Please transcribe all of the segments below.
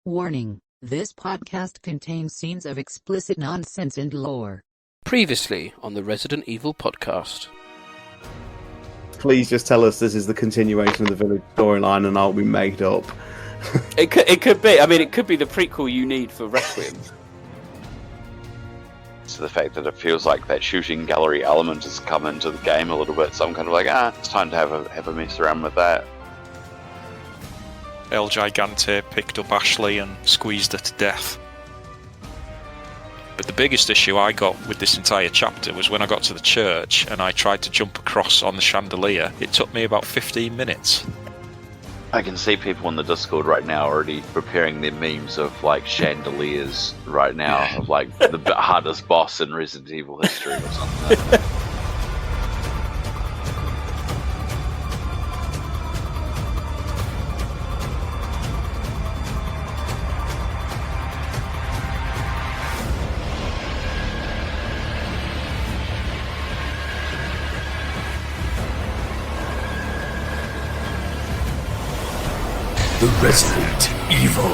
Warning, this podcast contains scenes of explicit nonsense and lore. Previously on the Resident Evil podcast. Please just tell us this is the continuation of the village storyline and I'll be made up. It could be. I mean, it could be the prequel you need for Requum. So the fact that it feels like that shooting gallery element has come into the game a little bit, so I'm kind of like, it's time to have a mess around with that. El Gigante picked up Ashley and squeezed her to death. But the biggest issue I got with this entire chapter was when I got to the church and I tried to jump across on the chandelier. It took me about 15 minutes. I can see people in the Discord right now already preparing their memes of like chandeliers right now, of like the hardest boss in Resident Evil history or something. The Resident Evil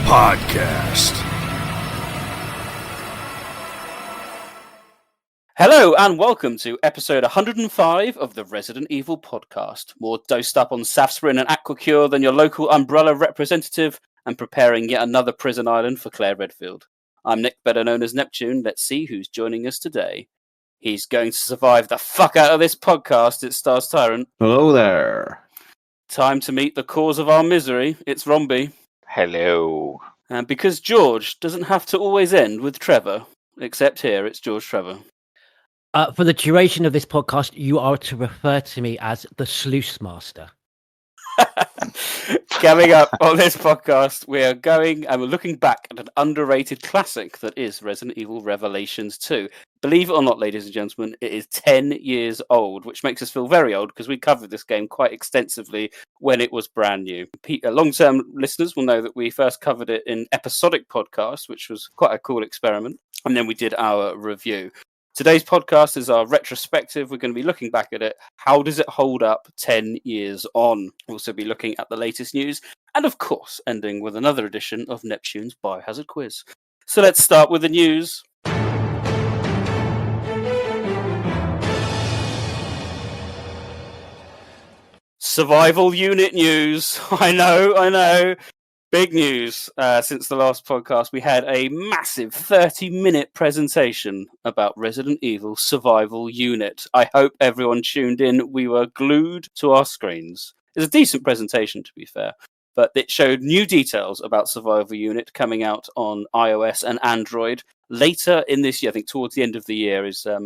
Podcast. Hello and welcome to episode 105 of the Resident Evil podcast. More dosed up on Safsprin and Aquacure than your local Umbrella representative and preparing yet another prison island for Claire Redfield. I'm Nick, better known as Neptune. Let's see who's joining us today. He's going to survive the fuck out of this podcast. It's Stars Tyrant. Hello there. Time to meet the cause of our misery. It's Romby. Hello. And because George doesn't have to always end with Trevor, except here it's George Trevor. For the duration of this podcast, you are to refer to me as the Sluice Master. Coming up on this podcast, we are going and we're looking back at an underrated classic that is Resident Evil Revelations 2. Believe it or not, ladies and gentlemen, it is 10 years old, which makes us feel very old because we covered this game quite extensively when it was brand new. Long-term listeners will know that we first covered it in episodic podcast, which was quite a cool experiment, and then we did our review. Today's podcast is our retrospective. We're going to be looking back at it. How does it hold up 10 years on? We'll also be looking at the latest news and, of course, ending with another edition of Neptune's Biohazard Quiz. So let's start with the news. Survival unit news. I know. Big news. Since the last podcast, we had a massive 30-minute presentation about Resident Evil Survival Unit. I hope everyone tuned in. We were glued to our screens. It's a decent presentation, to be fair, but it showed new details about Survival Unit coming out on iOS and Android later in this year. I think towards the end of the year is, I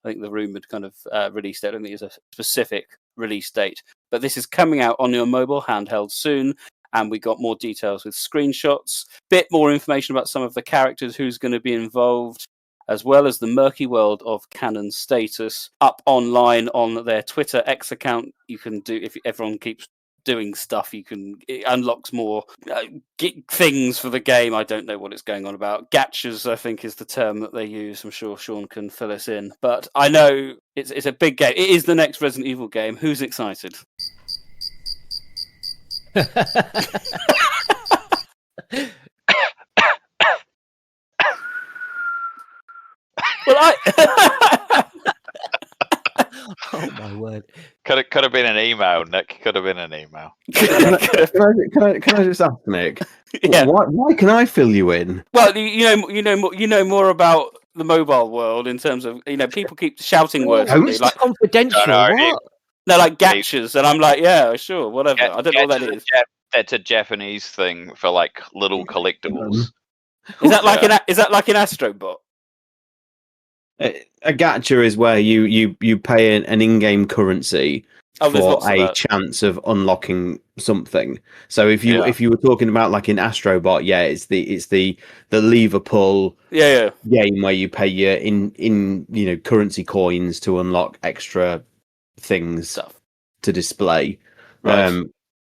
think the rumoured kind of release date. I don't think it's a specific release date, but this is coming out on your mobile handheld soon. And we got more details with screenshots, bit more information about some of the characters, who's going to be involved, as well as the murky world of canon status up online on their Twitter X account. You can do, if everyone keeps doing stuff, it unlocks more things for the game. I don't know what it's going on about. Gachas, I think, is the term that they use. I'm sure Sean can fill us in. But I know it's a big game. It is the next Resident Evil game. Who's excited? Well, Oh my word! Could have been an email, Nick. Could have been an email. Can I just ask, Nick? Yeah. Why can I fill you in? Well, you know more about the mobile world in terms of people keep shouting words at me, It's like confidential. What? no, like gachas, and I'm like, yeah, sure, whatever. I don't know what that is. That's a Japanese thing for like little collectibles. Is that like an Astrobot? A gacha is where you pay an in-game currency for a chance of unlocking something. So if you were talking about like in Astrobot, it's the lever pull game where you pay your in currency coins to unlock extra things to display. Right.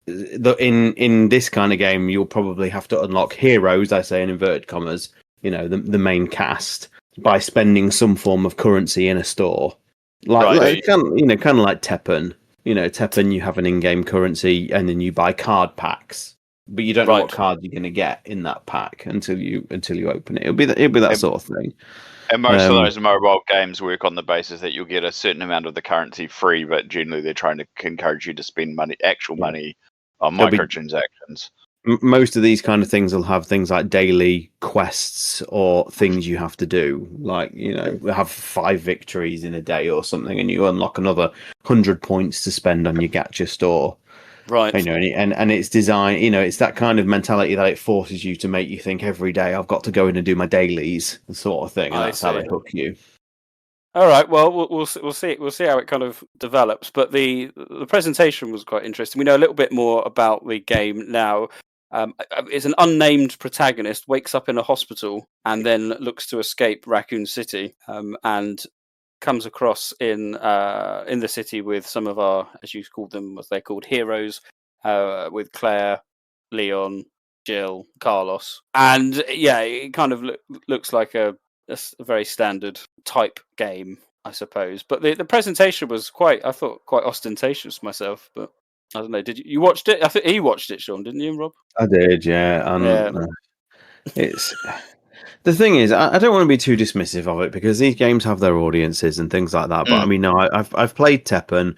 In this kind of game, you'll probably have to unlock heroes, I say in inverted commas, the main cast, by spending some form of currency in a store. Kind of like Teppen. Teppen, you have an in-game currency, and then you buy card packs but you don't know what card you're going to get in that pack until you open it. It'll be that sort of thing. And most of those mobile games work on the basis that you'll get a certain amount of the currency free, but generally they're trying to encourage you to spend actual money on microtransactions. Most of these kind of things will have things like daily quests or things you have to do, like have 5 victories in a day or something, and you unlock another 100 points to spend on your gacha store. Right. And it's designed, it's that kind of mentality that it forces you to make you think every day I've got to go in and do my dailies, sort of thing. And that's how they hook you. All right. Well, we'll see how it kind of develops. But the presentation was quite interesting. We know a little bit more about the game now. It's an unnamed protagonist wakes up in a hospital and then looks to escape Raccoon City, and comes across in the city with some of our, as you called them, what they're called, heroes, with Claire, Leon, Jill, Carlos, and it kind of looks like a very standard type game, I suppose. But the presentation was quite ostentatious myself. But I don't know. Did you watched it? I think you watched it, Sean, didn't you, Rob? I did, yeah. It's. The thing is, I don't want to be too dismissive of it because these games have their audiences and things like that. But I mean, no, I've played Teppen,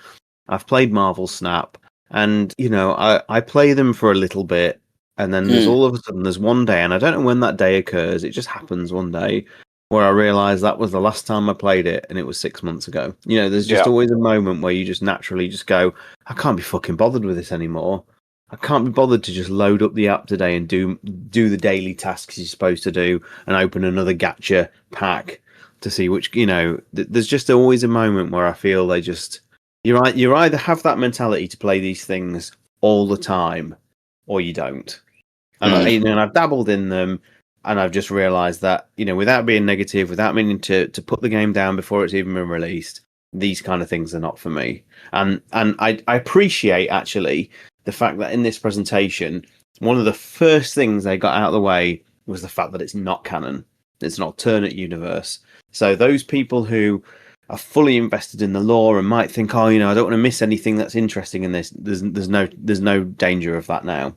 I've played Marvel Snap, and I play them for a little bit, and then there's all of a sudden there's one day, and I don't know when that day occurs. It just happens one day where I realise that was the last time I played it, and it was 6 months ago. There's just always a moment where you just naturally just go, I can't be fucking bothered with this anymore. I can't be bothered to just load up the app today and do the daily tasks you're supposed to do and open another gacha pack to see which, there's just always a moment where I feel they just, you either have that mentality to play these things all the time or you don't. And, and I've dabbled in them and I've just realised that, without being negative, without meaning to put the game down before it's even been released, these kind of things are not for me. And I appreciate, actually, the fact that in this presentation, one of the first things they got out of the way was the fact that it's not canon. It's an alternate universe. So those people who are fully invested in the lore and might think, I don't want to miss anything that's interesting in this. There's no danger of that now.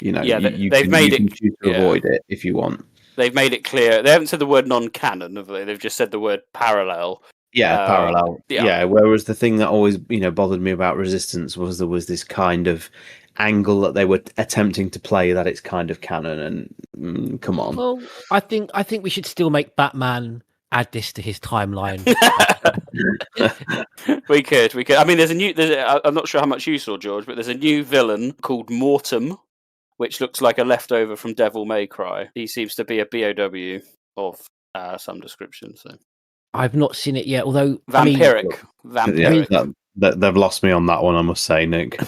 You can choose to avoid it if you want. They've made it clear. They haven't said the word non-canon, have they? They've just said the word parallel. Yeah, parallel. Yeah. Whereas the thing that always, bothered me about Resistance was there was this kind of angle that they were attempting to play that it's kind of canon. And come on. Well, I think we should still make Batman add this to his timeline. We could. I mean, I'm not sure how much you saw, George, but there's a new villain called Mortem, which looks like a leftover from Devil May Cry. He seems to be a BOW of some description. So. I've not seen it yet, although vampiric. Yeah, they've lost me on that one, I must say, Nick.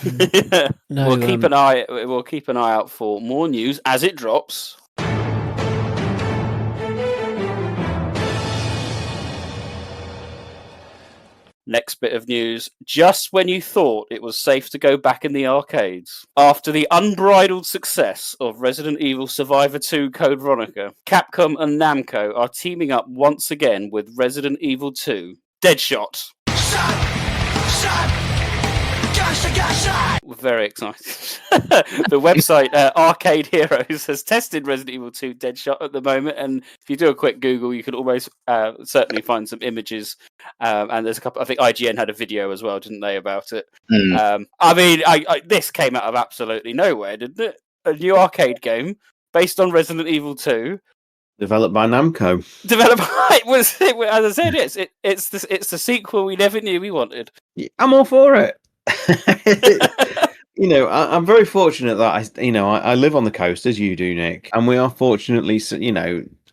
No, we'll keep an eye out for more news as it drops. Next bit of news. Just when you thought it was safe to go back in the arcades, after the unbridled success of Resident Evil Survivor 2 Code Veronica, Capcom and Namco are teaming up once again with Resident Evil 2 Deadshot. We're very excited. The website Arcade Heroes has tested Resident Evil 2 Deadshot at the moment, and if you do a quick Google, you can almost certainly find some images. And there's a couple. I think IGN had a video as well, didn't they, about it? I mean, this came out of absolutely nowhere, didn't it? A new arcade game based on Resident Evil 2. Developed by Namco. As I said, it's the sequel we never knew we wanted. I'm all for it. I'm very fortunate that I live on the coast as you do, Nick, and we are fortunately,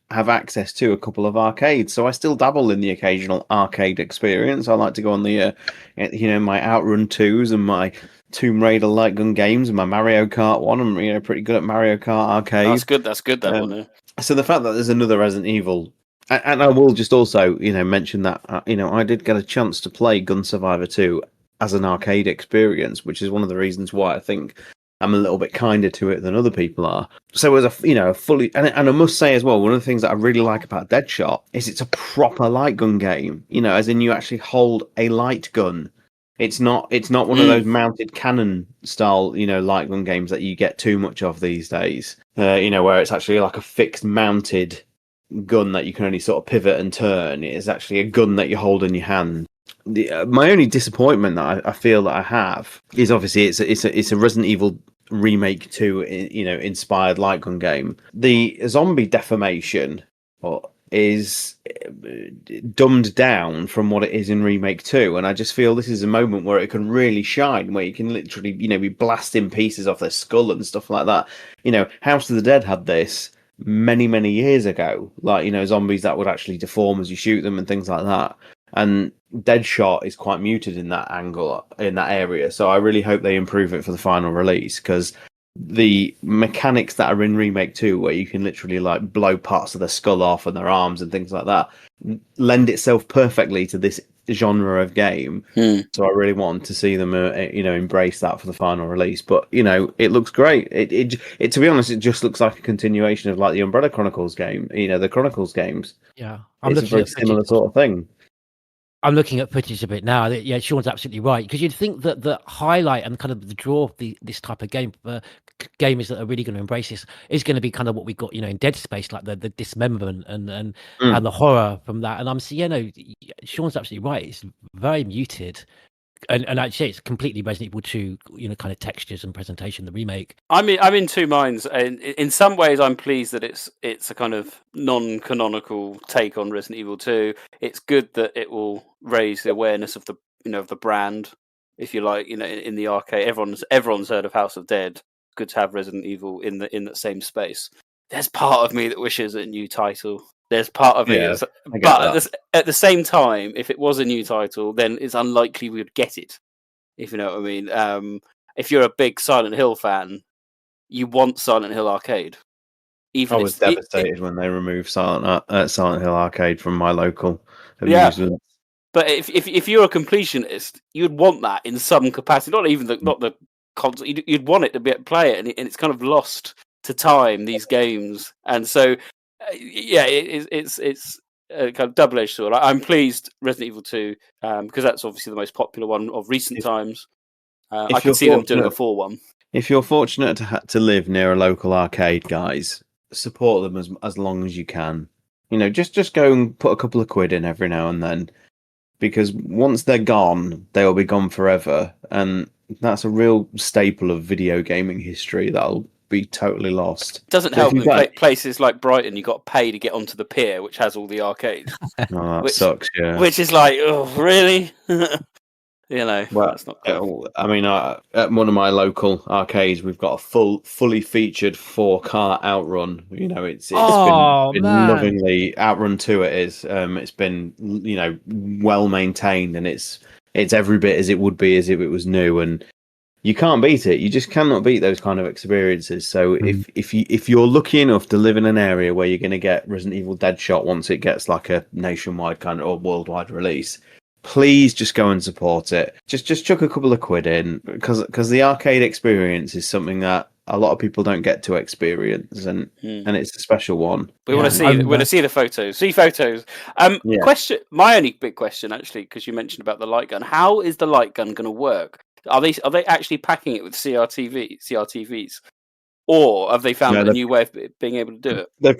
have access to a couple of arcades. So I still dabble in the occasional arcade experience. I like to go on the, my Outrun 2s and my Tomb Raider light gun games and my Mario Kart one. I'm pretty good at Mario Kart arcade. That's good. That one. So the fact that there's another Resident Evil, and I will just also mention that I did get a chance to play Gun Survivor 2 as an arcade experience, which is one of the reasons why I think I'm a little bit kinder to it than other people are. So as a fully, and I must say as well, one of the things that I really like about Deadshot is it's a proper light gun game. As in you actually hold a light gun It's not one of those mounted cannon style, light gun games that you get too much of these days. Where it's actually like a fixed mounted gun that you can only sort of pivot and turn. It is actually a gun that you hold in your hand. My only disappointment that I feel that I have is obviously it's a Resident Evil Remake 2 inspired light gun game. The zombie deformation is dumbed down from what it is in Remake 2, and I just feel this is a moment where it can really shine, where you can literally be blasting pieces off their skull and stuff like that. House of the Dead had this many years ago, like zombies that would actually deform as you shoot them and things like that. And Deadshot is quite muted in that angle, in that area. So I really hope they improve it for the final release, because the mechanics that are in Remake 2, where you can literally like blow parts of their skull off and their arms and things like that, lend itself perfectly to this genre of game. So I really want to see them embrace that for the final release. But it looks great. It to be honest, it just looks like a continuation of like the Umbrella Chronicles game, the Chronicles games. Yeah, it's a very similar sort of thing. I'm looking at footage a bit now. Yeah, Sean's absolutely right, because you'd think that the highlight and kind of the draw of this type of game gamers that are really going to embrace this is going to be kind of what we got, in Dead Space, like the dismemberment and the horror from that. And I'm seeing, Sean's absolutely right. It's very muted. And actually, it's completely Resident Evil 2, kind of textures and presentation. The remake. I'm in two minds. And in some ways, I'm pleased that it's a kind of non-canonical take on Resident Evil 2. It's good that it will raise the awareness of the of the brand, if you like. In the arcade, everyone's heard of House of Dead. Good to have Resident Evil in that same space. There's part of me that wishes a new title. There's part of it, but at the same time, if it was a new title, then it's unlikely we would get it. If you know what I mean. If you're a big Silent Hill fan, you want Silent Hill Arcade. I was devastated when they removed Silent Hill Arcade from my local amusement. But if you're a completionist, you'd want that in some capacity. Not the console. You'd want it to be able to play it, and it's kind of lost to time, these games, and so. It's a kind of double-edged sword. I'm pleased Resident Evil 2 because that's obviously the most popular one of recent times. I could see them doing a 4-1. If you're fortunate to live near a local arcade, guys, support them as long as you can. Just go and put a couple of quid in every now and then, because once they're gone, they will be gone forever, and that's a real staple of video gaming history that'll be totally lost. Doesn't help in places like Brighton. You got to pay to get onto the pier, which has all the arcades. That sucks. Yeah, which is like, oh, really? Well, that's not cool. I mean, at one of my local arcades, we've got a fully featured 4-car outrun. It's been lovingly Outrun 2. It is. It's been well maintained, and it's every bit as it would be as if it was new. And you can't beat it. You just cannot beat those kind of experiences. So if you're lucky enough to live in an area where you're going to get Resident Evil Deadshot once it gets like a nationwide kind of or worldwide release, please just go and support it. Just chuck a couple of quid in, because the arcade experience is something that a lot of people don't get to experience, and it's a special one. We want to see the photos. See photos. Question. My only big question, actually, because you mentioned about the light gun. How is the light gun going to work? Are they actually packing it with CRTVs, or have they found a new way of being able to do it? They've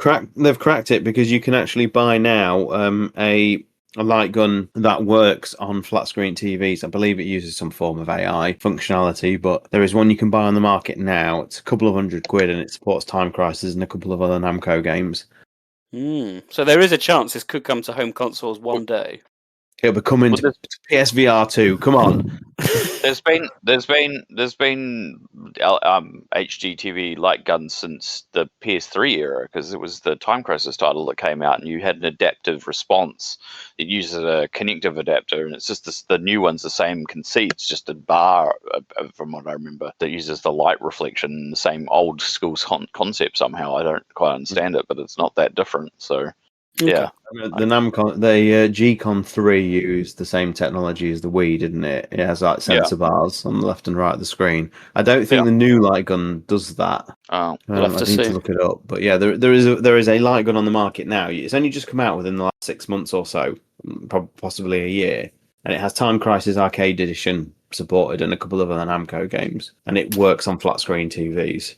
cracked it, because you can actually buy now a light gun that works on flat screen TVs. I believe it uses some form of AI functionality, but there is one you can buy on the market now. It's a couple of £100, and it supports Time Crisis and a couple of other Namco games. So there is a chance this could come to home consoles one day. It'll be coming to PSVR 2. Come on. There's been HDTV light guns since the PS3 era, because it was the Time Crisis title that came out, and you had an adaptive response. It uses a connective adapter, and it's just the new one's the same conceit. It's just a bar, from what I remember, that uses the light reflection, the same old school concept somehow. I don't quite understand it, but it's not that different. So. Okay. Yeah, the G-Con 3 used the same technology as the Wii, didn't it? It has like sensor bars on the left and right of the screen. I don't think the new light gun does that. Oh, we'll have to see. To look it up. But yeah, there is a light gun on the market now. It's only just come out within the last 6 months or so, possibly a year. and it has Time Crisis Arcade Edition supported and a couple of other Namco games, and it works on flat screen TVs.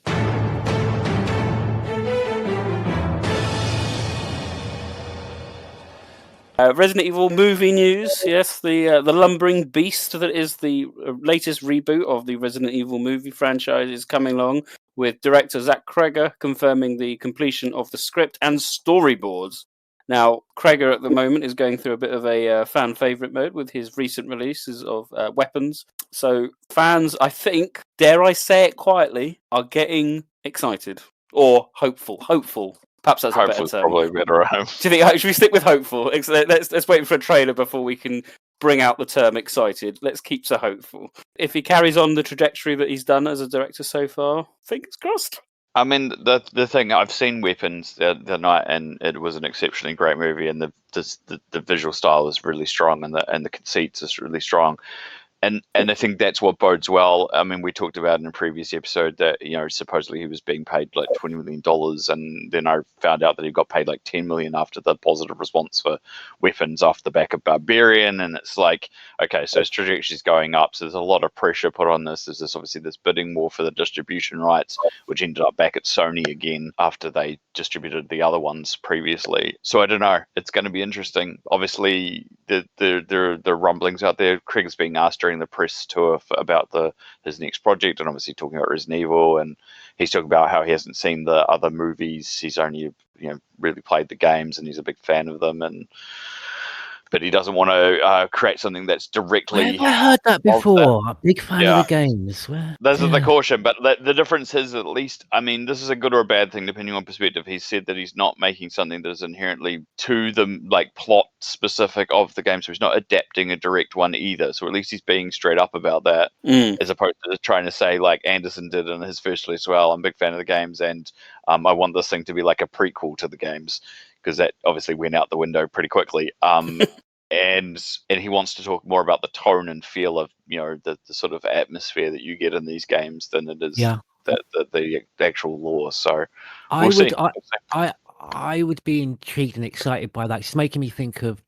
Resident Evil movie news. Yes, the lumbering beast that is the latest reboot of the Resident Evil movie franchise is coming along, with director Zach Kreger confirming the completion of the script and storyboards. Now, Kreger at the moment is going through a bit of a fan favourite mode with his recent releases of Weapons. So fans, I think, dare I say it quietly, are getting excited. Or hopeful. Perhaps that's a better term. Probably better. Do you think, should we stick with hopeful? Let's wait for a trailer before we can bring out the term excited. Let's keep so hopeful. If he carries on the trajectory that he's done as a director so far, fingers crossed. I mean, the thing, I've seen Weapons the night, and it was an exceptionally great movie, and the visual style is really strong, and the conceits is really strong. And I think that's what bodes well. I mean, we talked about in a previous episode that, supposedly he was being paid like $20 million, and then I found out that he got paid like $10 million after the positive response for Weapons off the back of Barbarian. And it's like, okay, so his trajectory is going up. So there's a lot of pressure put on this. There's obviously this bidding war for the distribution rights, which ended up back at Sony again after they distributed the other ones previously. So I don't know. It's going to be interesting. Obviously, the rumblings out there. Craig's being asked during the press tour about his next project, and obviously talking about Resident Evil, and he's talking about how he hasn't seen the other movies. He's only really played the games, and he's a big fan of them, but he doesn't want to create something that's directly. I heard that before. A big fan of the games. This is the caution, but the difference is, at least, I mean, this is a good or a bad thing depending on perspective. He said that he's not making something that is inherently to the plot specific of the game, so he's not adapting a direct one either. So at least he's being straight up about that, as opposed to trying to say like Anderson did in his first release. Well, I'm a big fan of the games, and I want this thing to be like a prequel to the games, because that obviously went out the window pretty quickly. And he wants to talk more about the tone and feel of the sort of atmosphere that you get in these games than it is the actual lore. So I would be intrigued and excited by that. It's making me think of.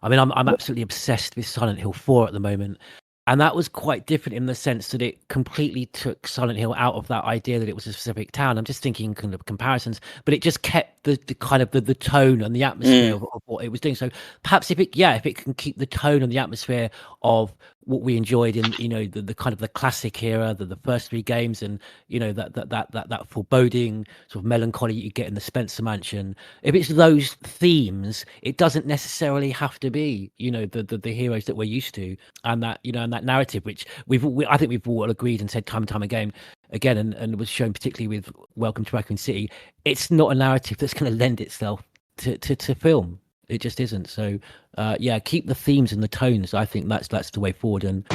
I mean, I'm absolutely obsessed with Silent Hill 4 at the moment. And that was quite different in the sense that it completely took Silent Hill out of that idea that it was a specific town. I'm just thinking kind of comparisons, but it just kept the kind of the tone and the atmosphere of what it was doing. So perhaps if it can keep the tone and the atmosphere of what we enjoyed in the kind of the classic era, the first three games, and that foreboding sort of melancholy you get in the Spencer Mansion. If it's those themes, it doesn't necessarily have to be the heroes that we're used to, and that and that narrative, which I think we've all agreed and said time and time again, and was shown particularly with Welcome to Raccoon City. It's not a narrative that's going to lend itself to film. It just isn't. So keep the themes and the tones. I think that's the way forward. And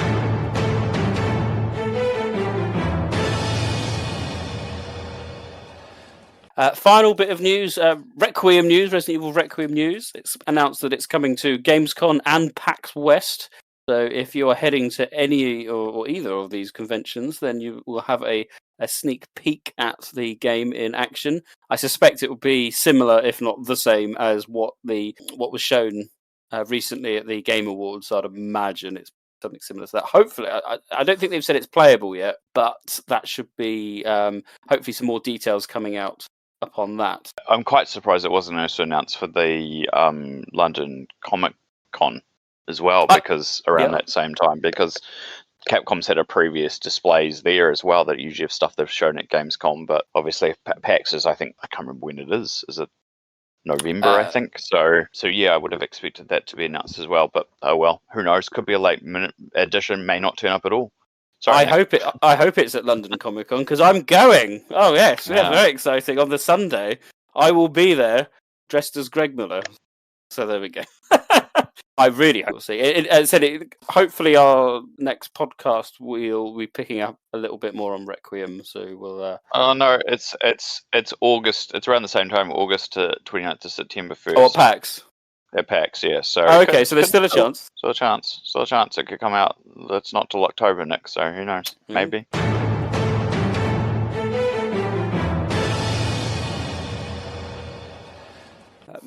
final bit of news, Requiem news, Resident Evil Requiem news. It's announced that it's coming to Gamescom and PAX West. So if you're heading to any or either of these conventions, then you will have a sneak peek at the game in action. I suspect it will be similar, if not the same, as what was shown recently at the Game Awards. I'd imagine it's something similar to that. Hopefully, I don't think they've said it's playable yet, but that should be hopefully some more details coming out upon that. I'm quite surprised it wasn't also announced for the London Comic Con as well, because around that same time, because Capcom's had a previous displays there as well that usually have stuff they've shown at Gamescom, but obviously PAX is, I can't remember when it is. Is it November, I think? So yeah, I would have expected that to be announced as well, but oh well, who knows? Could be a late minute edition, may not turn up at all. Sorry, I hope it's at London Comic Con, because I'm going. Oh yes, very exciting. On the Sunday, I will be there dressed as Greg Miller. So there we go. I really hope we'll see. Hopefully, our next podcast we'll be picking up a little bit more on Requiem. So we'll. Oh no, it's August. It's around the same time, August to 29th to September 1st. Oh, at PAX. At PAX, yeah. So okay, so there's still a chance. Still a chance. It could come out. It's not till October, Nick. So who knows? Maybe.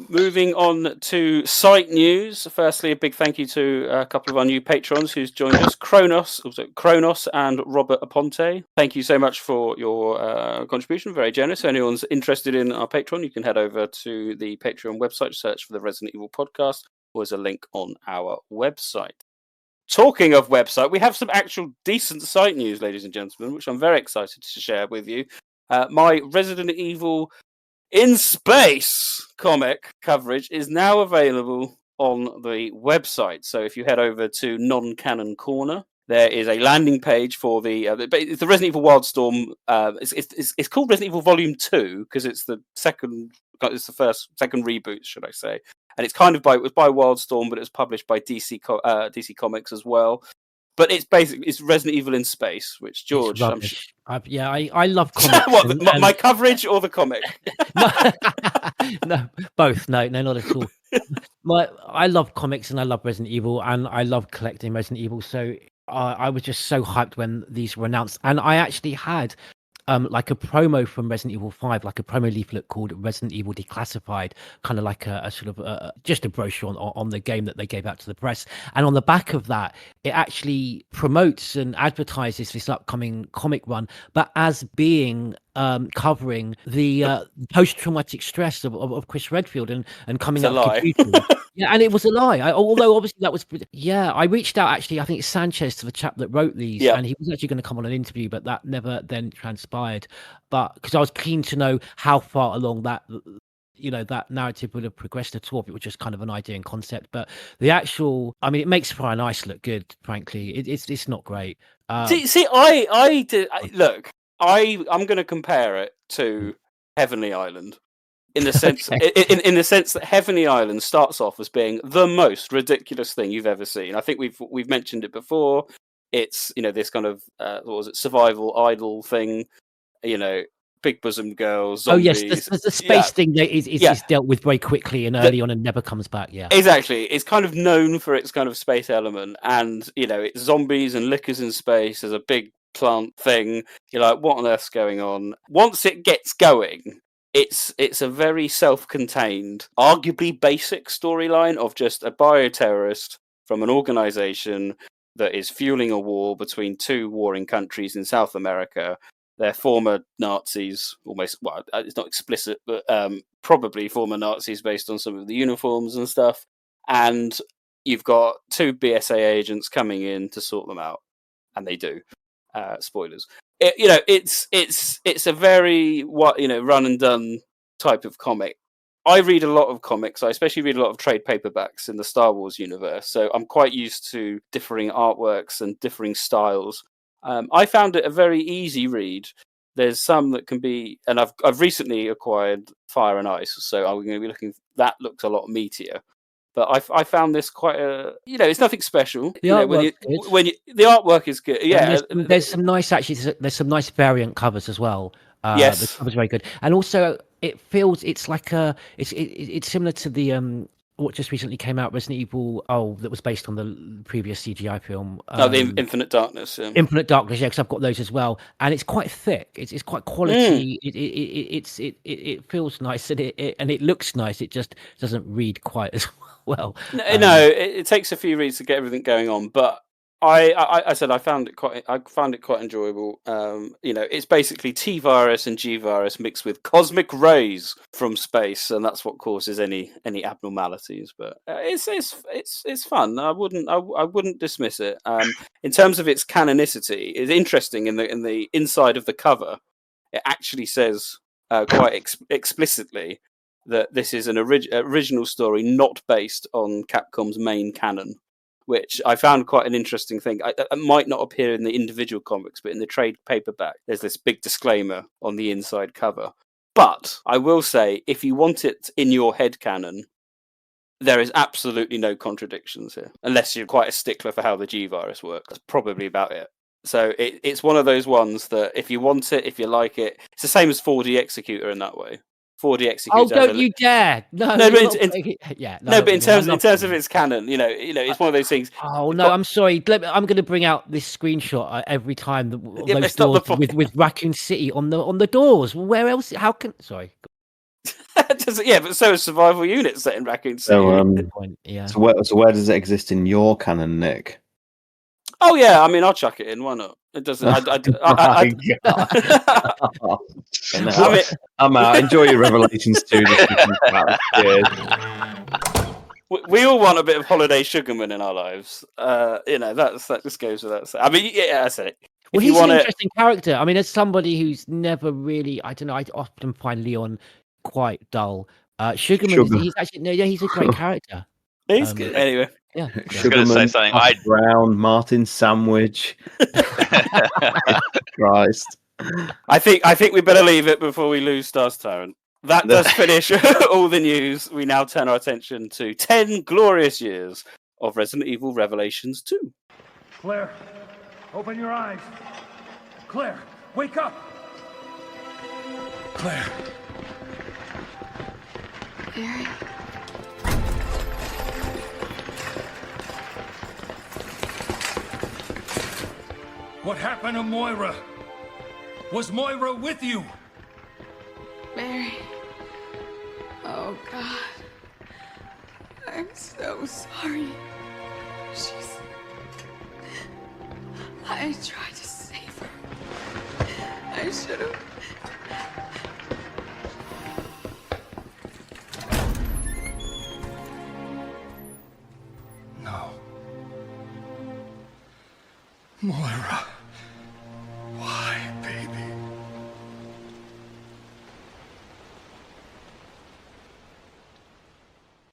Moving on to site news. Firstly, a big thank you to a couple of our new patrons who's joined us, Kronos and Robert Aponte. Thank you so much for your contribution. Very generous. If anyone's interested in our Patreon, you can head over to the Patreon website, search for the Resident Evil podcast, or there's a link on our website. Talking of website, we have some actual decent site news, ladies and gentlemen, which I'm very excited to share with you. My Resident Evil in Space comic coverage is now available on the website. So if you head over to Non-Canon Corner, there is a landing page for the Resident Evil Wildstorm. It's called Resident Evil Volume 2 because it's the second reboot, should I say? And it's kind of it was by Wildstorm, but it was published by DC Comics as well. But it's Resident Evil in Space, which George, I love comics. What, my coverage or the comic? No, both. No, not at all. I love comics and I love Resident Evil and I love collecting Resident Evil. So I was just so hyped when these were announced, and I actually had like a promo from Resident Evil 5, like a promo leaflet called Resident Evil Declassified, kind of like a sort of just a brochure on the game that they gave out to the press. And on the back of that, it actually promotes and advertises this upcoming comic run, but as being covering the post-traumatic stress of Chris Redfield and coming up to people. Yeah, and it was a lie. Although obviously that was, I reached out actually, I think it's Sanchez, to the chap that wrote these, and he was actually going to come on an interview, but that never then transpired. But because I was keen to know how far along that, that narrative would have progressed at all, if it was just kind of an idea and concept. But the actual, I mean, it makes Fire and Ice look good. Frankly, it's not great. I did look. I'm going to compare it to Heavenly Island. In the sense, in the sense that Heavenly Island starts off as being the most ridiculous thing you've ever seen. I think we've mentioned it before. It's this kind of survival idol thing. Big bosom girls. Zombies. Oh yes, the space thing that is dealt with very quickly and early on and never comes back. Yeah, exactly. It's kind of known for its kind of space element, and it's zombies and lickers in space as a big plant thing. You're like, what on earth's going on? Once it gets going, it's a very self-contained, arguably basic storyline of just a bioterrorist from an organization that is fueling a war between two warring countries in South America. They're former Nazis, it's not explicit, but probably former Nazis based on some of the uniforms and stuff. And you've got two BSA agents coming in to sort them out, and they do. Spoilers. It's a very run and done type of comic. I read a lot of comics. I especially read a lot of trade paperbacks in the Star Wars universe, so I'm quite used to differing artworks and differing styles. I found it a very easy read. There's some that can be, and I've recently acquired Fire and Ice, so I'm going to be looking. That looks a lot meatier. But I found this quite it's nothing special. The artwork is good. Yeah, there's some nice there's some nice variant covers as well. Yes, the cover's very good, and also it feels it's like it's similar to the what just recently came out, Resident Evil. that was based on the previous CGI film. The Infinite Darkness. Yeah. Infinite Darkness, yeah, because I've got those as well, and it's quite thick. It's quite quality. It feels nice and it looks nice. It just doesn't read quite as well. It takes a few reads to get everything going on, but I said I found it quite enjoyable. It's basically T virus and G virus mixed with cosmic rays from space, and that's what causes any abnormalities. But it's fun. I wouldn't dismiss it. In terms of its canonicity, it's interesting. In the inside of the cover, it actually says quite explicitly that this is an original story not based on Capcom's main canon, which I found quite an interesting thing. It might not appear in the individual comics, but in the trade paperback, there's this big disclaimer on the inside cover. But I will say, if you want it in your headcanon, there is absolutely no contradictions here, unless you're quite a stickler for how the G virus works. That's probably about it. So it's one of those ones that if you want it, if you like it, it's the same as 4D Executor in that way. 4D Executor. Oh, don't you dare! No, but in terms of its canon, it's one of those things. Oh no, I'm sorry. I'm going to bring out this screenshot every time. Those doors with Raccoon City on the doors. Where else? How can? Sorry. but so is survival unit set in Raccoon City. So where does it exist in your canon, Nick? Oh yeah, I mean, I'll chuck it in. Why not? It doesn't. I'm out. Enjoy your Revelations 2. We all want a bit of holiday sugarman in our lives. That just goes without saying. I mean, yeah, I said it. Well, he's an interesting character. I mean, as somebody who's never really, I don't know, I often find Leon quite dull. Sugarman, he's actually, he's a great character. He's good. Anyway. Yeah. I was going to say something. Brown, Martin Sandwich. Christ. I think we better leave it before we lose Stars Tyrant. That does finish all the news. We now turn our attention to 10 glorious years of Resident Evil Revelations 2. Claire, open your eyes. Claire, wake up. Claire. Barry. What happened to Moira? Was Moira with you? Mary. Oh, God. I'm so sorry. I tried to save her. I should have... No. Moira. Why, baby?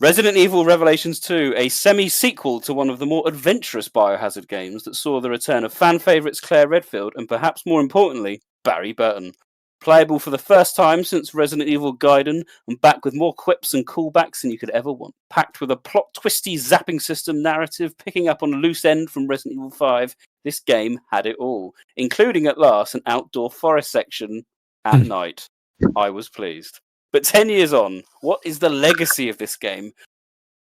Resident Evil Revelations 2, a semi-sequel to one of the more adventurous Biohazard games that saw the return of fan favourites Claire Redfield and perhaps more importantly, Barry Burton. Playable for the first time since Resident Evil Gaiden and back with more quips and callbacks than you could ever want. Packed with a plot-twisty zapping system narrative picking up on a loose end from Resident Evil 5, this game had it all, including at last an outdoor forest section at night. I was pleased. But 10 years on, what is the legacy of this game?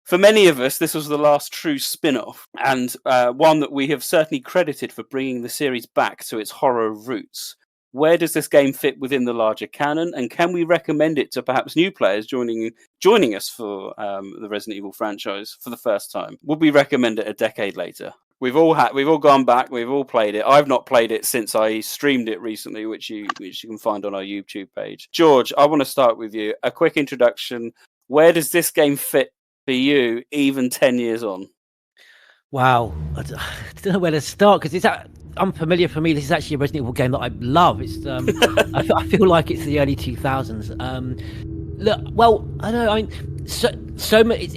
For many of us, this was the last true spin-off, and one that we have certainly credited for bringing the series back to its horror roots. Where does this game fit within the larger canon, and can we recommend it to perhaps new players joining us for the Resident Evil franchise for the first time? Would we recommend it a decade later? We've all gone back, we've all played it. I've not played it since I streamed it recently, which you can find on our YouTube page. George, I want to start with you. A quick introduction. Where does this game fit for you, even 10 years on? Wow, I don't know where to start because it's unfamiliar for me. This is actually a Resident Evil game that I love. It's I feel like it's the early 2000s. Look, well, I don't know. I mean, so many.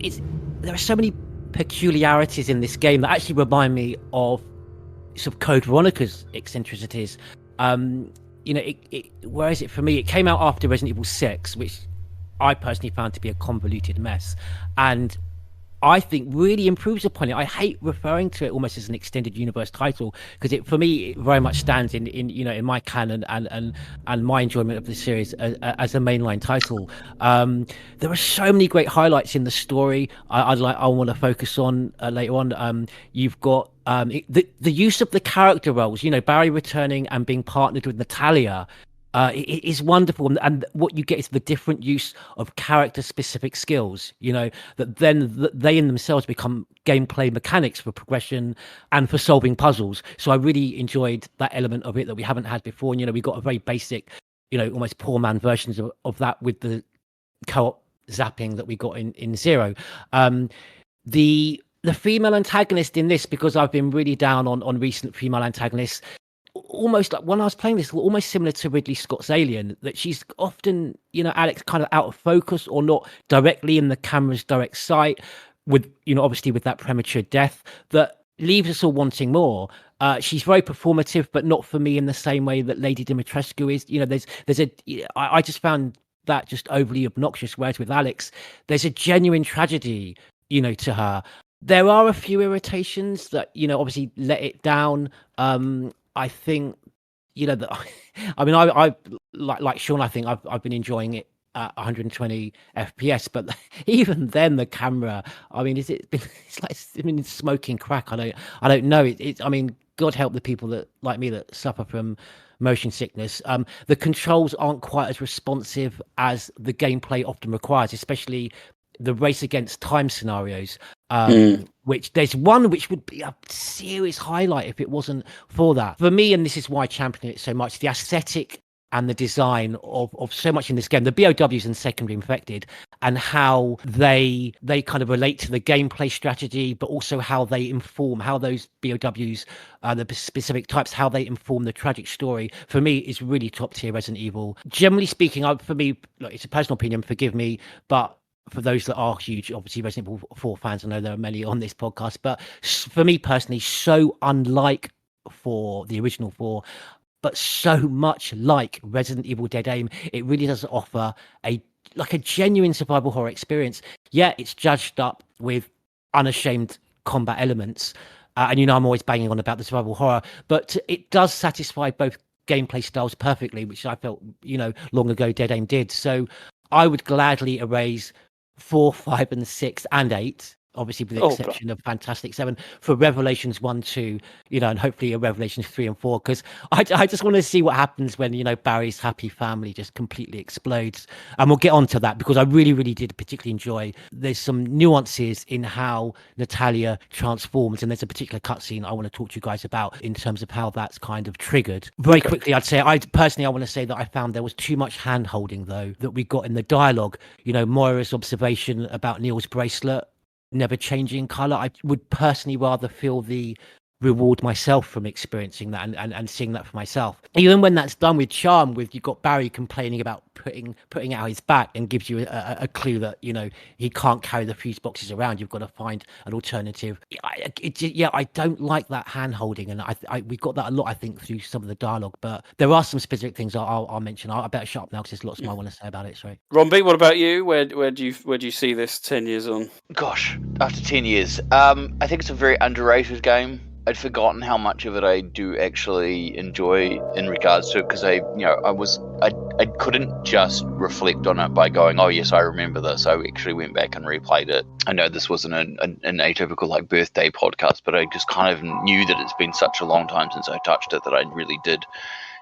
There are so many peculiarities in this game that actually remind me of sort of Code Veronica's eccentricities. Where is it for me? It came out after Resident Evil 6, which I personally found to be a convoluted mess, and I think really improves upon it. I hate referring to it almost as an extended universe title because it very much stands in my canon and my enjoyment of the series as a mainline title. There are so many great highlights in the story. I want to focus on later on. You've got the use of the character roles. Barry returning and being partnered with Natalia. It is wonderful, and what you get is the different use of character-specific skills. That then they in themselves become gameplay mechanics for progression and for solving puzzles. So I really enjoyed that element of it that we haven't had before. And we got a very basic, almost poor man versions of that with the co-op zapping that we got in Zero. The female antagonist in this, because I've been really down on recent female antagonists. Almost like when I was playing this, almost similar to Ridley Scott's Alien, that she's often, Alex, kind of out of focus or not directly in the camera's direct sight, with, obviously with that premature death that leaves us all wanting more. She's very performative, but not for me in the same way that Lady Dimitrescu is. I just found that just overly obnoxious. Whereas with Alex, there's a genuine tragedy, to her. There are a few irritations that, obviously let it down. I think, that I mean, I like Sean. I think I've been enjoying it at 120 FPS, but even then, the camera. I mean, it's like smoking crack? I don't know. I mean, God help the people that, like me, that suffer from motion sickness. The controls aren't quite as responsive as the gameplay often requires, especially the race against time scenarios. Which there's one which would be a serious highlight if it wasn't for that. For me, and this is why I champion it so much, the aesthetic and the design of so much in this game, the BOWs and secondary infected, and how they kind of relate to the gameplay strategy, but also how they inform, how those BOWs, the specific types, how they inform the tragic story, for me is really top tier Resident Evil. Generally speaking, for me, look, it's a personal opinion, forgive me, but for those that are huge, obviously, Resident Evil 4 fans, I know there are many on this podcast, but for me personally, so unlike for the original 4, but so much like Resident Evil Dead Aim, it really does offer a genuine survival horror experience. Yeah, it's judged up with unashamed combat elements, and I'm always banging on about the survival horror, but it does satisfy both gameplay styles perfectly, which I felt long ago Dead Aim did. So I would gladly erase 4, 5, and 6, and 8. Obviously, with the exception of Fantastic 7, for Revelations 1, 2, and hopefully a Revelations 3 and 4, because I just want to see what happens when, Barry's happy family just completely explodes. And we'll get on to that, because I really, really did particularly enjoy, there's some nuances in how Natalia transforms, and there's a particular cutscene I want to talk to you guys about in terms of how that's kind of triggered. Very quickly, I'd say, I want to say that I found there was too much hand-holding, though, that we got in the dialogue. Moira's observation about Neil's bracelet never changing color. I would personally rather feel the reward myself from experiencing that and seeing that for myself. Even when that's done with Charm, you've got Barry complaining about putting out his back, and gives you a clue that he can't carry the fuse boxes around. You've got to find an alternative. I don't like that hand holding, and we got that a lot, I think, through some of the dialogue. But there are some specific things I'll mention. I better shut up now, because there's lots more I want to say about it. Sorry, Romby, what about you? Where do you see this 10 years on? Gosh, after 10 years, I think it's a very underrated game. I'd forgotten how much of it I do actually enjoy in regards to it, because I couldn't just reflect on it by going, oh yes, I remember this. I actually went back and replayed it. I know this wasn't an atypical birthday podcast, but I just kind of knew that it's been such a long time since I touched it that I really did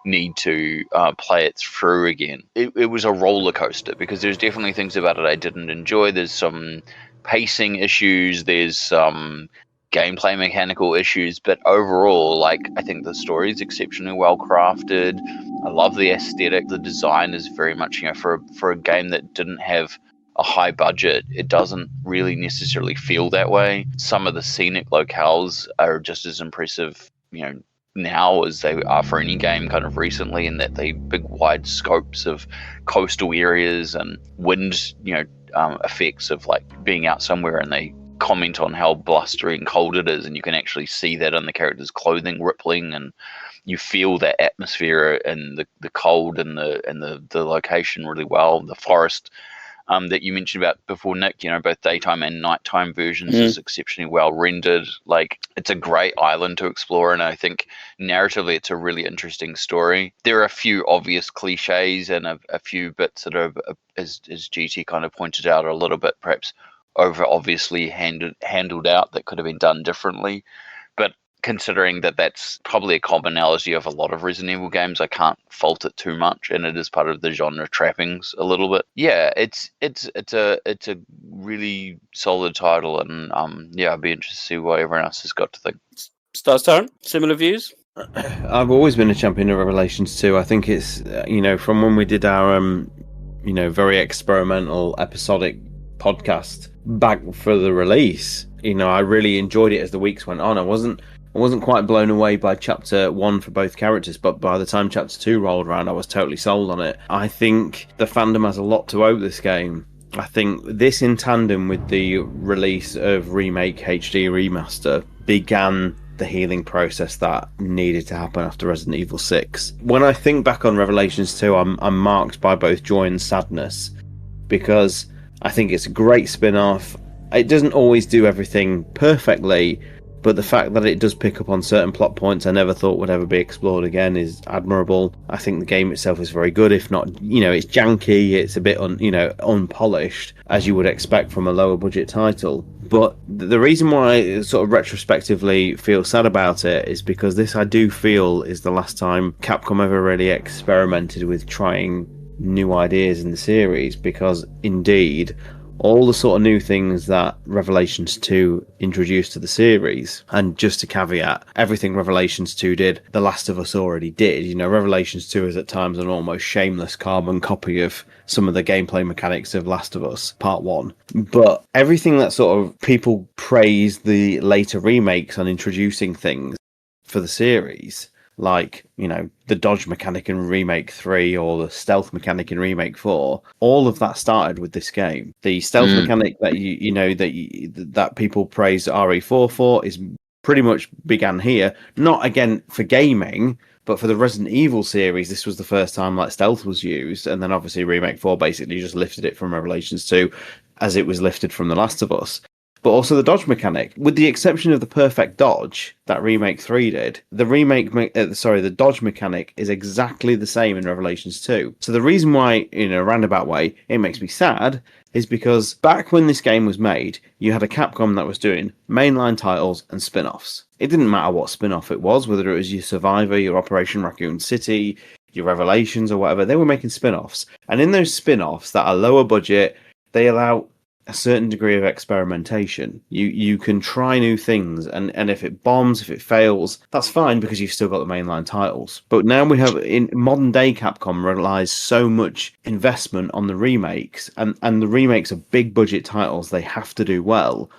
need to play it through again. It was a roller coaster, because there's definitely things about it I didn't enjoy. There's some pacing issues, there's some gameplay mechanical issues, but overall, I think the story is exceptionally well crafted. I love the aesthetic. The design is very much, for a game that didn't have a high budget, it doesn't really necessarily feel that way. Some of the scenic locales are just as impressive, now as they are for any game kind of recently, in that they big wide scopes of coastal areas and wind, effects of being out somewhere, and they comment on how blustery and cold it is, and you can actually see that in the character's clothing rippling, and you feel that atmosphere and the cold and the location really well. The forest that you mentioned about before, Nick, both daytime and nighttime versions is exceptionally well rendered. It's a great island to explore, and I think narratively it's a really interesting story. There are a few obvious cliches and a few bits that are, as GT kind of pointed out, a little bit perhaps over obviously handled out, that could have been done differently. But considering that that's probably a commonality of a lot of Resident Evil games, I can't fault it too much, and it is part of the genre trappings a little bit. Yeah, it's a really solid title, and I'd be interested to see what everyone else has got to think. Stars Tyrant, similar views? I've always been a champion of Revelations 2. I think it's from when we did our very experimental episodic podcast back for the release, I really enjoyed it as the weeks went on. I wasn't quite blown away by chapter 1 for both characters, but by the time chapter 2 rolled around, I was totally sold on it. I think the fandom has a lot to owe this game. I think this, in tandem with the release of Remake HD Remaster, began the healing process that needed to happen after Resident Evil 6. When I think back on Revelations 2, I'm marked by both joy and sadness, because I think it's a great spin-off. It doesn't always do everything perfectly, but the fact that it does pick up on certain plot points I never thought would ever be explored again is admirable. I think the game itself is very good, if not, it's janky, it's a bit unpolished, as you would expect from a lower budget title. But the reason why I sort of retrospectively feel sad about it is because this, I do feel, is the last time Capcom ever really experimented with trying new ideas in the series, because indeed all the sort of new things that Revelations 2 introduced to the series, and just to caveat, everything Revelations 2 did, The Last of Us already did. Revelations 2 is at times an almost shameless carbon copy of some of the gameplay mechanics of Last of Us Part 1. But everything that sort of people praise the later remakes on introducing things for the series, like, the dodge mechanic in Remake 3 or the stealth mechanic in Remake 4, all of that started with this game. The stealth mechanic that that people praised RE4 for is pretty much began here. Not, again, for gaming, but for the Resident Evil series, this was the first time stealth was used, and then obviously Remake 4 basically just lifted it from Revelations 2 as it was lifted from The Last of Us. But also the dodge mechanic, with the exception of the perfect dodge that Remake 3 did, the dodge mechanic is exactly the same in Revelations 2. So the reason why, in a roundabout way, it makes me sad is because back when this game was made, you had a Capcom that was doing mainline titles and spin-offs. It didn't matter what spin-off it was, whether it was your Survivor, your Operation Raccoon City, your Revelations or whatever, they were making spin-offs. And in those spin-offs that are lower budget, they allow a certain degree of experimentation. You can try new things, and if it bombs, if it fails, that's fine because you've still got the mainline titles. But now we have, in modern day Capcom relies so much investment on the remakes, and the remakes are big budget titles, they have to do well.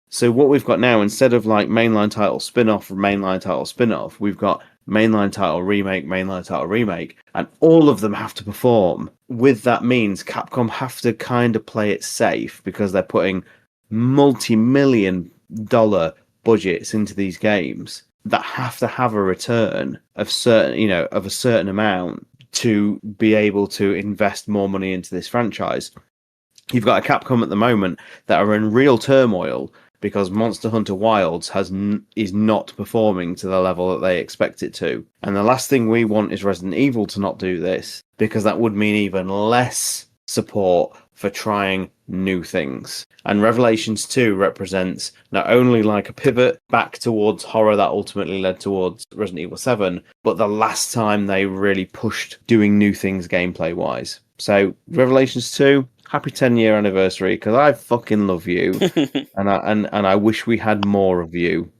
So what we've got now, instead of mainline title spin-off, mainline title spin-off, we've got mainline title remake, and all of them have to perform. With that means Capcom have to kind of play it safe, because they're putting multi-million dollar budgets into these games that have to have a return of a certain amount to be able to invest more money into this franchise. You've got a Capcom at the moment that are in real turmoil because Monster Hunter Wilds is not performing to the level that they expect it to. And the last thing we want is Resident Evil to not do this, because that would mean even less support for trying new things. And Revelations 2 represents not only a pivot back towards horror that ultimately led towards Resident Evil 7, but the last time they really pushed doing new things gameplay-wise. So, Revelations 2, happy 10-year anniversary, because I fucking love you, and I wish we had more of you.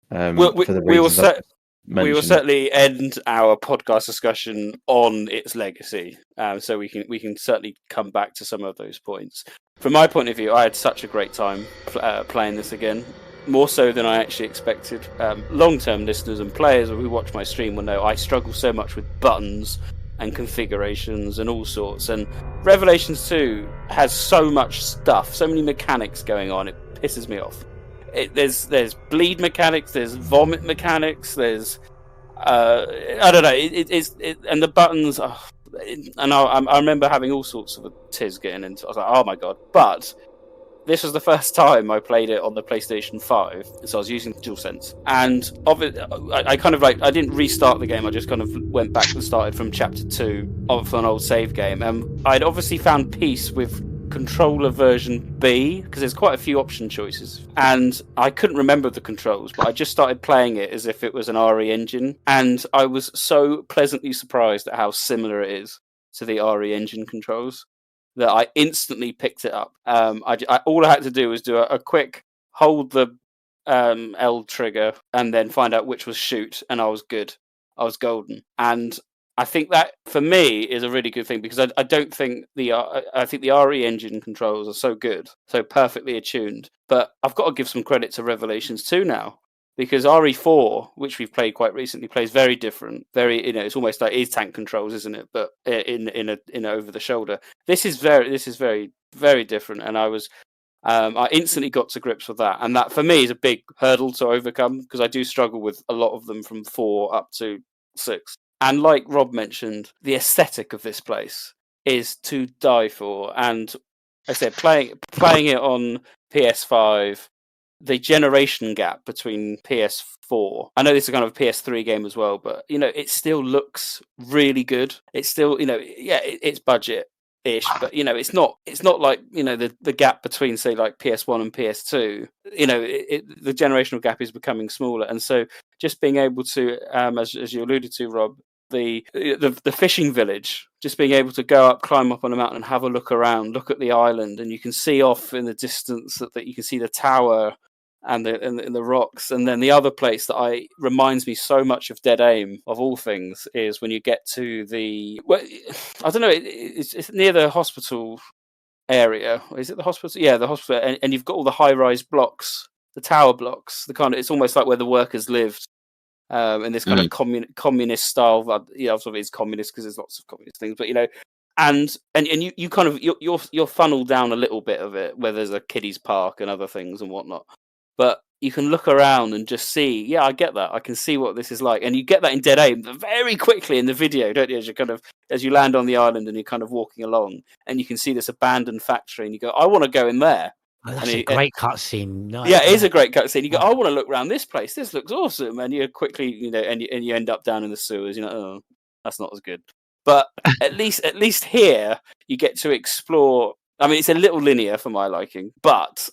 For the reasons we will certainly end our podcast discussion on its legacy, so we can certainly come back to some of those points. From my point of view, I had such a great time playing this again, more so than I actually expected. Long-term listeners and players who watch my stream will know I struggle so much with buttons and configurations and all sorts, and Revelations 2 has so much stuff, so many mechanics going on, it pisses me off. There's bleed mechanics, there's vomit mechanics, there's I don't know, and the buttons and I remember having all sorts of tiz getting into. I was like, oh my god. But this was the first time I played it on the PlayStation 5, so I was using DualSense. And I didn't restart the game, I just kind of went back and started from Chapter 2 of an old save game. I'd obviously found peace with controller version B, because there's quite a few option choices. And I couldn't remember the controls, but I just started playing it as if it was an RE engine. And I was so pleasantly surprised at how similar it is to the RE engine controls, that I instantly picked it up. All I had to do was do a quick hold the L trigger and then find out which was shoot, and I was good. I was golden. And I think that, for me, is a really good thing, because I don't think I think the RE engine controls are so good, so perfectly attuned. But I've got to give some credit to Revelations 2 now, because RE4, which we've played quite recently, plays very different. Very, it's almost like it's tank controls, isn't it? But in over the shoulder. This is very, very different, and I instantly got to grips with that, and that for me is a big hurdle to overcome, because I do struggle with a lot of them from 4 up to 6. And like Rob mentioned, the aesthetic of this place is to die for. And I said, playing it on PS5, the generation gap between PS4. I know this is kind of a PS3 game as well, but it still looks really good. It's still, it's budget-ish, but it's not like the gap between, say, like PS1 and PS2. The generational gap is becoming smaller, and so just being able to, as you alluded to, Rob, the fishing village, just being able to go up, climb up on a mountain and have a look around, look at the island, and you can see off in the distance that you can see the tower and the rocks. And then the other place that reminds me so much of Dead Aim, of all things, is when you get to I don't know, it's near the hospital area. Is it the hospital? Yeah, the hospital, and you've got all the high-rise blocks, the tower blocks, it's almost like where the workers lived. In this kind of communist style, obviously it's communist because there's lots of communist things, but and you kind of you're funneled down a little bit of it where there's a kiddies park and other things and whatnot, but you can look around and just see. I get that. I can see what this is like, and you get that in Dead Aim very quickly in the video, don't you? As you land on the island and you're kind of walking along, and you can see this abandoned factory, and you go, "I want to go in there." Oh, that's a great cutscene. Nice. Yeah, it is a great cutscene. You go, I want to look around this place. This looks awesome, and you quickly, and you end up down in the sewers. Oh, that's not as good. But at least here you get to explore. I mean, it's a little linear for my liking, but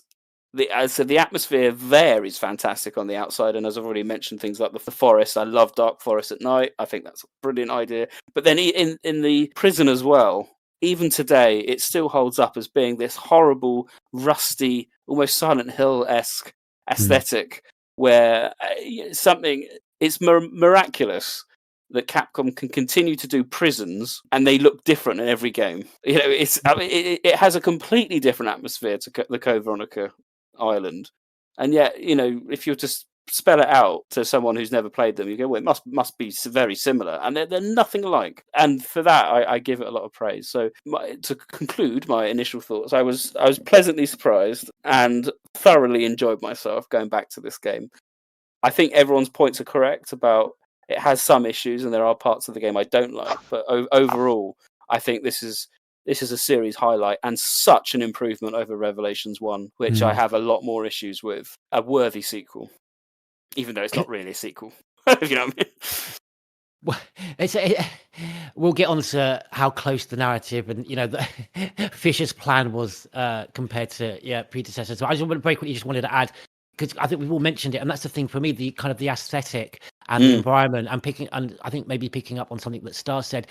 the atmosphere there is fantastic on the outside. And as I've already mentioned, things like the forest. I love dark forest at night. I think that's a brilliant idea. But then in the prison as well. Even today, it still holds up as being this horrible, rusty, almost Silent Hill-esque aesthetic, where it's miraculous that Capcom can continue to do prisons and they look different in every game. It has a completely different atmosphere to the Code Veronica Island, and yet if you're just spell it out to someone who's never played them, you go, well, it must be very similar, and they're nothing alike. And for that, I give it a lot of praise. So to conclude my initial thoughts, I was pleasantly surprised and thoroughly enjoyed myself going back to this game. I think everyone's points are correct about it has some issues, and there are parts of the game I don't like, but overall, I think this is a series highlight and such an improvement over Revelations 1, which I have a lot more issues with. A worthy sequel. Even though it's not really a sequel, if you know what I mean. We'll get on to how close the narrative and Fisher's plan was compared to predecessors. So I just very quickly just wanted to add, because I think we've all mentioned it, and that's the thing for me, the kind of the aesthetic and the environment, and I think maybe picking up on something that Star said.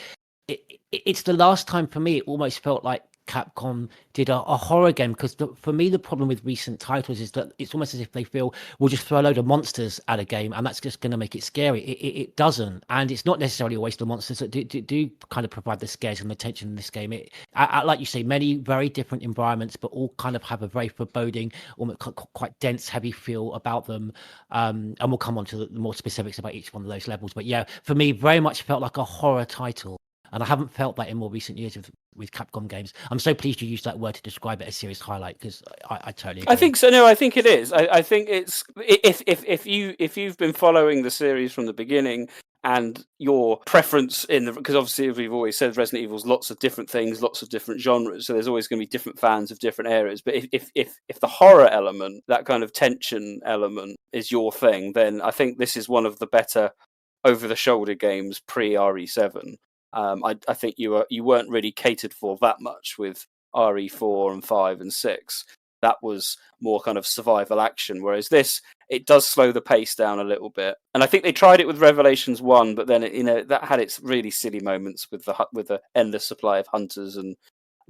It's the last time for me it almost felt like Capcom did a horror game, because for me the problem with recent titles is that it's almost as if they feel we'll just throw a load of monsters at a game and that's just going to make it scary. It doesn't, and it's not necessarily always the monsters that do kind of provide the scares and the tension in this game. Like you say, many very different environments, but all kind of have a very foreboding, almost quite dense, heavy feel about them. And we'll come on to the more specifics about each one of those levels. But yeah, for me, very much felt like a horror title. And I haven't felt that in more recent years with Capcom games. I'm so pleased you used that word to describe it as serious highlight, because I totally agree. I think so. No, I think it is. I think it's if you've been following the series from the beginning, and your preference because obviously as we've always said, Resident Evil's lots of different things, lots of different genres, so there's always going to be different fans of different areas. But if the horror element, that kind of tension element, is your thing, then I think this is one of the better over-the-shoulder games pre RE7. I think you weren't really catered for that much with RE4 and 5 and 6. That was more kind of survival action, whereas this, it does slow the pace down a little bit. And I think they tried it with Revelations 1, but then that had its really silly moments with the endless supply of hunters and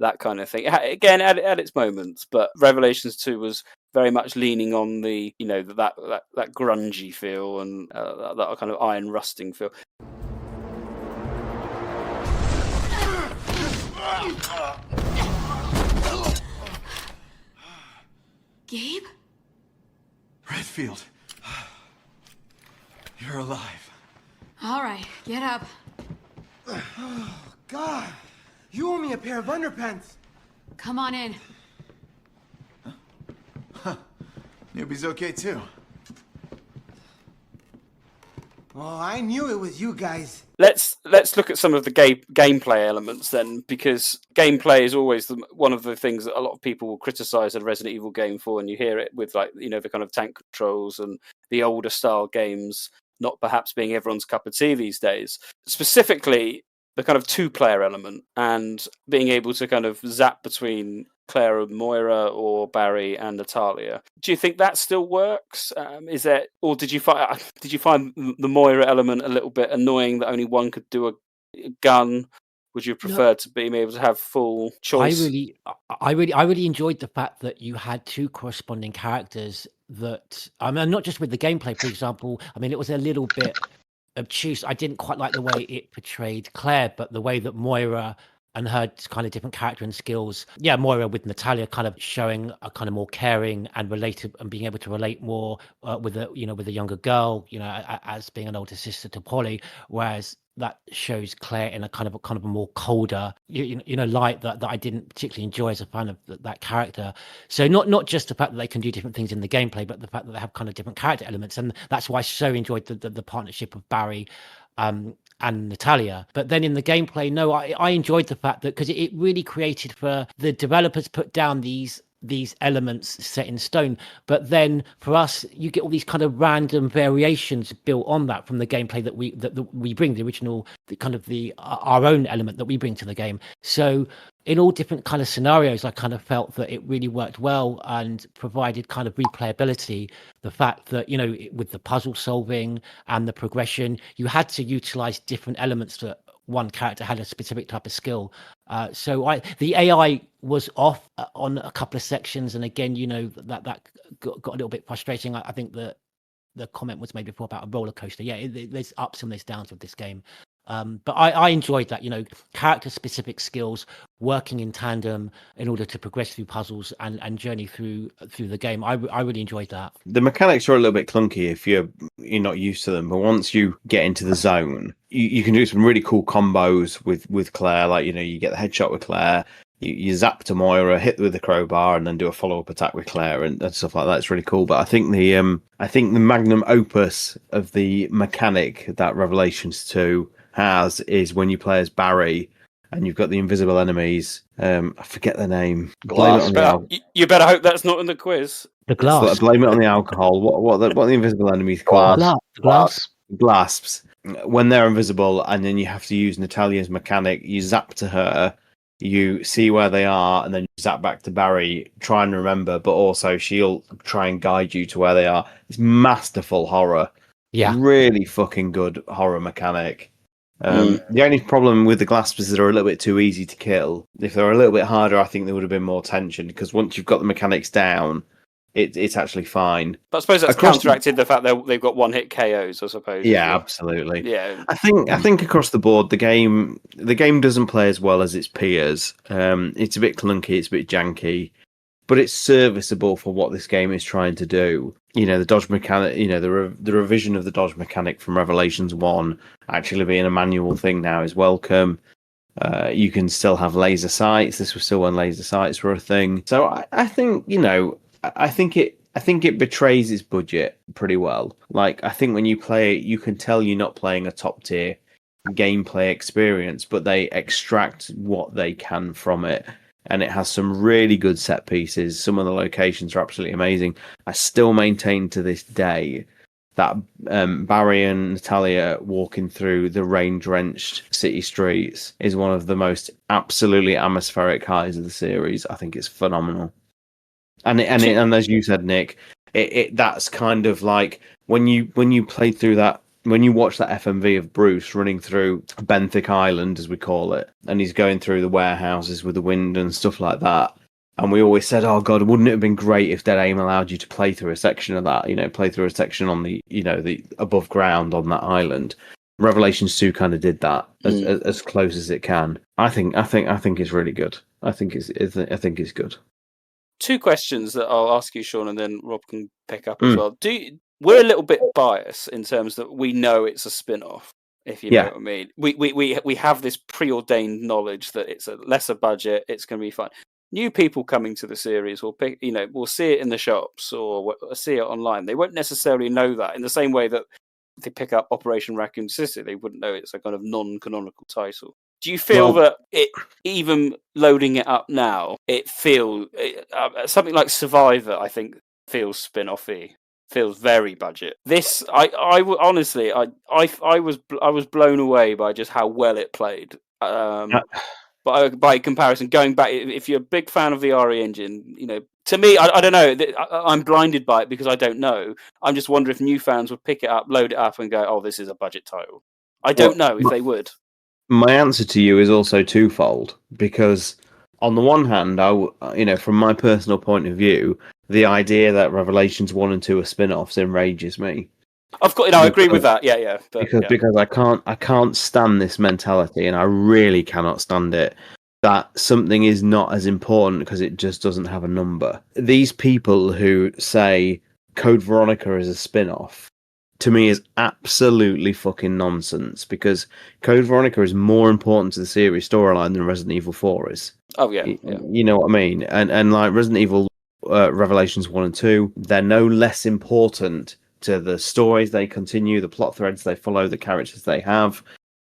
that kind of thing. Again, at its moments, but Revelations 2 was very much leaning on the that grungy feel and that kind of iron rusting feel. Gabe? Redfield. You're alive. All right, get up. Oh, God. You owe me a pair of underpants. Come on in. Huh. Newbie's okay, too. Oh, I knew it was you guys. Let's look at some of the gameplay elements then, because gameplay is always one of the things that a lot of people will criticize a Resident Evil game for, and you hear it with the kind of tank controls and the older style games not perhaps being everyone's cup of tea these days. Specifically, the kind of two-player element and being able to kind of zap between Claire and Moira or Barry and Natalia. Do you think that still works? Or did you find the Moira element a little bit annoying that only one could do a gun? Would you prefer to be able to have full choice? I really enjoyed the fact that you had two corresponding characters that, I mean, not just with the gameplay, for example. I mean, it was a little bit obtuse. I didn't quite like the way it portrayed Claire, but the way that Moira and her kind of different character and skills. Yeah, Moira with Natalia kind of showing a kind of more caring and related and being able to relate more with a younger girl, as being an older sister to Polly, whereas that shows Claire in a kind of a more colder, light that I didn't particularly enjoy as a fan of that character. So not just the fact that they can do different things in the gameplay, but the fact that they have kind of different character elements, and that's why I so enjoyed the partnership of Barry and Natalia. But then in the gameplay, no, I enjoyed the fact that because it really created for the developers put down these elements set in stone, but then for us you get all these kind of random variations built on that from the gameplay that we bring, the original, our own element that we bring to the game. So in all different kind of scenarios, I kind of felt that it really worked well and provided kind of replayability. The fact that, with the puzzle solving and the progression, you had to utilize different elements that one character had a specific type of skill. So the AI was off on a couple of sections, and again, that got a little bit frustrating. I think that the comment was made before about a roller coaster. Yeah, there's ups and there's downs with this game. But I enjoyed that, character specific skills working in tandem in order to progress through puzzles and journey through the game. I really enjoyed that. The mechanics are a little bit clunky if you're not used to them, but once you get into the zone, you can do some really cool combos with Claire. Like, you get the headshot with Claire, you zap to Moira, hit with the crowbar, and then do a follow-up attack with Claire and stuff like that. It's really cool. But I think the magnum opus of the mechanic that Revelations 2 has is when you play as Barry and you've got the invisible enemies. I forget their name. You better hope that's not in the quiz. The glass. Blame it on the alcohol. What the invisible enemies? Glasps. When they're invisible, and then you have to use Natalia's mechanic. You zap to her, you see where they are, and then you zap back to Barry. Try and remember, but also she'll try and guide you to where they are. It's masterful horror. Yeah, really fucking good horror mechanic. The only problem with the Glasps is they're a little bit too easy to kill. If they were a little bit harder, I think there would have been more tension, because once you've got the mechanics down, it's actually fine. But I suppose that's counteracted the fact that they've got one-hit KOs, I suppose. Yeah, absolutely. Yeah, I think across the board, the game doesn't play as well as its peers. It's a bit clunky, it's a bit janky, but it's serviceable for what this game is trying to do. The dodge mechanic, the revision of the dodge mechanic from Revelations 1 actually being a manual thing now is welcome. You can still have laser sights. This was still when laser sights were a thing. So I think, I think it betrays its budget pretty well. Like, I think when you play it, you can tell you're not playing a top tier gameplay experience, but they extract what they can from it. And it has some really good set pieces. Some of the locations are absolutely amazing. I still maintain to this day that Barry and Natalia walking through the rain-drenched city streets is one of the most absolutely atmospheric highs of the series. I think it's phenomenal. And as you said, Nick, that's kind of like when you play through that. When you watch that FMV of Bruce running through Benthic Island, as we call it, and he's going through the warehouses with the wind and stuff like that, and we always said, oh God, wouldn't it have been great if Dead Aim allowed you to play through a section of that, play through a section on the, the above ground on that island. Revelations 2 kind of did that as close as it can. I think it's really good. I think it's good. Two questions that I'll ask you, Sean, and then Rob can pick up as well. We're a little bit biased in terms that we know it's a spin-off, if you know what I mean. We have this preordained knowledge that it's a lesser budget, it's going to be fun. New people coming to the series will will see it in the shops or see it online. They won't necessarily know that, in the same way that they pick up Operation Raccoon City, they wouldn't know it's a kind of non-canonical title. Do you feel that even loading it up now, it feels something like Survivor? I think feels spin-offy, feels very budget. This, honestly, I was blown away by just how well it played. By comparison, going back, if you're a big fan of the RE engine, to me, I don't know. I'm blinded by it because I don't know. I'm just wondering if new fans would pick it up, load it up, and go, "Oh, this is a budget title." I don't know if they would. My answer to you is also twofold, because on the one hand, from my personal point of view, the idea that Revelations 1 and 2 are spin-offs enrages me. Of course, I agree with that. Yeah. Because I can't stand this mentality, and I really cannot stand it, that something is not as important because it just doesn't have a number. These people who say Code Veronica is a spin-off, to me, is absolutely fucking nonsense, because Code Veronica is more important to the series storyline than Resident Evil 4 is. Oh, yeah. You know what I mean? And like Resident Evil Revelations 1 and 2, they're no less important to the stories they continue, the plot threads they follow, the characters they have,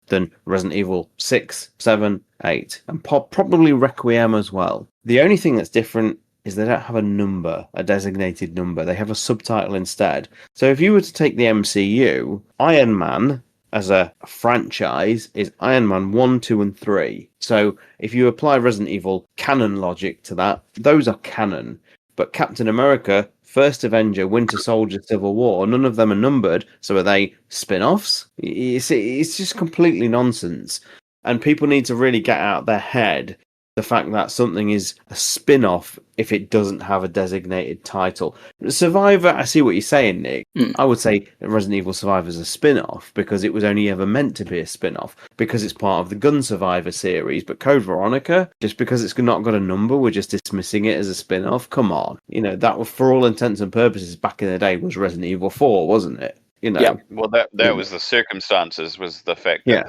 than Resident Evil 6, 7, 8, and probably Requiem as well. The only thing that's different is they don't have a designated number. They have a subtitle instead. So if you were to take the MCU, Iron Man as a franchise is Iron Man 1, 2, and 3. So if you apply Resident Evil canon logic to that, those are canon. But Captain America, First Avenger, Winter Soldier, Civil War, none of them are numbered. So are they spin-offs? It's just completely nonsense. And people need to really get out of their head the fact that something is a spin-off if it doesn't have a designated title. Survivor, I see what you're saying, Nick. I would say Resident Evil Survivor is a spin-off because it was only ever meant to be a spin-off because it's part of the Gun Survivor series. But Code Veronica, just because it's not got a number, we're just dismissing it as a spin-off. Come on. That was, for all intents and purposes, back in the day, was Resident Evil 4, wasn't it? Yeah. Well, that was the circumstances, was the fact that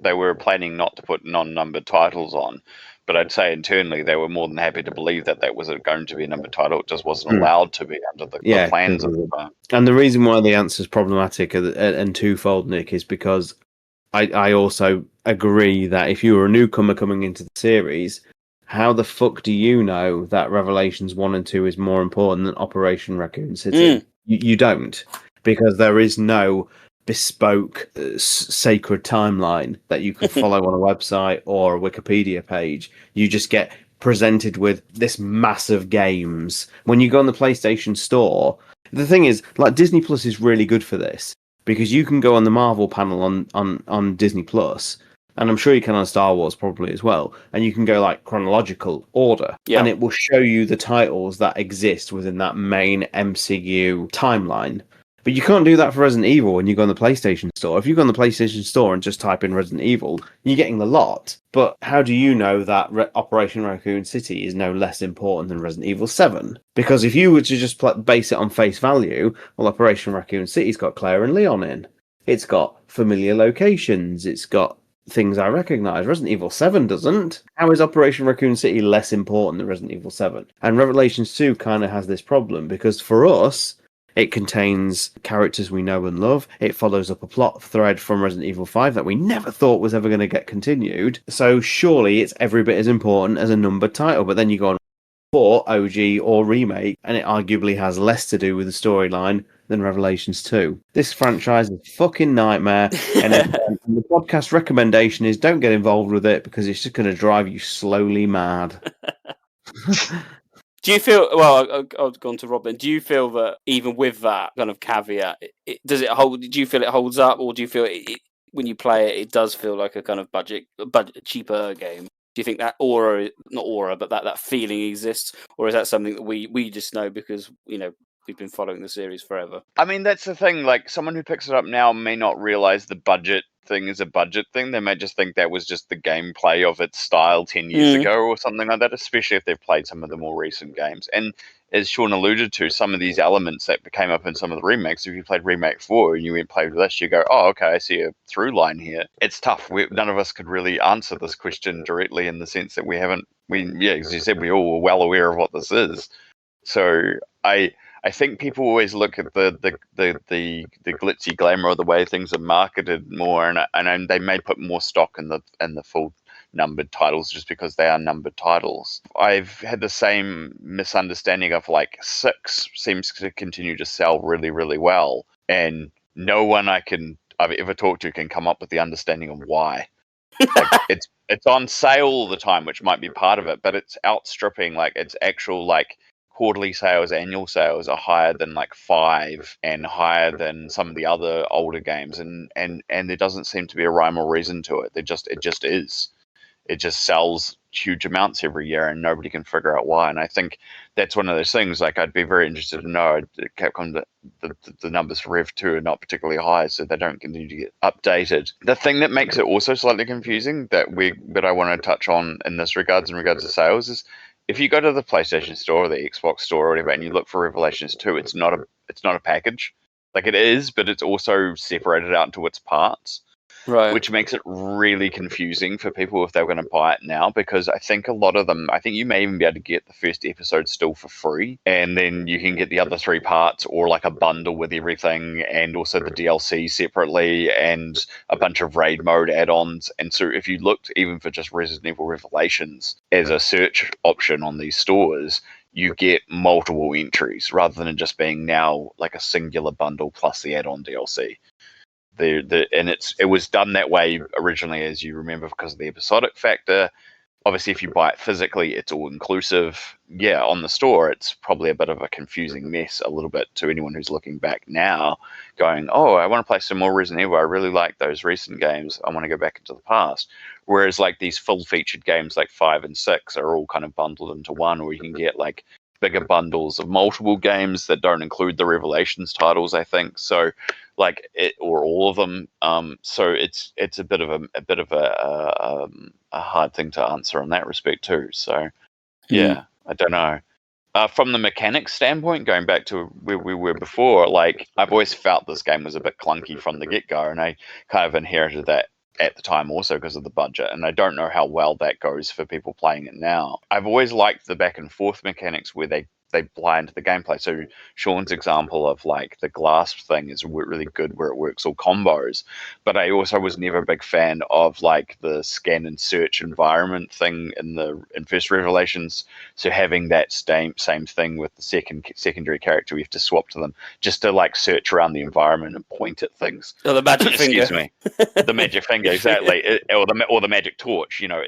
they were planning not to put non-numbered titles on. But I'd say internally they were more than happy to believe that was going to be a numbered title. It just wasn't allowed to be under the plans of the time. And the reason why the answer is problematic and twofold, Nick, is because I also agree that if you were a newcomer coming into the series, how the fuck do you know that Revelations 1 and 2 is more important than Operation Raccoon City? You don't, because there is no bespoke sacred timeline that you can follow on a website or a Wikipedia page. You just get presented with this massive games. When you go on the PlayStation Store, the thing is, like, Disney Plus is really good for this, because you can go on the Marvel panel on Disney Plus, and I'm sure you can on Star Wars probably as well, and you can go like chronological order, and it will show you the titles that exist within that main MCU timeline. But you can't do that for Resident Evil when you go on the PlayStation Store. If you go on the PlayStation Store and just type in Resident Evil, you're getting the lot. But how do you know that Operation Raccoon City is no less important than Resident Evil 7? Because if you were to just base it on face value, well, Operation Raccoon City's got Claire and Leon in. It's got familiar locations. It's got things I recognise. Resident Evil 7 doesn't. How is Operation Raccoon City less important than Resident Evil 7? And Revelations 2 kind of has this problem, because for us, it contains characters we know and love. It follows up a plot thread from Resident Evil 5 that we never thought was ever going to get continued. So surely it's every bit as important as a numbered title. But then you go on 4, OG or remake, and it arguably has less to do with the storyline than Revelations 2. This franchise is a fucking nightmare. And the podcast recommendation is don't get involved with it, because it's just going to drive you slowly mad. Do you feel, well, I'll go on to Robin, do you feel that even with that kind of caveat, do you feel it holds up, or do you feel it, when you play it, it does feel like a kind of budget cheaper game? Do you think that that feeling exists, or is that something that we just know because, we've been following the series forever? I mean, that's the thing, like, someone who picks it up now may not realize the budget thing is a budget thing. They may just think that was just the gameplay of its style 10 years ago or something like that, especially if they've played some of the more recent games. And as Sean alluded to, some of these elements that came up in some of the remakes, if you played Remake 4 and you went played with this, you go, oh, okay, I see a through line here. It's tough. None of us could really answer this question directly, in the sense that as you said, we all were well aware of what this is. So I I think people always look at the glitzy glamour of the way things are marketed more, and they may put more stock in the full numbered titles just because they are numbered titles. I've had the same misunderstanding of like 6 seems to continue to sell really, really well, and no one I've ever talked to can come up with the understanding of why. Like it's on sale all the time, which might be part of it, but it's outstripping like its actual like quarterly sales, annual sales are higher than like 5 and higher than some of the other older games, and there doesn't seem to be a rhyme or reason to it. It just is. It just sells huge amounts every year, and nobody can figure out why. And I think that's one of those things. Like, I'd be very interested to know. Capcom, the numbers for Rev 2 are not particularly high, so they don't continue to get updated. The thing that makes it also slightly confusing that I want to touch on in regards to sales is if you go to the PlayStation Store or the Xbox Store or whatever, and you look for Revelations 2, it's not a package. Like, it is, but it's also separated out into its parts. Right. Which makes it really confusing for people if they're going to buy it now, because I think a lot of them, I think you may even be able to get the first episode still for free, and then you can get the other 3 parts or like a bundle with everything, and also the DLC separately, and a bunch of raid mode add-ons. And so if you looked even for just Resident Evil Revelations as a search option on these stores, you get multiple entries rather than just being now like a singular bundle plus the add-on DLC. It was done that way originally, as you remember, because of the episodic factor. Obviously, if you buy it physically, it's all inclusive. Yeah, on the store, it's probably a bit of a confusing mess a little bit to anyone who's looking back now, going, oh, I want to play some more Resident Evil. I really like those recent games. I want to go back into the past. Whereas like these full-featured games like 5 and 6 are all kind of bundled into one, or you can get like bigger bundles of multiple games that don't include the Revelations titles, I think. So like it, or all of them. So it's a bit of a hard thing to answer in that respect too. So yeah, I don't know. From the mechanics standpoint, going back to where we were before, like I've always felt this game was a bit clunky from the get-go, and I kind of inherited that at the time also because of the budget, and I don't know how well that goes for people playing it now. I've always liked the back and forth mechanics where they apply into the gameplay. So Sean's example of like the glass thing is really good where it works all combos, but I also was never a big fan of like the scan and search environment thing in first Revelations. So having that same thing with the secondary character, we have to swap to them just to like search around the environment and point at things. Oh, the magic finger. Excuse me. The magic finger, exactly. Or the magic torch, you know.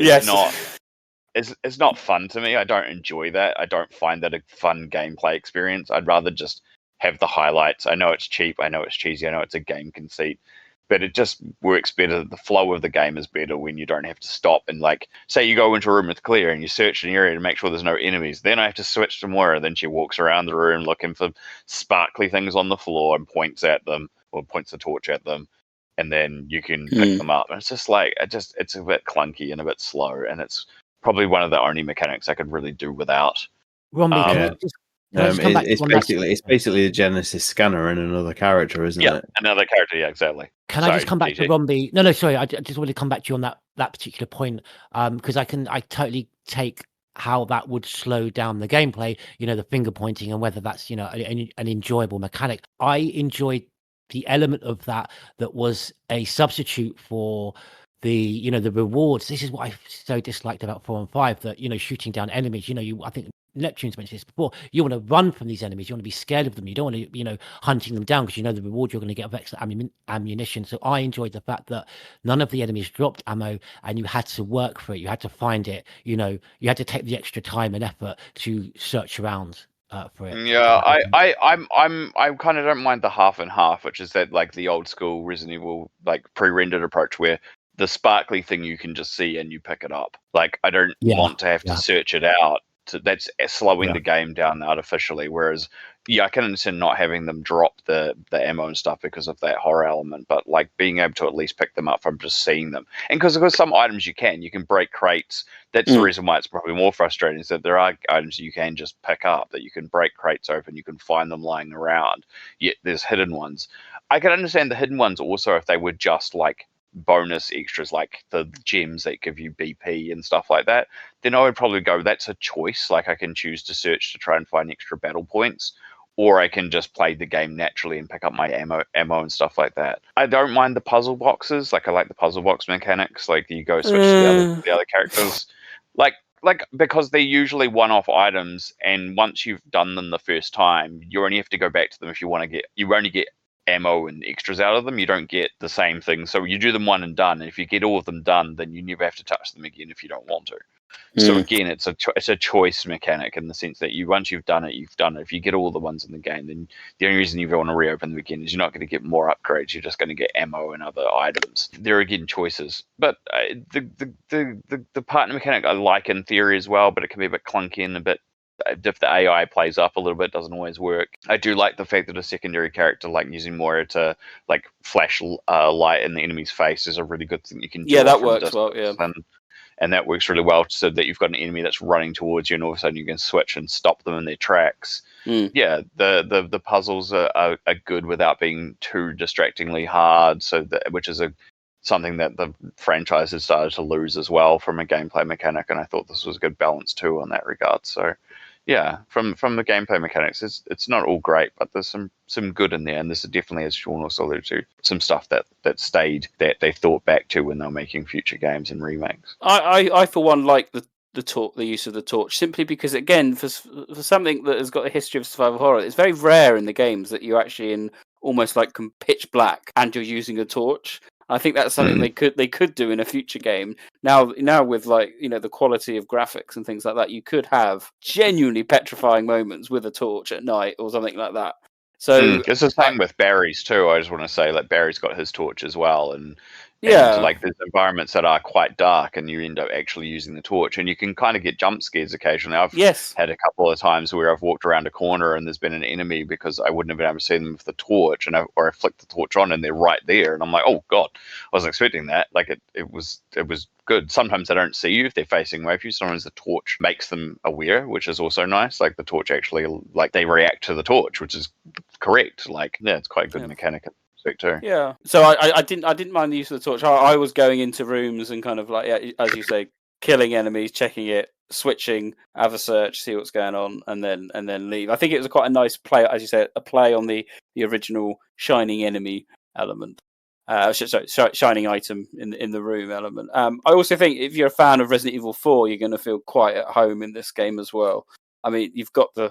It's not fun to me. I don't enjoy that. I don't find that a fun gameplay experience. I'd rather just have the highlights. I know it's cheap. I know it's cheesy. I know it's a game conceit. But it just works better. The flow of the game is better when you don't have to stop and like, say you go into a room with Claire and you search an area to make sure there's no enemies. Then I have to switch to Moira. Then she walks around the room looking for sparkly things on the floor and points at them, or points the torch at them. And then you can pick them up. And it's just like, it's a bit clunky and a bit slow. And it's probably one of the only mechanics I could really do without. Romby, it's basically the Genesis scanner and another character, isn't it? Another character, yeah, exactly. Can I just come back to Romby? No, sorry. I just want to come back to you on that particular point, because I totally take how that would slow down the gameplay, the finger pointing, and whether that's, an enjoyable mechanic. I enjoyed the element of that was a substitute for the rewards. This is what I so disliked about 4 and 5, that shooting down enemies, I think Neptune's mentioned this before, you want to run from these enemies, you want to be scared of them, you don't want to hunting them down, because the reward you're going to get of extra ammunition. So I enjoyed the fact that none of the enemies dropped ammo, and you had to work for it, you had to find it, you had to take the extra time and effort to search around for it. Yeah, I kind of don't mind the half and half, which is that like the old school Resident Evil like pre-rendered approach where the sparkly thing you can just see and you pick it up. Like I don't want to have to search it out. That's slowing the game down artificially. Whereas, I can understand not having them drop the ammo and stuff because of that horror element, but like being able to at least pick them up from just seeing them. And because some items you can break crates. That's the reason why it's probably more frustrating, is that there are items you can just pick up, that you can break crates open, you can find them lying around. Yet there's hidden ones. I can understand the hidden ones also if they were just like bonus extras, like the gems that give you BP and stuff like that. Then I would probably go, that's a choice. Like I can choose to search to try and find extra battle points, or I can just play the game naturally and pick up my ammo and stuff like that. I don't mind the puzzle boxes. Like, I like the puzzle box mechanics. Like, you go switch to the other characters. Like because they're usually one-off items, and once you've done them the first time, you only have to go back to them if you want to get. You only get ammo and extras out of them. You don't get the same thing. So you do them one and done. And if you get all of them done, then you never have to touch them again if you don't want to. So again, it's a choice mechanic in the sense that once you've done it, you've done it. If you get all the ones in the game, then the only reason you want to reopen them again is you're not going to get more upgrades. You're just going to get ammo and other items. They're again choices. But the partner mechanic I like in theory as well, but it can be a bit clunky and a bit. If the AI plays up a little bit, doesn't always work. I do like the fact that a secondary character, like using Moira to like flash light in the enemy's face, is a really good thing you can do. Yeah, that works well. Yeah. And that works really well, so that you've got an enemy that's running towards you, and all of a sudden you can switch and stop them in their tracks. Yeah, the puzzles are good without being too distractingly hard. Which is something that the franchise has started to lose as well from a gameplay mechanic, and I thought this was a good balance too in that regard. So, yeah, from the gameplay mechanics, it's not all great, but there's some good in there, and this is definitely, as Sean also alluded to, some stuff that stayed, that they thought back to when they were making future games and remakes. I for one like the use of the torch, simply because, again, for something that has got a history of survival horror, it's very rare in the games that you're actually in almost like pitch black and you're using a torch. I think that's something they could do in a future game. Now with, like, you know, the quality of graphics and things like that, you could have genuinely petrifying moments with a torch at night or something like that. So it's the same with Barry's too. I just want to say, like, Barry's got his torch as well, and like there's environments that are quite dark, and you end up actually using the torch, and you can kind of get jump scares occasionally. I've had a couple of times where I've walked around a corner and there's been an enemy because I wouldn't have been able to see them with the torch, or I flick the torch on and they're right there, and I'm like, oh god, I wasn't expecting that. Like it was good. Sometimes they don't see you if they're facing away from you. Sometimes the torch makes them aware, which is also nice. Like the torch actually, like, they react to the torch, which is correct. Like, yeah, it's quite a good mechanic too. Yeah. So I didn't mind the use of the torch. I was going into rooms and kind of like, yeah, as you say, killing enemies, checking it, switching, have a search, see what's going on, and then leave. I think it was quite a nice play, as you said, a play on the original shining enemy element. Shining item in the room element. I also think if you're a fan of Resident Evil 4, you're going to feel quite at home in this game as well. I mean, you've got the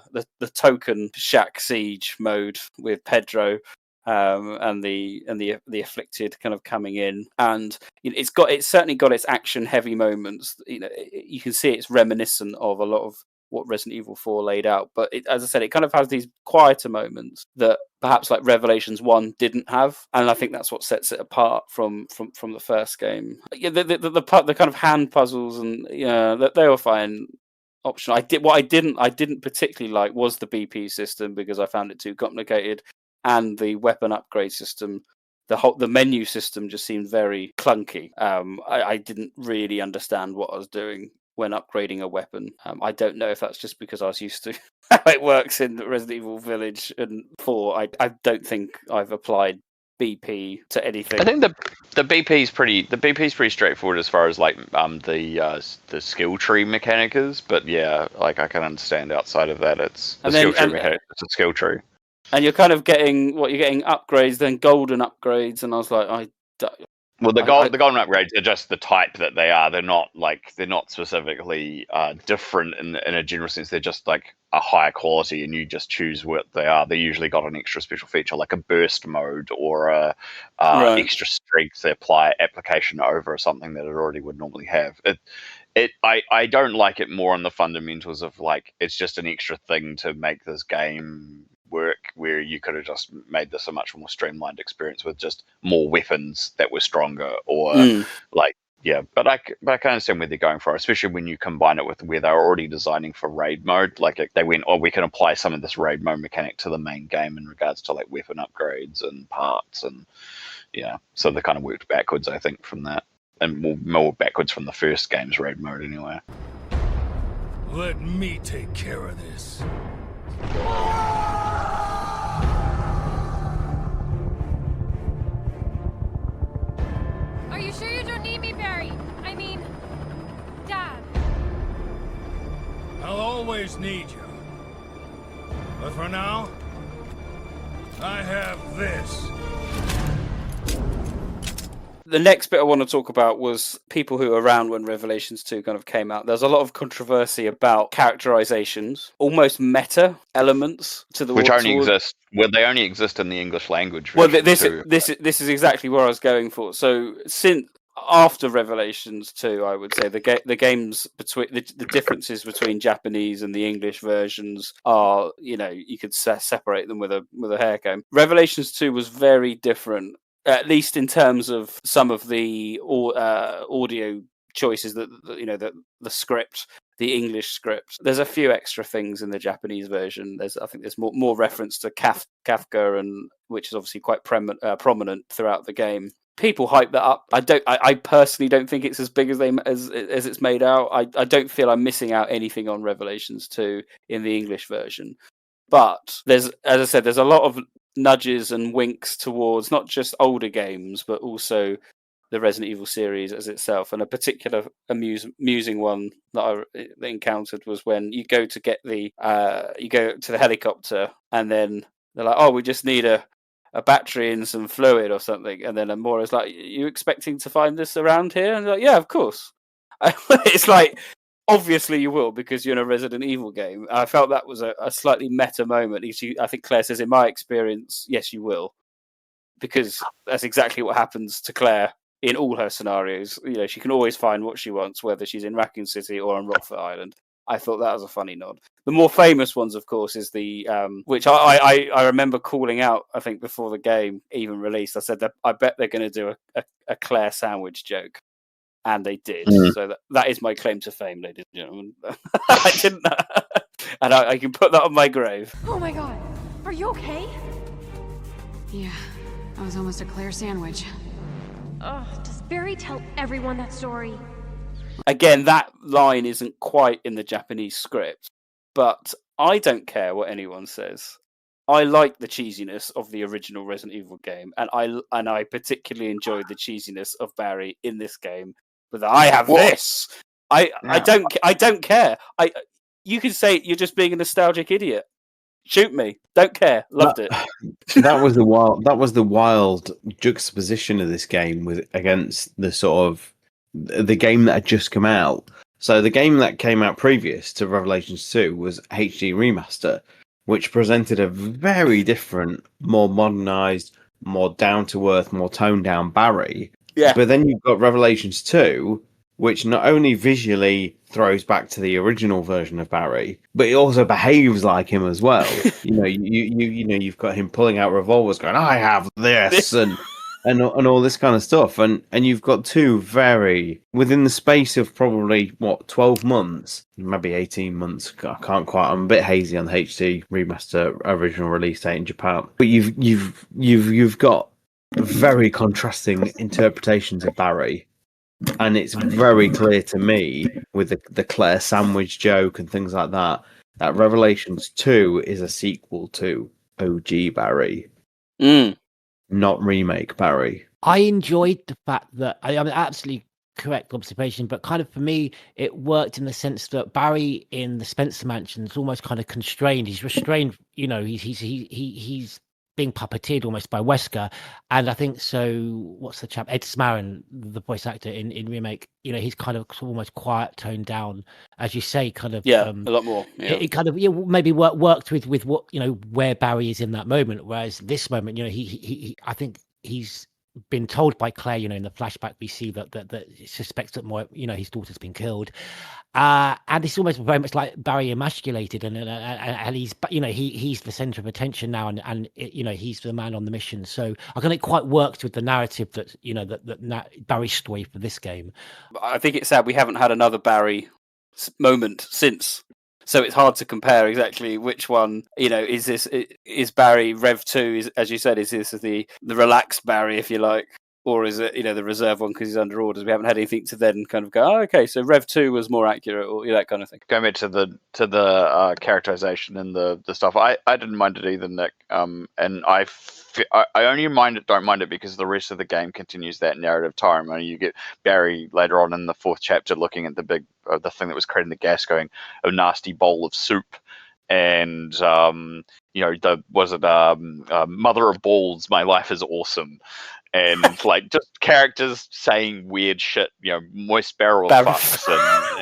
token shack siege mode with Pedro, and the afflicted kind of coming in, and it's certainly got its action heavy moments. You know, you can see it's reminiscent of a lot of what Resident Evil 4 laid out, but as I said, it kind of has these quieter moments that perhaps like Revelations 1 didn't have, and I think that's what sets it apart from the first game. Yeah, the kind of hand puzzles, and that they were fine. Optional. I didn't particularly like was the BP system, because I found it too complicated, and the weapon upgrade system. The menu system just seemed very clunky. I didn't really understand what I was doing when upgrading a weapon. I don't know if that's just because I was used to how it works in Resident Evil Village and 4. I don't think I've applied BP to anything. I think the BP is pretty straightforward as far as like the skill tree mechanic is, but yeah, like I can understand outside of that, it's a skill tree. And you're kind of getting upgrades, then golden upgrades, and I was like, the golden upgrades are just the type that they are. They're not specifically different in a general sense. They're just like a higher quality, and you just choose what they are. They usually got an extra special feature, like a burst mode or a extra strength they apply application over something that it already would normally have. I don't like it more on the fundamentals of like it's just an extra thing to make this game work, where you could have just made this a much more streamlined experience with just more weapons that were stronger, or but I can understand where they're going for, especially when you combine it with where they're already designing for raid mode. Like they went, we can apply some of this raid mode mechanic to the main game in regards to like weapon upgrades and parts, and so they kind of worked backwards, I think, from that, and more backwards from the first game's raid mode anyway. Let me take care of this. Are you sure you don't need me, Barry? I mean, Dad. I'll always need you. But for now, I have this. The next bit I want to talk about was people who were around when Revelations 2 kind of came out. There's a lot of controversy about characterizations, almost meta elements to the which only exist. Well, they only exist in the English language version. Well, this is exactly where I was going for. So since after Revelations 2, I would say the games between the differences between Japanese and the English versions are, you could separate them with a hair comb. Revelations 2 was very different, at least in terms of some of the audio choices that the script, the English script. There's a few extra things in the Japanese version. I think there's more reference to Kafka, and which is obviously quite prominent throughout the game. People hype that up. I personally don't think it's as big as as it's made out. I don't feel I'm missing out anything on Revelations 2 in the English version. But as I said, there's a lot of nudges and winks towards not just older games, but also the Resident Evil series as itself. And a particular amusing one that I encountered was when you go to get you go to the helicopter, and then they're like, "Oh, we just need a battery and some fluid or something," and then Amora's like, "You expecting to find this around here?" And they're like, "Yeah, of course." It's like, obviously you will, because you're in a Resident Evil game. I felt that was a slightly meta moment. I think Claire says, in my experience, yes, you will, because that's exactly what happens to Claire in all her scenarios. She can always find what she wants, whether she's in Raccoon City or on Rockford Island. I thought that was a funny nod. The more famous ones, of course, is the which I remember calling out, I think, before the game even released. I said that I bet they're going to do a Claire sandwich joke. And they did. So that is my claim to fame, ladies and gentlemen. I didn't know. And I can put that on my grave. Oh my god. Are you okay? Yeah, I was almost a Claire sandwich. Does Barry tell everyone that story? Again, that line isn't quite in the Japanese script, but I don't care what anyone says. I like the cheesiness of the original Resident Evil game, and I particularly enjoyed the cheesiness of Barry in this game. But I have this. I don't care. You can say you're just being a nostalgic idiot. Shoot me. Don't care. Loved it. That was the wild juxtaposition of this game against the sort of the game that had just come out. So the game that came out previous to Revelations 2 was HD Remaster, which presented a very different, more modernized, more down to earth, more toned down Barry. Yeah. But then you've got Revelations 2, which not only visually throws back to the original version of Barry, but it also behaves like him as well. You've got him pulling out revolvers, going, "I have this," and all this kind of stuff. And you've got two very, within the space of probably 12 months, maybe 18 months. I can't quite. I'm a bit hazy on the HD Remaster original release date in Japan, but you've got very contrasting interpretations of Barry, and it's very clear to me with the Claire sandwich joke and things like that Revelations 2 is a sequel to OG Barry, not remake Barry. I enjoyed the fact that I mean, absolutely correct observation, but kind of for me it worked in the sense that Barry in the Spencer Mansion is almost kind of constrained. He's restrained. He's being puppeteered almost by Wesker, and I think so. What's the chap? Ed Smarin, the voice actor in remake. He's kind of almost quiet, toned down, as you say. Kind of a lot more. Yeah. It kind of maybe worked with what where Barry is in that moment. Whereas this moment, he I think he's been told by Claire, in the flashback we see that he suspects that his daughter's been killed, and it's almost very much like Barry emasculated, and he's he's the center of attention now, and he's the man on the mission. So I think it quite works with the narrative that Barry's story for this game. I think it's sad we haven't had another Barry moment since. So it's hard to compare exactly which one, is Barry Rev 2, as you said, is this the relaxed Barry, if you like, or is it, the reserve one because he's under orders? We haven't had anything to then kind of go, okay, so Rev 2 was more accurate, or that kind of thing. Going back to the characterization and the stuff, I didn't mind it either, Nick. And I only don't mind it because the rest of the game continues that narrative time. I mean, you get Barry later on in the 4th chapter looking at the thing that was creating the gas, going, "A nasty bowl of soup." and Mother of Balls, My Life is Awesome, and like just characters saying weird shit, moist barrel fucks,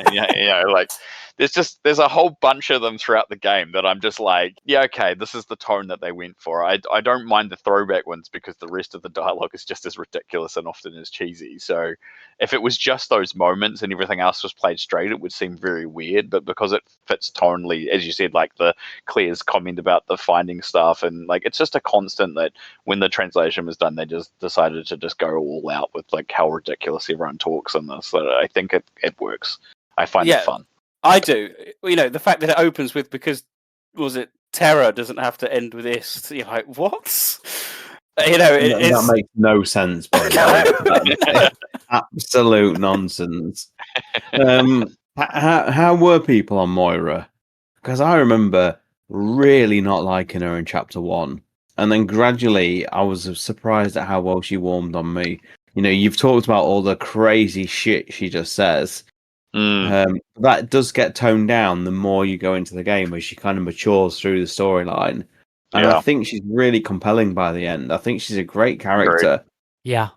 and like there's a whole bunch of them throughout the game that I'm just like, yeah, okay, this is the tone that they went for. I don't mind the throwback ones because the rest of the dialogue is just as ridiculous and often as cheesy. So if it was just those moments and everything else was played straight, it would seem very weird. But because it fits tonally, as you said, like the Claire's comment about the finding stuff, and like it's just a constant that when the translation was done, they just decided to just go all out with like how ridiculous everyone talks in this. So I think it works. I find it fun. I do. The fact that it opens with terror doesn't have to end with ist. You're like, what? That makes no sense. By the way. Absolute nonsense. How were people on Moira? Because I remember really not liking her in Chapter 1. And then gradually I was surprised at how well she warmed on me. You've talked about all the crazy shit she just says. That does get toned down the more you go into the game, as she kind of matures through the storyline. And I think she's really compelling by the end. I think she's a great character. Yeah.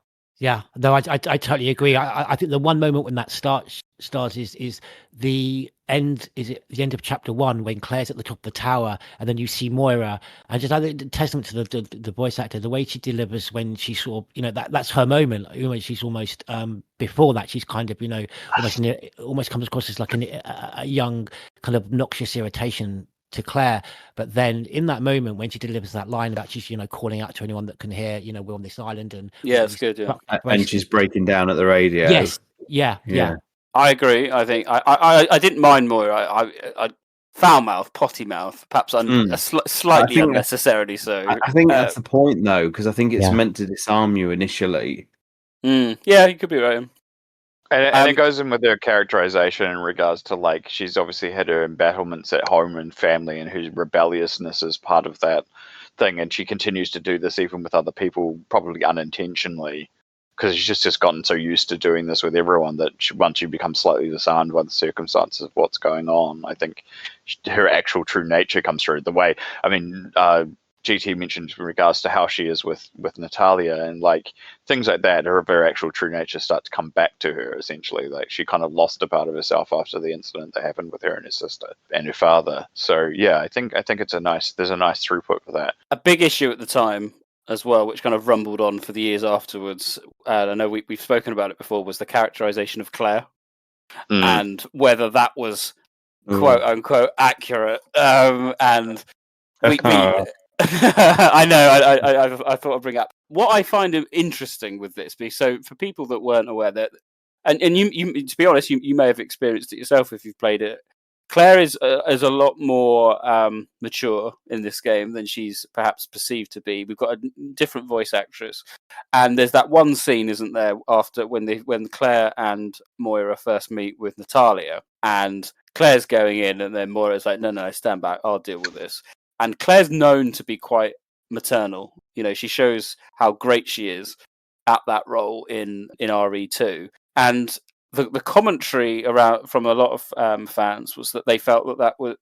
No, I totally agree. I think the one moment when that starts is the end. Is it the end of Chapter 1 when Claire's at the top of the tower, and then you see Moira, and just a testament to the voice actor, the way she delivers when she sort of, that's her moment. When she's almost before that, she's kind of almost comes across as like a young kind of noxious irritation to Claire, but then in that moment when she delivers that line about she's calling out to anyone that can hear, we're on this island, and it's good, and she's breaking down at the radio. Yes, yeah. I agree. I think I didn't mind Moira. I foul mouth, potty mouth, perhaps slightly unnecessarily so. I think that's the point though, because I think it's meant to disarm you initially. Yeah, you could be right. And it goes in with her characterization in regards to, like, she's obviously had her embattlements at home and family, and whose rebelliousness is part of that thing. And she continues to do this even with other people, probably unintentionally, because she's just gotten so used to doing this with everyone that once you become slightly disarmed by the circumstances of what's going on, I think her actual true nature comes through. The way, GT mentioned in regards to how she is with Natalia, and like things like that, her very actual true nature start to come back to her. Essentially, like she kind of lost a part of herself after the incident that happened with her and her sister and her father. So yeah, I think there's a nice throughput for that. A big issue at the time as well, which kind of rumbled on for the years afterwards. I know we've spoken about it before, was the characterization of Claire and whether that was quote unquote accurate. And we I know. I thought I'd bring up what I find interesting with this. So for people that weren't aware that, and you to be honest, you may have experienced it yourself if you've played it. Claire is a lot more mature in this game than she's perhaps perceived to be. We've got a different voice actress, and there's that one scene, isn't there, after when Claire and Moira first meet with Natalia, and Claire's going in, and then Moira's like, no, stand back, I'll deal with this. And Claire's known to be quite maternal. She shows how great she is at that role in RE2. And the commentary around from a lot of fans was that they felt that was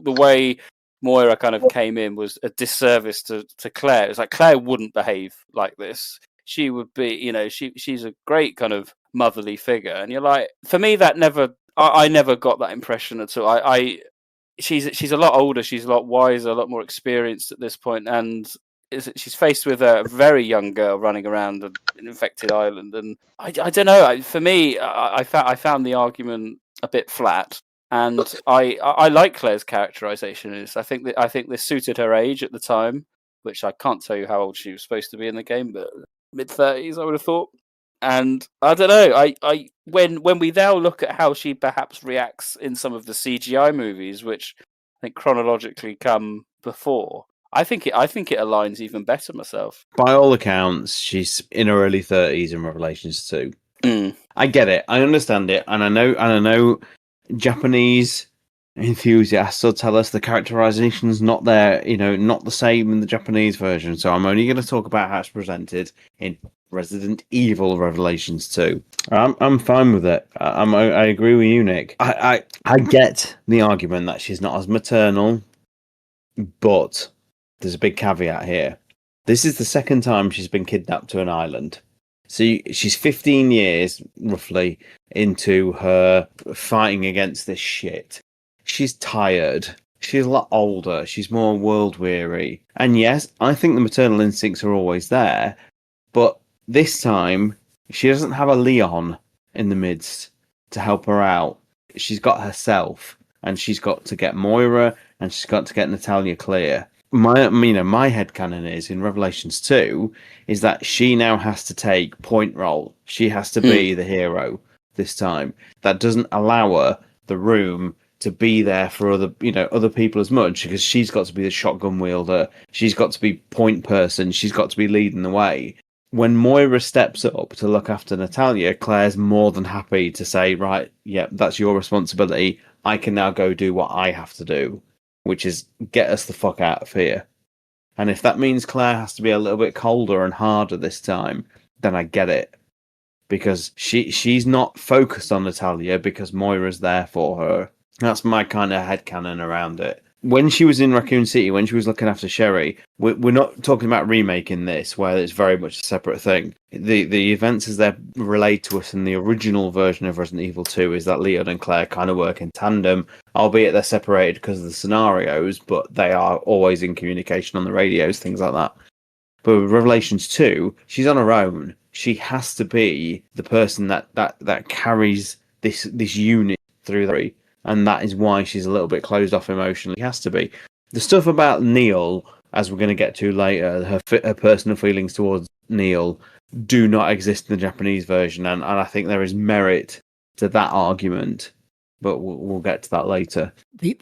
the way Moira kind of came in was a disservice to Claire. It's like Claire wouldn't behave like this. She would be, she's a great kind of motherly figure. And you're like, for me, that I never got that impression at all. She's a lot older, she's a lot wiser, a lot more experienced at this point, and she's faced with a very young girl running around an infected island. And I don't know. For me, I found the argument a bit flat, and I like Claire's characterization. I think this suited her age at the time, which I can't tell you how old she was supposed to be in the game, but mid-30s, I would have thought. And I don't know. When we now look at how she perhaps reacts in some of the CGI movies, which I think chronologically come before, I think it aligns even better myself. By all accounts, she's in her early 30s in Revelations 2. I get it. I understand it, and I know Japanese enthusiasts will tell us the characterization's not there, not the same in the Japanese version. So I'm only going to talk about how it's presented in Resident Evil Revelations 2. I'm fine with it. I agree with you, Nick. I get the argument that she's not as maternal, but there's a big caveat here. This is the second time she's been kidnapped to an island. So she's 15 years, roughly, into her fighting against this shit. She's tired. She's a lot older. She's more world-weary. And yes, I think the maternal instincts are always there, but this time, she doesn't have a Leon in the midst to help her out. She's got herself, and she's got to get Moira, and she's got to get Natalia clear. My headcanon is, in Revelations 2, is that she now has to take point role. She has to be the hero this time. That doesn't allow her the room to be there for other people as much, because she's got to be the shotgun wielder. She's got to be point person. She's got to be leading the way. When Moira steps up to look after Natalia, Claire's more than happy to say, right, yeah, that's your responsibility. I can now go do what I have to do, which is get us the fuck out of here. And if that means Claire has to be a little bit colder and harder this time, then I get it. Because she's not focused on Natalia because Moira's there for her. That's my kind of headcanon around it. When she was in Raccoon City, when she was looking after Sherry, we're not talking about remaking this, where it's very much a separate thing. The events as they're relayed to us in the original version of Resident Evil 2 is that Leon and Claire kind of work in tandem, albeit they're separated because of the scenarios, but they are always in communication on the radios, things like that. But with Revelations 2, she's on her own. She has to be the person that carries this unit through the. And that is why she's a little bit closed off emotionally. Has to be. The stuff about Neil, as we're going to get to later, her personal feelings towards Neil do not exist in the Japanese version, and I think there is merit to that argument. But we'll get to that later.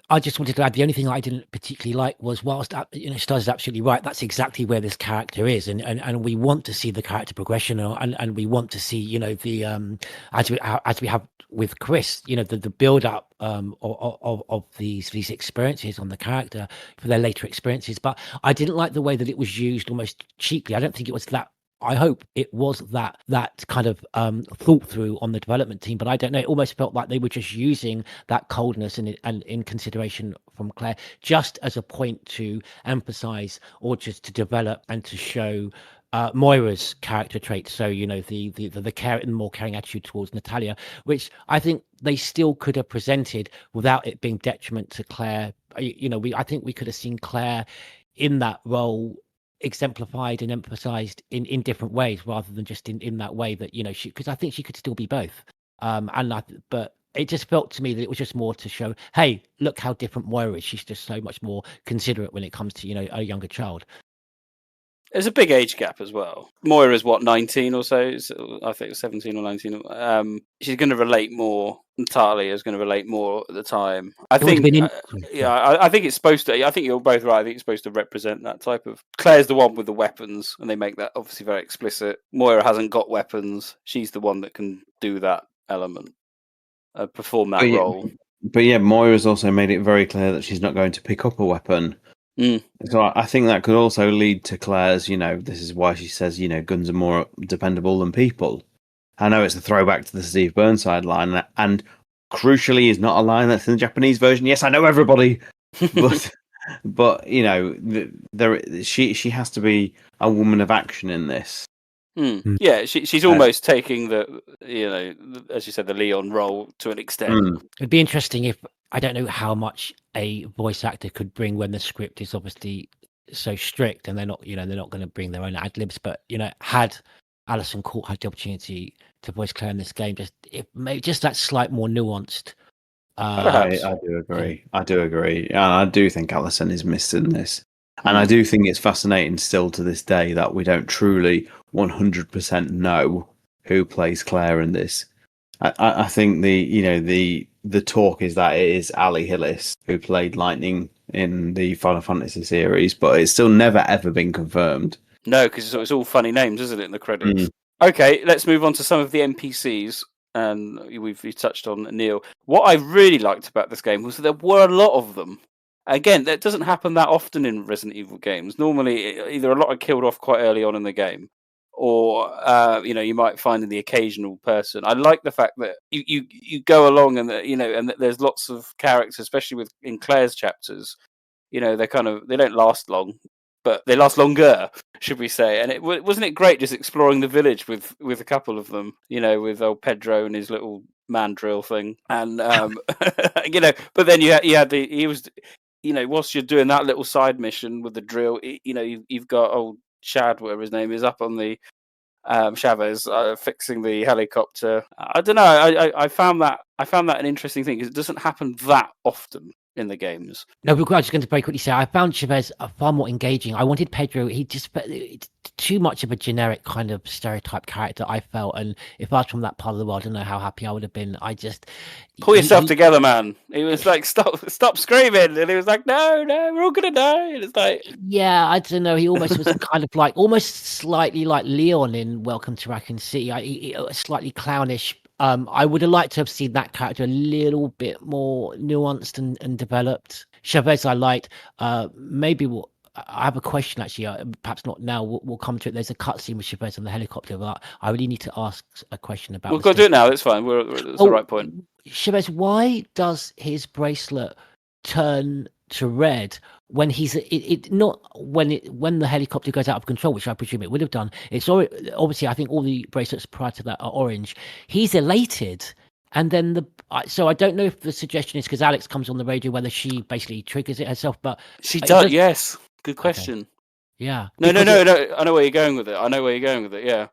I just wanted to add, the only thing I didn't particularly like was, whilst Stars is absolutely right, that's exactly where this character is, and we want to see the character progression, and we want to see the as we have with Chris, the build up of these experiences on the character for their later experiences. But I didn't like the way that it was used almost cheaply. I don't think it was that. I hope it was that kind of thought through on the development team, but I don't know. It almost felt like they were just using that coldness and in consideration from Claire just as a point to emphasize or just to develop and to show Moira's character traits. So the care and more caring attitude towards Natalia, which I think they still could have presented without it being detriment to Claire. I think we could have seen Claire in that role exemplified and emphasized in different ways, rather than just in that way that she, because I think she could still be both. But it just felt to me that it was just more to show, hey, look how different Moira is. She's just so much more considerate when it comes to a younger child. There's a big age gap as well. Moira's 19 or so. I think it was 17 or 19. She's going to relate more. Natalia is going to relate more at the time. I think it's supposed to. I think you're both right. I think it's supposed to represent that type of. Claire's the one with the weapons, and they make that obviously very explicit. Moira hasn't got weapons. She's the one that can do that element, perform that role. But yeah, Moira's also made it very clear that she's not going to pick up a weapon. So I think that could also lead to Claire's, this is why she says, guns are more dependable than people. I know it's a throwback to the Steve Burnside line, and crucially is not a line that's in the Japanese version. Yes, I know everybody, but she has to be a woman of action in this. Yeah, she's almost taking the, as you said, the Leon role to an extent. It'd be interesting if, I don't know how much a voice actor could bring when the script is obviously so strict and they're not going to bring their own ad libs. But had Alison Court had the opportunity to voice Claire in this game, just that slight more nuanced. I do agree. And I do think Alison is missed in this. And I do think it's fascinating still to this day that we don't truly 100% know who plays Claire in this. I think the talk is that it is Ali Hillis who played Lightning in the Final Fantasy series, but it's still never ever been confirmed. No, because it's all funny names, isn't it, in the credits? Okay, let's move on to some of the NPCs. And we've touched on Neil. What I really liked about this game was that there were a lot of them. Again, that doesn't happen that often in Resident Evil games. Normally, either a lot are killed off quite early on in the game, or you might find in the occasional person. I like the fact that you go along and that there's lots of characters, especially in Claire's chapters. They don't last long, but they last longer, should we say? And wasn't it great just exploring the village with a couple of them, with old Pedro and his little mandrill thing, and But then whilst you're doing that little side mission with the drill, you've got old Chad, whatever his name is, up on the Chavez fixing the helicopter. I don't know. I found that an interesting thing because it doesn't happen that often in the games. No, I was just going to very quickly say I found Chavez far more engaging. I wanted Pedro. He just too much of a generic kind of stereotype character, I felt. And if I was from that part of the world, I don't know how happy I would have been. I just pull yourself together, man. He was like, stop screaming, and he was like, no, we're all gonna die. And it's like, yeah, I don't know. He almost was kind of like almost slightly like Leon in Welcome to Raccoon City. He slightly clownish. I would have liked to have seen that character a little bit more nuanced and developed. Chavez, I liked. Maybe I have a question actually. Perhaps not now. We'll come to it. There's a cutscene with Chavez on the helicopter, but I really need to ask a question about. We've got to do it now. It's fine. It's the right point. Chavez, why does his bracelet turn to red when he's when the helicopter goes out of control, which I presume it would have done? It's obviously, I think all the bracelets prior to that are orange. He's elated, and then so I don't know if the suggestion is because Alex comes on the radio whether she basically triggers it herself, but she does. Yes, good question. Okay. Yeah. No. I know where you're going with it. Yeah.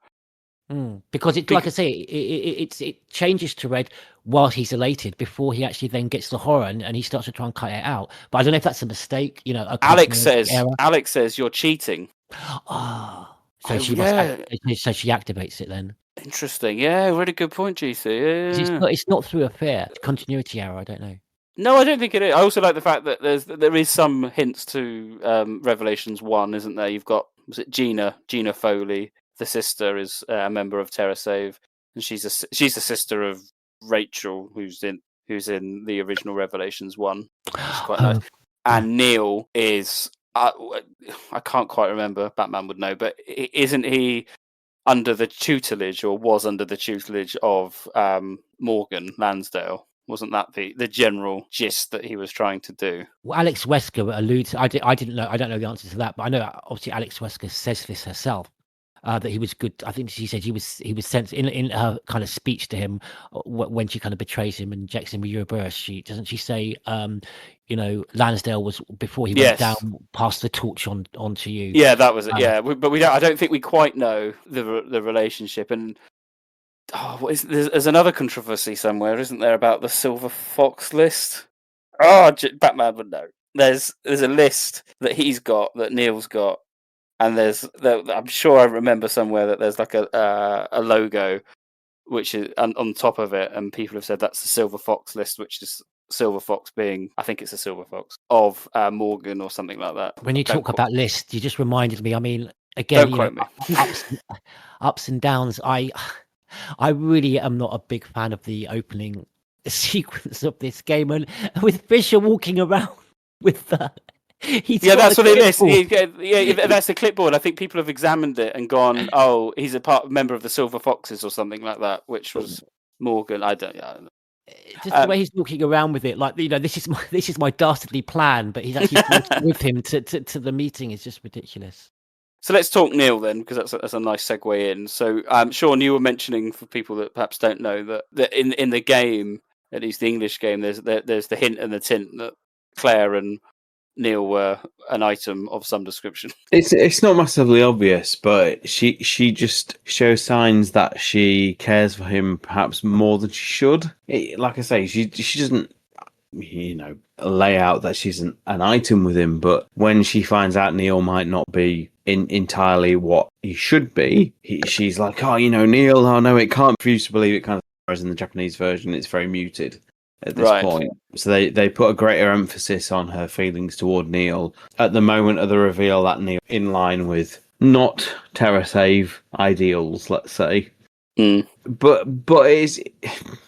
Because like I say, it changes to red while he's elated before he actually then gets the horror and he starts to try and cut it out. But I don't know if that's a mistake. Alex says you're cheating. Oh, so she activates it then. Interesting. Yeah, really good point, GC. Yeah. It's not through a fear. Continuity error. I don't know. No, I don't think it is. I also like the fact that there is some hints to Revelations 1, isn't there? You've got, was it Gina Foley? The sister is a member of TerraSave, and she's a sister of Rachel, who's in the original Revelations 1. Which is quite nice. And Neil is I can't quite remember. Batman would know, but isn't he under the tutelage, or was under the tutelage of Morgan Lansdale? Wasn't that the general gist that he was trying to do? Well, Alex Wesker alludes. I didn't know. I don't know the answer to that, but I know obviously Alex Wesker says this herself. That he was good. I think she said he was sent in her kind of speech to him when she kind of betrays him and injects him with Ouroboros. Doesn't she say, Lansdale was before he went down, passed the torch on to you. Yeah, that was it. Yeah, but we don't. I don't think we quite know the relationship. And there's another controversy somewhere, isn't there, about the Silver Fox list? Batman would know. There's a list that he's got, that Neil's got. And I'm sure I remember somewhere that there's like a logo, which is on top of it, and people have said that's the Silver Fox list, which is Silver Fox being, I think it's a Silver Fox of Morgan or something like that. When you talk about list, you just reminded me. I mean, again, ups and downs. I really am not a big fan of the opening sequence of this game, and with Fisher walking around with the. That's what it is. That's the clipboard. I think people have examined it and gone, "Oh, he's a member of the Silver Foxes or something like that," which was Morgan. I don't know. Just the way he's walking around with it, like this is my dastardly plan, but he's actually with him to the meeting is just ridiculous. So let's talk Neil then, because that's a nice segue in. So, Sean, you were mentioning for people that perhaps don't know that in the game, at least the English game, there's the hint and the tint that Claire and Neil were an item of some description. It's not massively obvious, but she just shows signs that she cares for him perhaps more than she should. Like I say, she doesn't lay out that she's an item with him, but when she finds out Neil might not be entirely what he should be, she's like, Neil, it can't refuse to believe it, kind of, whereas in the Japanese version it's very muted at this point. So they put a greater emphasis on her feelings toward Neil at the moment of the reveal that Neil in line with not TerraSave ideals, let's say. But it's,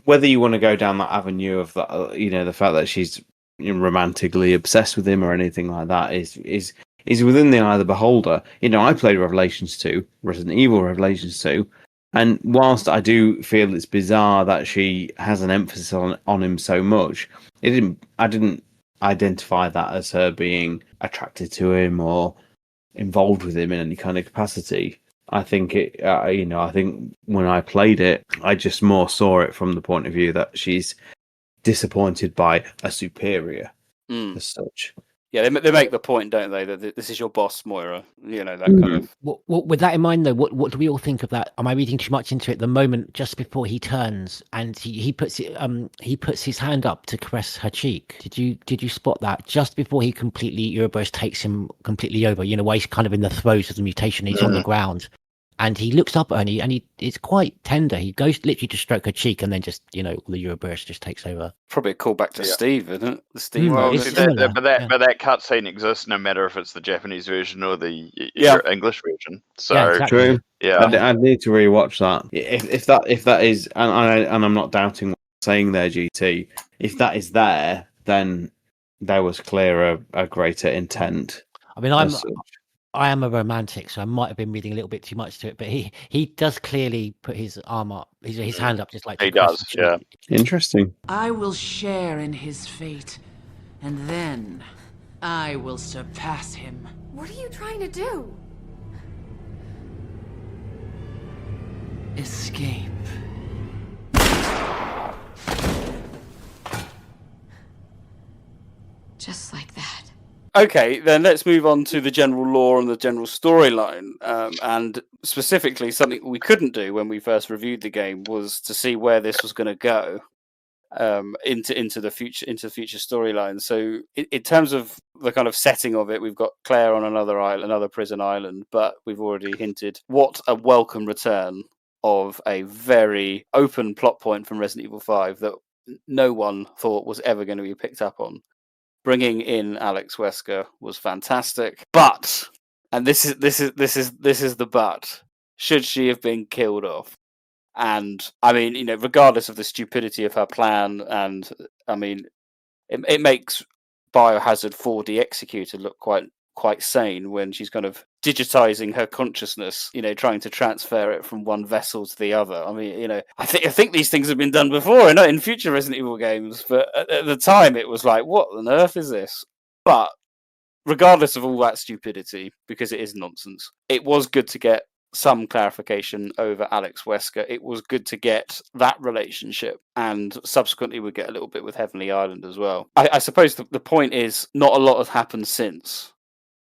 whether you want to go down that avenue of that, the fact that she's romantically obsessed with him or anything like that is is within the eye of the beholder. I played Revelations 2, Resident Evil Revelations 2, and whilst I do feel it's bizarre that she has an emphasis on him so much, I didn't identify that as her being attracted to him or involved with him in any kind of capacity. I think I think when I played it, I just more saw it from the point of view that she's disappointed by a superior as such. Yeah, they make the point, don't they, that this is your boss, Moira. That kind of. Well, with that in mind, though, what do we all think of that? Am I reading too much into it? The moment just before he turns and he puts his hand up to caress her cheek. Did you spot that just before he completely Ouroboros takes him completely over? While he's kind of in the throes of the mutation, he's on the ground. And he looks up at her, and it's quite tender. He goes literally to stroke her cheek, and then just the Ouroboros just takes over. Probably a callback to Steve, isn't it? The Steve. Well, but that cutscene exists no matter if it's the Japanese version or the English version. So exactly. True. Yeah, I'd need to rewatch that. If that is, and I'm not doubting what you're saying there, GT. If that is there, then there was clear a greater intent. I mean, I am a romantic, so I might have been reading a little bit too much to it, but he does clearly put his arm up, his hand up, just like he does. Yeah, interesting. I will share in his fate, and then I will surpass him. What are you trying to do? Escape. Just like that. Okay, then let's move on to the general lore and the general storyline. And specifically, something we couldn't do when we first reviewed the game was to see where this was going to go into the future storyline. So, in terms of the kind of setting of it, we've got Claire on another island, another prison island, but we've already hinted what a welcome return of a very open plot point from Resident Evil 5 that no one thought was ever going to be picked up on. Bringing in Alex Wesker was fantastic, but, and this is the but, should she have been killed off? And I mean, regardless of the stupidity of her plan, and I mean, it makes Biohazard 4D Executor look quite sane when she's kind of digitizing her consciousness, trying to transfer it from one vessel to the other. I mean, I think these things have been done before, in future Resident Evil games, but at the time it was like, what on earth is this? But regardless of all that stupidity, because it is nonsense, it was good to get some clarification over Alex Wesker. It was good to get that relationship, and subsequently we get a little bit with Heavenly Island as well. I suppose the point is not a lot has happened since,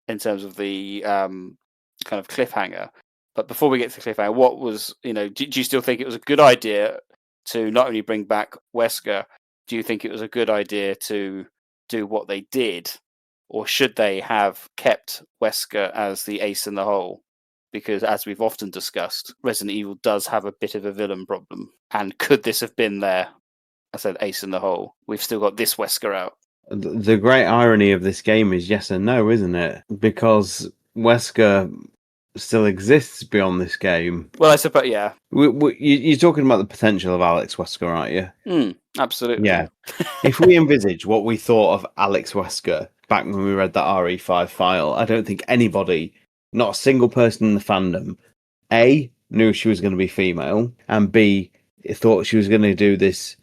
in terms of the kind of cliffhanger. But before we get to the cliffhanger, what was, do you still think it was a good idea to not only bring back Wesker, do you think it was a good idea to do what they did? Or should they have kept Wesker as the ace in the hole? Because as we've often discussed, Resident Evil does have a bit of a villain problem. And could this have been their, I said ace in the hole? We've still got this Wesker out. The great irony of this game is yes and no, isn't it? Because Wesker still exists beyond this game. Well, I suppose, yeah. You're talking about the potential of Alex Wesker, aren't you? Absolutely. Yeah. If we envisage what we thought of Alex Wesker back when we read that RE5 file, I don't think anybody, not a single person in the fandom, A, knew she was going to be female, and B, thought she was going to do this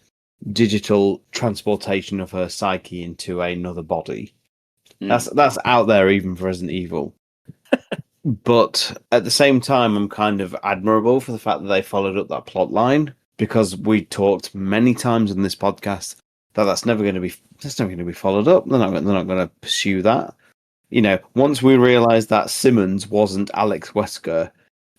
digital transportation of her psyche into another body. That's out there even for Resident Evil. But at the same time, I'm kind of admirable for the fact that they followed up that plot line, because we talked many times in this podcast that that's never going to be followed up. They're not going to pursue that. Once we realised that Simmons wasn't Alex Wesker,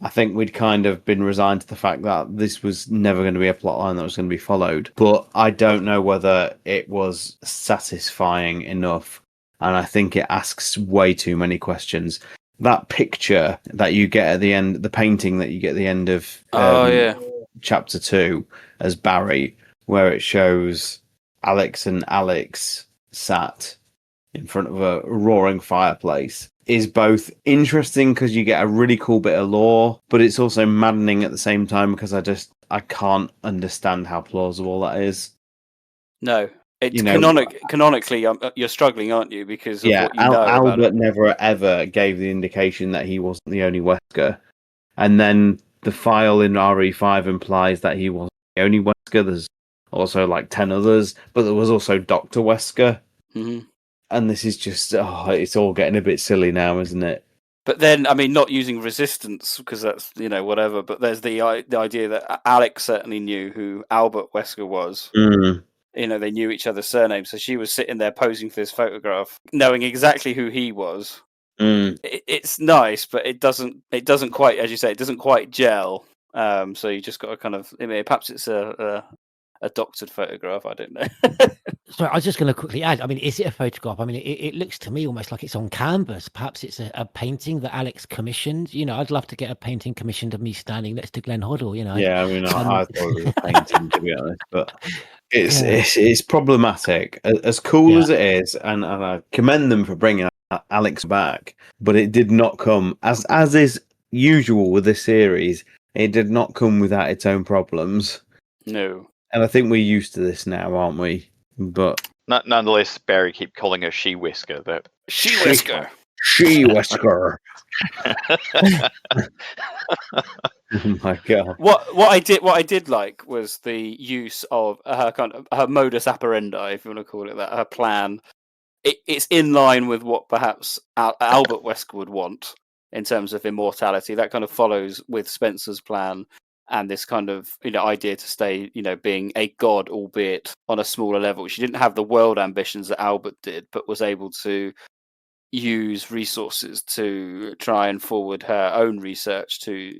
I think we'd kind of been resigned to the fact that this was never going to be a plotline that was going to be followed. But I don't know whether it was satisfying enough, and I think it asks way too many questions. That picture that you get at the end, the painting that you get at the end of Chapter 2 as Barry, where it shows Alex and Alex sat in front of a roaring fireplace, is both interesting because you get a really cool bit of lore, but it's also maddening at the same time because I can't understand how plausible that is. No, It's canonically, you're struggling, aren't you? Because of what you know about Albert it. never ever gave the indication that he wasn't the only Wesker, and then the file in RE5 implies that he wasn't the only Wesker. There's also like 10 others, but there was also Dr. Wesker. Mm-hmm. And this is just, it's all getting a bit silly now, isn't it? But then, I mean, not using resistance because that's, whatever. But there's the idea that Alex certainly knew who Albert Wesker was. Mm. They knew each other's surnames. So she was sitting there posing for this photograph, knowing exactly who he was. Mm. It's nice, but it doesn't quite, as you say, it doesn't quite gel. So you just got to kind of, perhaps it's a doctored photograph. I don't know. Sorry, I was just going to quickly add. I mean, is it a photograph? I mean, it looks to me almost like it's on canvas. Perhaps it's a painting that Alex commissioned. I'd love to get a painting commissioned of me standing next to Glenn Hoddle. Yeah, I mean, I thought it was a painting, to be honest, but it's problematic. As cool as it is, and I commend them for bringing Alex back, but it did not come, as is usual with this series, it did not come without its own problems. No. And I think we're used to this now, aren't we? But nonetheless, Barry keep calling her She Wesker. That She Wesker. She Wesker. Oh my god! What I did like was the use of her modus operandi, if you want to call it that, her plan. It's in line with what perhaps Albert Wesker would want in terms of immortality. That kind of follows with Spencer's plan. And this kind of idea to stay, being a god, albeit on a smaller level. She didn't have the world ambitions that Albert did, but was able to use resources to try and forward her own research to,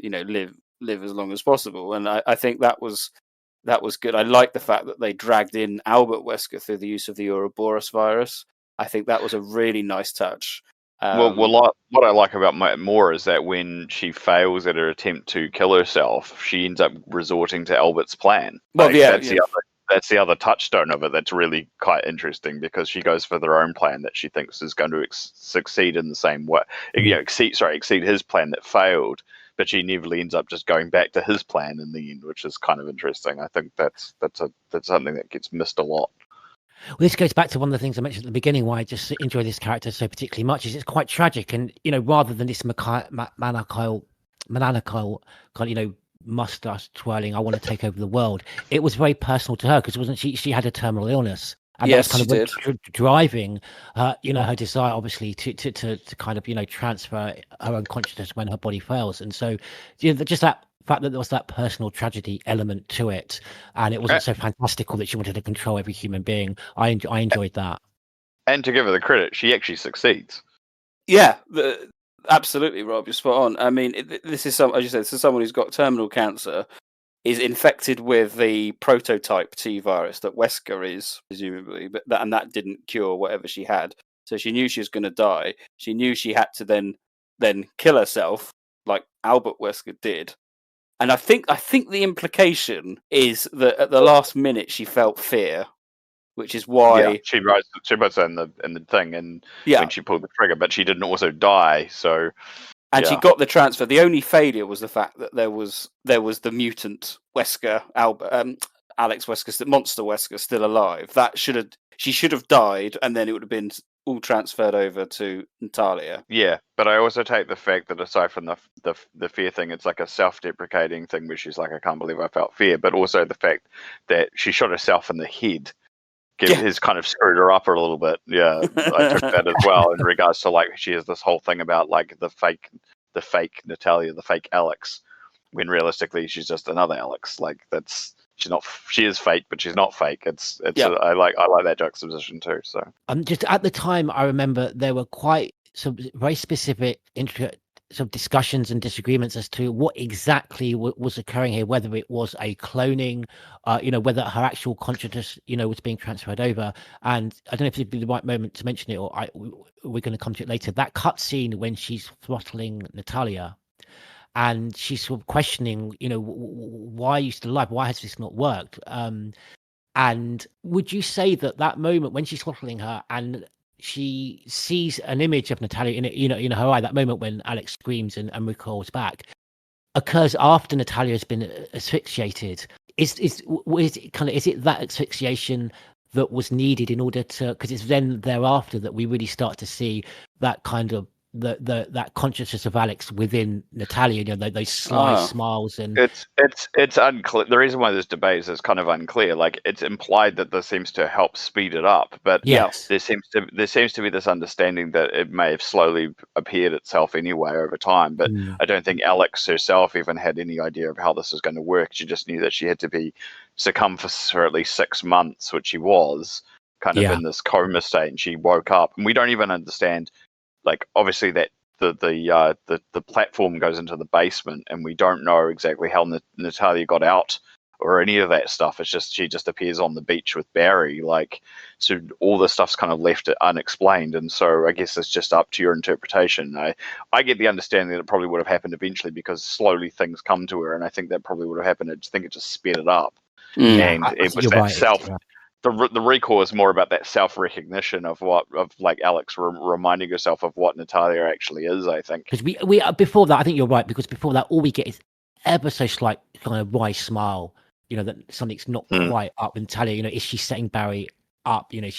live as long as possible. And I think that was good. I like the fact that they dragged in Albert Wesker through the use of the Ouroboros virus. I think that was a really nice touch. What I like about more is that when she fails at her attempt to kill herself, she ends up resorting to Albert's plan. Well, that's the other touchstone of it. That's really quite interesting because she goes for their own plan that she thinks is going to succeed in the same way. Exceed his plan that failed, but she inevitably ends up just going back to his plan in the end, which is kind of interesting. I think that's something that gets missed a lot. Well, this goes back to one of the things I mentioned at the bebeginning, why I just enjoy this character so particularly much. Is it's quite tragic, and rather than this maniacal kind of mustache twirling, I want to take over the world. It was very personal to her because wasn't she had a terminal illness, and yes, that was kind of driving her, her desire, obviously, to kind of transfer her own consciousness when her body fails, and so just that fact that there was that personal tragedy element to it, and it wasn't so fantastical that she wanted to control every human being. I enjoyed that. And to give her the credit, she actually succeeds. Yeah, absolutely, Rob. You're spot on. I mean, this is as you said, this is someone who's got terminal cancer, is infected with the prototype T virus that Wesker is, presumably, but that didn't cure whatever she had. So she knew she was going to die. She knew she had to then kill herself, like Albert Wesker did. And I think the implication is that at the last minute she felt fear, which is why she writes in the thing, and when she pulled the trigger, but she didn't also die. So, and she got the transfer. The only failure was the fact that there was the mutant Wesker, Alex Wesker, monster Wesker, still alive. She should have died, and then it would have been all transferred over to Natalia. Yeah, but I also take the fact that aside from the fear thing, it's like a self-deprecating thing where she's like, I can't believe I felt fear, but also the fact that she shot herself in the head has kind of screwed her up a little bit. Yeah, I took that as well in regards to like she has this whole thing about like the fake Natalia, the fake Alex, when realistically she's just another Alex. Like she is fake, but she's not fake. I like that juxtaposition too. So just at the time, I remember there were quite some very specific some discussions and disagreements as to what exactly was occurring here, whether it was a cloning, whether her actual consciousness, was being transferred over. And I don't know if it'd be the right moment to mention it, or we're going to come to it later. That cut scene when she's throttling Natalia, and she's sort of questioning, why are you still alive? Why has this not worked? And would you say that moment when she's throttling her and she sees an image of Natalia in her eye, that moment when Alex screams and recoils back, occurs after Natalia has been asphyxiated? Is it that asphyxiation that was needed in order to, because it's then thereafter that we really start to see that kind of that consciousness of Alex within Natalia, those sly smiles. And it's unclear. The reason why there's debate is it's kind of unclear. Like, it's implied that this seems to help speed it up, but yes, there seems to be this understanding that it may have slowly appeared itself anyway over time. But I don't think Alex herself even had any idea of how this was going to work. She just knew that she had to be succumb for at least 6 months, which she was kind of in this coma state, and she woke up, and we don't even understand. Like, obviously that the platform goes into the basement, and we don't know exactly how Natalia got out or any of that stuff. It's just she just appears on the beach with Barry. Like, so all this stuff's kind of left unexplained, and so I guess it's just up to your interpretation. I get the understanding that it probably would have happened eventually because slowly things come to her, and I think that probably would have happened. I just think it just sped it up, and it was that self. The recall is more about that self-recognition of like Alex reminding herself of what Natalia actually is, I think. Because we before that, I think you're right, because before that, all we get is ever so slight kind of wry smile, that something's not quite up. And Natalia, is she setting Barry up? Is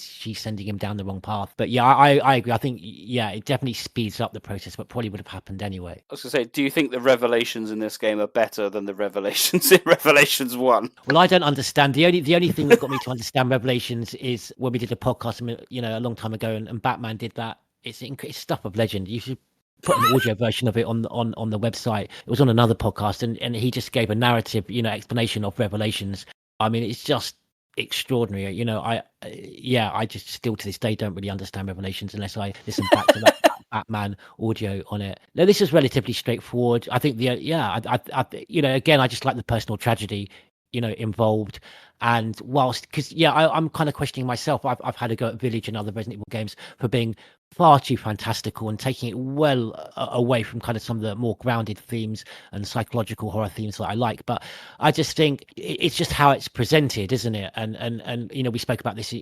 she sending him down the wrong path? But yeah, I agree. I think, it definitely speeds up the process, but probably would have happened anyway. I was going to say, do you think the revelations in this game are better than the revelations in Revelations 1? Well, I don't understand. The only thing that got me to understand Revelations is when we did a podcast, a long time ago, and Batman did that. It's stuff of legend. You should put an audio version of it on the website. It was on another podcast, and he just gave a narrative, explanation of Revelations. I mean, it's just extraordinary. I just still to this day don't really understand Revelations unless I listen back to that Batman audio on it. No, this is relatively straightforward. I think again, I just like the personal tragedy involved. And whilst, because I'm kind of questioning myself. I've had a go at Village and other Resident Evil games for being far too fantastical and taking it well away from kind of some of the more grounded themes and psychological horror themes that I like. But I just think it's just how it's presented, isn't it? And we spoke about this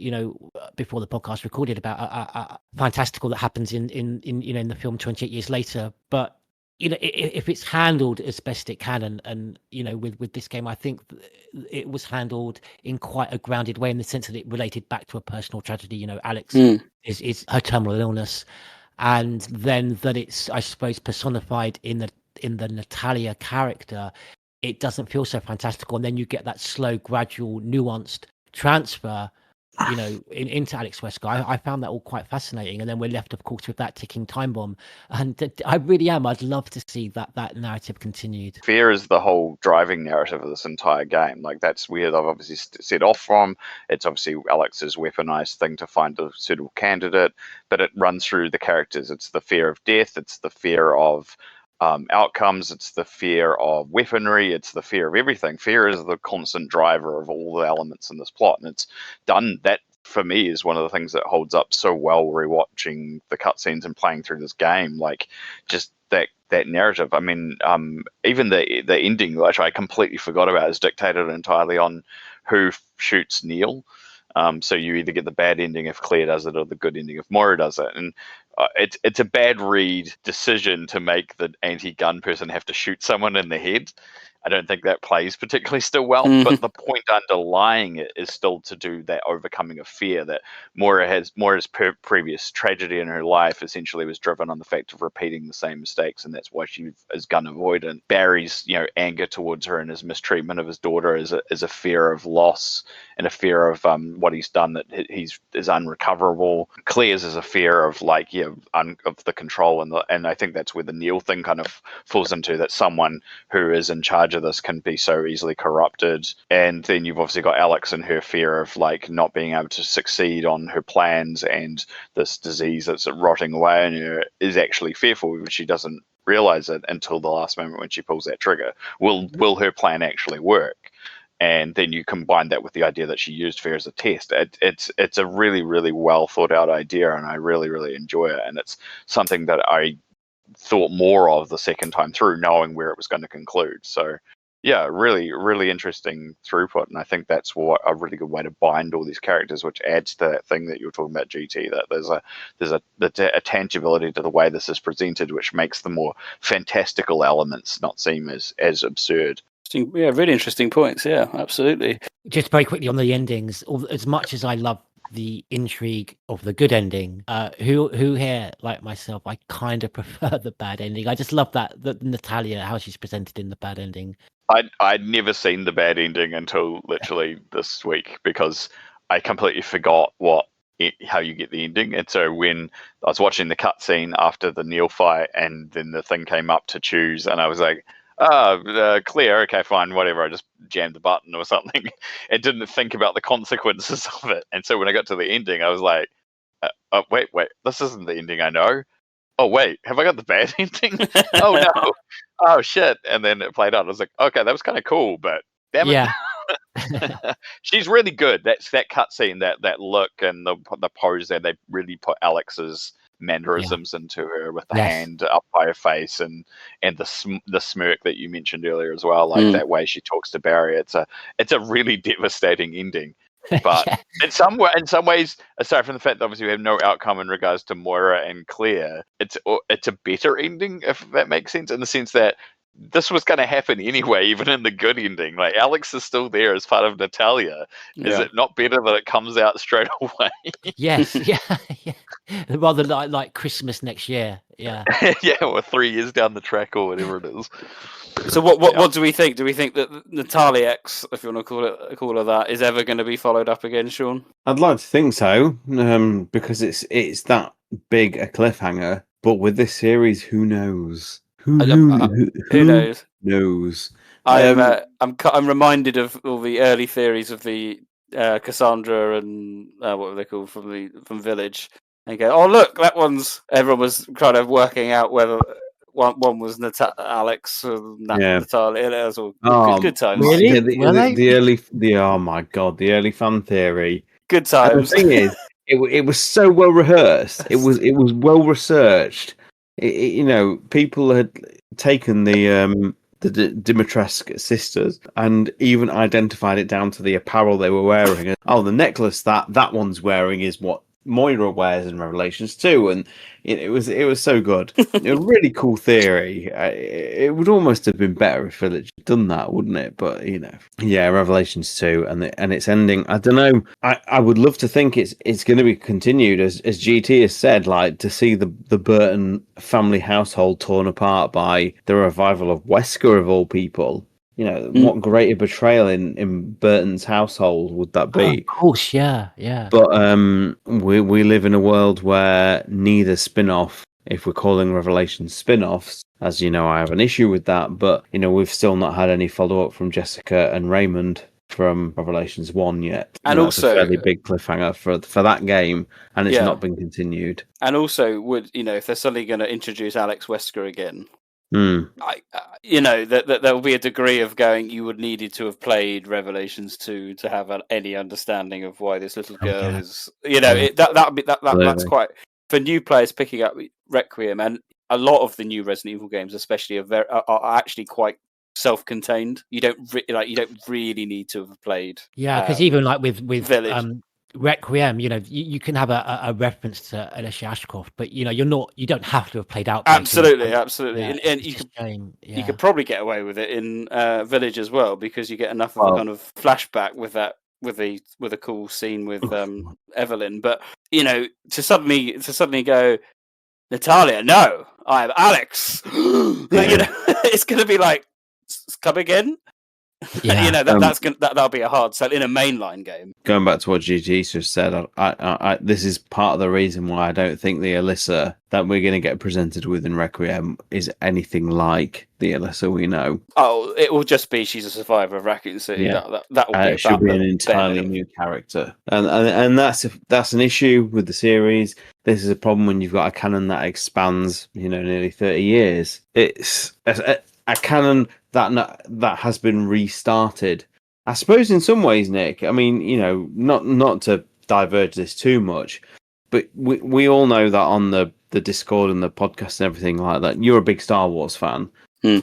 before the podcast recorded about fantastical that happens in the film 28 years later. But if it's handled as best it can, and with this game, I think it was handled in quite a grounded way, in the sense that it related back to a personal tragedy. Alex is her terminal illness, and then that it's, I suppose, personified in the Natalia character. It doesn't feel so fantastical, and then you get that slow, gradual, nuanced transfer into Alex Wesker. I found that all quite fascinating, and then we're left, of course, with that ticking time bomb. And I really am. I'd love to see that narrative continued. Fear is the whole driving narrative of this entire game. Like, that's where they've obviously set off from. It's obviously Alex's weaponized thing to find a suitable candidate, but it runs through the characters. It's the fear of death. It's the fear of outcomes. It's the fear of weaponry. It's the fear of everything. Fear is the constant driver of all the elements in this plot, and it's done. That, for me, is one of the things that holds up so well rewatching the cutscenes and playing through this game. Like, just that narrative. I mean, even the ending, which I completely forgot about, is dictated entirely on who shoots Neil. So you either get the bad ending if Claire does it, or the good ending if Moira does it. And it's a bad read decision to make the anti-gun person have to shoot someone in the head. I don't think that plays particularly still well, but the point underlying it is still to do that overcoming of fear that Moira's previous tragedy in her life essentially was driven on the fact of repeating the same mistakes, and that's why she is gun avoidant. Barry's anger towards her and his mistreatment of his daughter is a fear of loss and a fear of what he's done that is unrecoverable. Claire's is a fear of of the control, and I think that's where the Neil thing kind of falls into, that someone who is in charge of this can be so easily corrupted. And then you've obviously got Alex and her fear of not being able to succeed on her plans, and this disease that's rotting away in her is actually fearful, but she doesn't realize it until the last moment when she pulls that trigger. Will her plan actually work? And then you combine that with the idea that she used fear as a test. It's a really, really well thought out idea, and I really, really enjoy it. And it's something that I thought more of the second time through, knowing where it was going to conclude. So yeah, really, really interesting throughput, and I think that's what a really good way to bind all these characters, which adds to that thing that you were talking about, GT, that there's a tangibility to the way this is presented, which makes the more fantastical elements not seem as absurd. Yeah, really interesting points. Yeah, absolutely. Just very quickly on the endings, as much as I love the intrigue of the good ending, who here, like myself, I kind of prefer the bad ending. I just love that Natalia, how she's presented in the bad ending. I'd never seen the bad ending until literally this week, because I completely forgot how you get the ending. And so when I was watching the cutscene after the Neil fight, and then the thing came up to choose, and I was like, clear, okay, fine, whatever. I just jammed the button or something and didn't think about the consequences of it. And so when I got to the ending, I was like, wait, this isn't the ending I know. Oh, wait, have I got the bad ending? Oh, no. Oh, shit. And then it played out. I was like, okay, that was kind of cool, but damn it. Yeah. She's really good. That cutscene, that look and the pose there, they really put Alex's mannerisms into her, with the hand up by her face and the smirk that you mentioned earlier as well, like that way she talks to Barry. It's a really devastating ending. But in some ways, aside from the fact that obviously we have no outcome in regards to Moira and Claire, it's a better ending, if that makes sense, in the sense that this was going to happen anyway, even in the good ending. Like, Alex is still there as part of Natalia. Is it not better that it comes out straight away? Yes, yeah. Rather like Christmas next year. Yeah. Yeah, or 3 years down the track or whatever it is. So what do we think? Do we think that Natalia X, if you want to call her that, is ever going to be followed up again, Sean? I'd like to think so, because it's that big a cliffhanger. But with this series, who knows? Who knows? I'm reminded of all the early theories of the Cassandra and what were they called from Village. And go, oh look, that one's. Everyone was kind of working out whether one was Alex or Natalia. It was all good times. Really? The oh my god, the early fan theory. Good times. And the thing is, it was so well rehearsed. It was well researched. People had taken the Dimitrescu sisters and even identified it down to the apparel they were wearing. Oh, the necklace that one's wearing is what Moira wears in Revelations 2, and it was so good. A really cool theory. It would almost have been better if Village had done that, wouldn't it? But Revelations 2 and its ending. I don't know. I would love to think it's going to be continued, as GT has said, like to see the Burton family household torn apart by the revival of Wesker of all people. What greater betrayal in Burton's household would that be? Oh, of course, yeah. But we live in a world where neither spin-off, if we're calling Revelations spin-offs, as you know, I have an issue with that. But we've still not had any follow-up from Jessica and Raymond from Revelations 1 yet. And also, a fairly big cliffhanger for that game, and it's not been continued. And also, if they're suddenly going to introduce Alex Wesker again. That there will be a degree of going. You would needed to have played Revelations 2 to have any understanding of why this little girl is. That's quite for new players picking up Requiem, and a lot of the new Resident Evil games, especially, are actually quite self-contained. You don't really need to have played. Yeah, because even like with Village. Requiem, you can have a reference to Alicia Ashcroft, but you don't have to have played out. Absolutely. Yeah, and you could probably get away with it in Village as well, because you get enough of a kind of flashback with that with a cool scene with Evelyn. But to suddenly go, Natalia, no, I'm Alex. It's going to be like, come again. Yeah. That'll be a hard sell in a mainline game. Going back to what GG just said, I this is part of the reason why I don't think the Alyssa that we're going to get presented with in Requiem is anything like the Alyssa we know. Oh, it will just be she's a survivor of Raccoon City. Yeah. That will be should be an entirely new character, and that's an issue with the series. This is a problem when you've got a canon that expands, nearly 30 years. It's a canon that has been restarted. I suppose in some ways, Nick, I mean, not to diverge this too much, but we all know that on the Discord and the podcast and everything like that, you're a big Star Wars fan.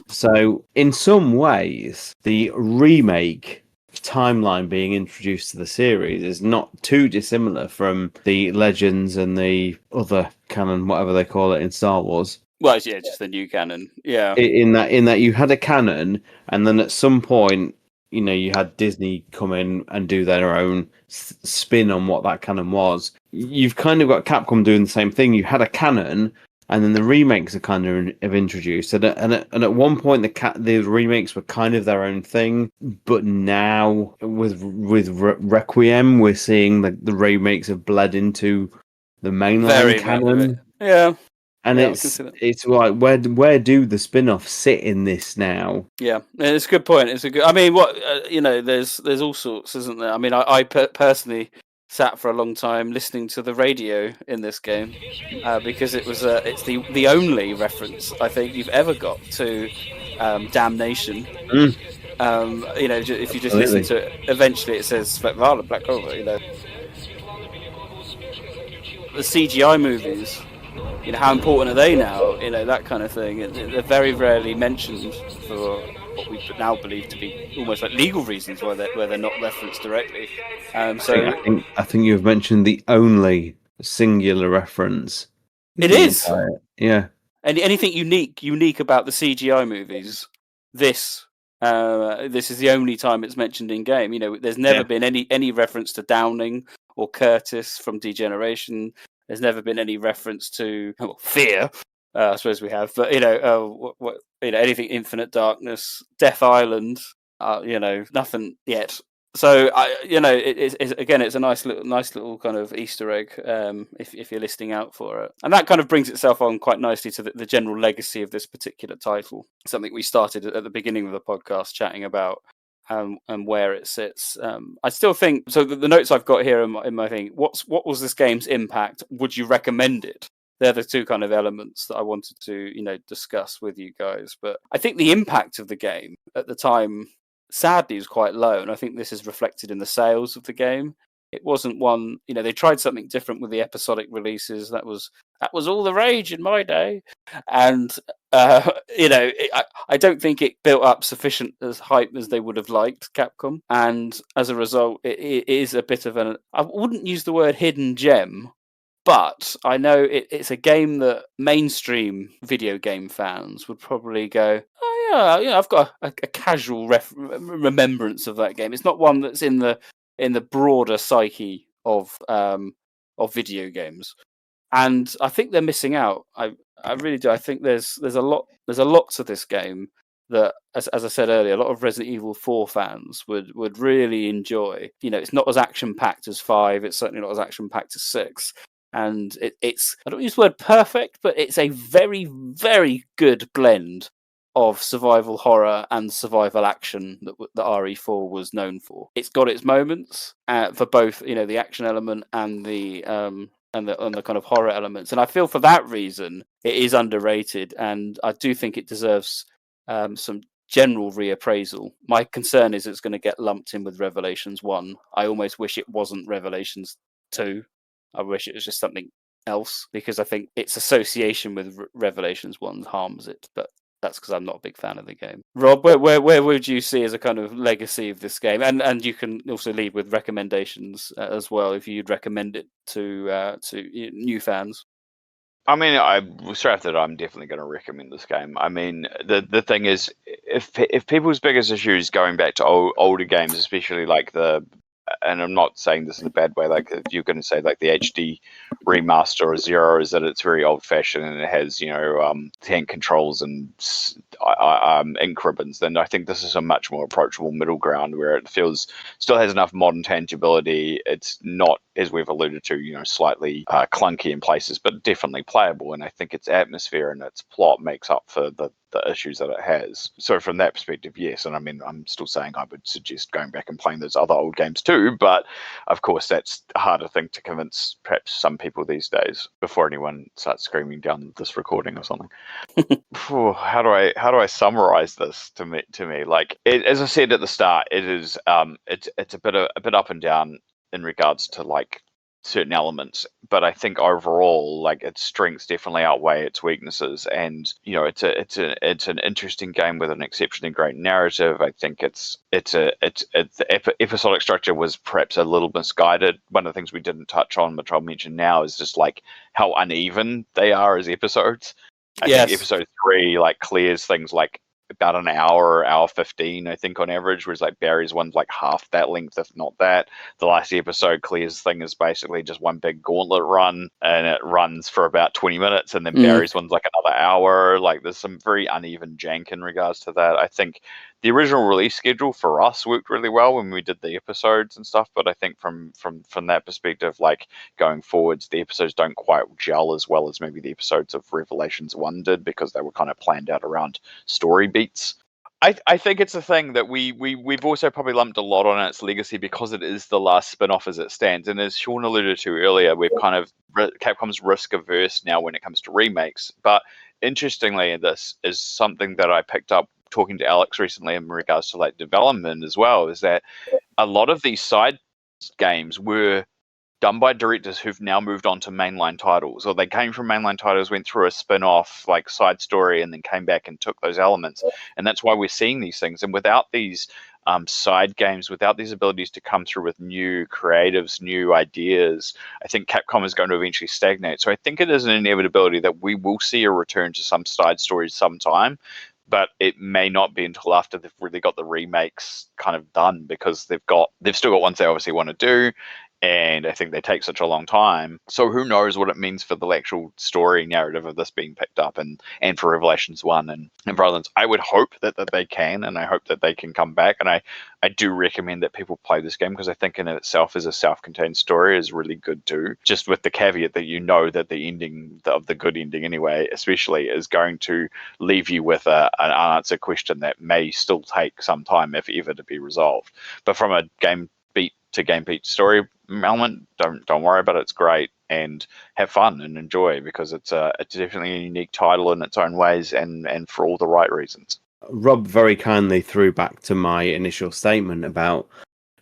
So in some ways, the remake timeline being introduced to the series is not too dissimilar from the Legends and the other canon, whatever they call it in Star Wars. Well, yeah, just the new canon. Yeah. In that you had a canon, and then at some point, you had Disney come in and do their own spin on what that canon was. You've kind of got Capcom doing the same thing. You had a canon, and then the remakes are kind of introduced. And at one point, the remakes were kind of their own thing. But now with Requiem, we're seeing the remakes have bled into the mainline canon. Yeah. And it's like, where do the spin-offs sit in this now? Yeah, it's a good point. I mean, there's all sorts, isn't there? I mean, I personally sat for a long time listening to the radio in this game because it's the only reference I think you've ever got to damnation. If you just listen to it, eventually it says Svetlana Blackover. The CGI movies. How important are they now? That kind of thing. They're very rarely mentioned for what we now believe to be almost like legal reasons where they're not referenced directly. I think you've mentioned the only singular reference. It is. Yeah. Anything unique about the CGI movies? This is the only time it's mentioned in game. There's never been any reference to Downing or Curtis from Degeneration. There's never been any reference to Fear, I suppose we have, but anything Infinite Darkness, Death Island, nothing yet. So it's a nice little kind of Easter egg if you're listening out for it, and that kind of brings itself on quite nicely to the general legacy of this particular title. Something we started at the beginning of the podcast chatting about. And where it sits. I still think so. The notes I've got here in my thing. What was this game's impact? Would you recommend it? They're the two kind of elements that I wanted to discuss with you guys. But I think the impact of the game at the time, sadly, was quite low, and I think this is reflected in the sales of the game. It wasn't one. They tried something different with the episodic releases. That was all the rage in my day, and I don't think it built up sufficient as hype as they would have liked, Capcom, and as a result, it is a bit of an. I wouldn't use the word hidden gem, but I know it's a game that mainstream video game fans would probably go, "Oh yeah, I've got a casual remembrance of that game." It's not one that's in the broader psyche of video games, and I think they're missing out. I really do. I think there's a lot to this game that, as I said earlier, a lot of Resident Evil 4 fans would really enjoy. It's not as action packed as 5. It's certainly not as action packed as 6, and it's I don't use the word perfect, but it's a very, very good blend of survival horror and survival action that RE4 was known for. It's got its moments for both, the action element and the kind of horror elements. And I feel for that reason it is underrated, and I do think it deserves some general reappraisal. My concern is it's going to get lumped in with Revelations 1. I almost wish it wasn't Revelations 2. I wish it was just something else, because I think its association with Revelations 1 harms it. But that's because I'm not a big fan of the game. Rob, where would you see as a kind of legacy of this game? And you can also lead with recommendations as well, if you'd recommend it to new fans. I mean, straight after that, I'm definitely going to recommend this game. I mean, the thing is, if people's biggest issue is going back to older games, especially like and I'm not saying this in a bad way, like if you're going to say like the HD remaster or Zero, is that it's very old fashioned and it has, tank controls and ink ribbons, then I think this is a much more approachable middle ground where it still has enough modern tangibility. It's not, as we've alluded to, slightly clunky in places, but definitely playable. And I think its atmosphere and its plot makes up for the issues that it has. So from that perspective, yes. And I mean, I'm still saying I would suggest going back and playing those other old games too, but of course that's a harder thing to convince perhaps some people these days before anyone starts screaming down this recording or something. How do I summarize this to me? Like, as I said at the start, it is it's a bit up and down in regards to like certain elements, but I think overall, like, its strengths definitely outweigh its weaknesses, and it's an interesting game with an exceptionally great narrative. I think the episodic structure was perhaps a little misguided. One of the things we didn't touch on, which I'll mention now, is just like how uneven they are as episodes. I think episode 3 like clears things like about an hour 15, I think, on average, whereas like Barry's one's like half that length, if not that. The last episode, Claire's thing is basically just one big gauntlet run, and it runs for about 20 minutes, and then Barry's one's like another hour. Like, there's some very uneven jank in regards to that. I think the original release schedule for us worked really well when we did the episodes and stuff, but I think from that perspective, like going forwards, the episodes don't quite gel as well as maybe the episodes of Revelations 1 did, because they were kind of planned out around story beats. I think it's a thing that we've also probably lumped a lot on its legacy because it is the last spin-off as it stands. And as Sean alluded to earlier, we've kind of Capcom's risk averse now when it comes to remakes. But interestingly, this is something that I picked up talking to Alex recently in regards to like development as well, is that a lot of these side games were done by directors who've now moved on to mainline titles, or they came from mainline titles, went through a spin-off like side story, and then came back and took those elements. And that's why we're seeing these things. And without these side games, without these abilities to come through with new creatives, new ideas, I think Capcom is going to eventually stagnate. So I think it is an inevitability that we will see a return to some side stories sometime, but it may not be until after they've really got the remakes kind of done, because they've still got ones they obviously want to do, and I think they take such a long time. So who knows what it means for the actual story narrative of this being picked up, and for Revelations 1 and for others. I would hope that they can, and I hope that they can come back, and I do recommend that people play this game, because I think in itself as a self-contained story is really good too, just with the caveat that you know that the ending, of the good ending anyway, especially, is going to leave you with an unanswered question that may still take some time, if ever, to be resolved. But from a game beat to game beat story element, don't worry about it. It's great, and have fun and enjoy, because it's definitely a unique title in its own ways, and for all the right reasons. Rob very kindly threw back to my initial statement about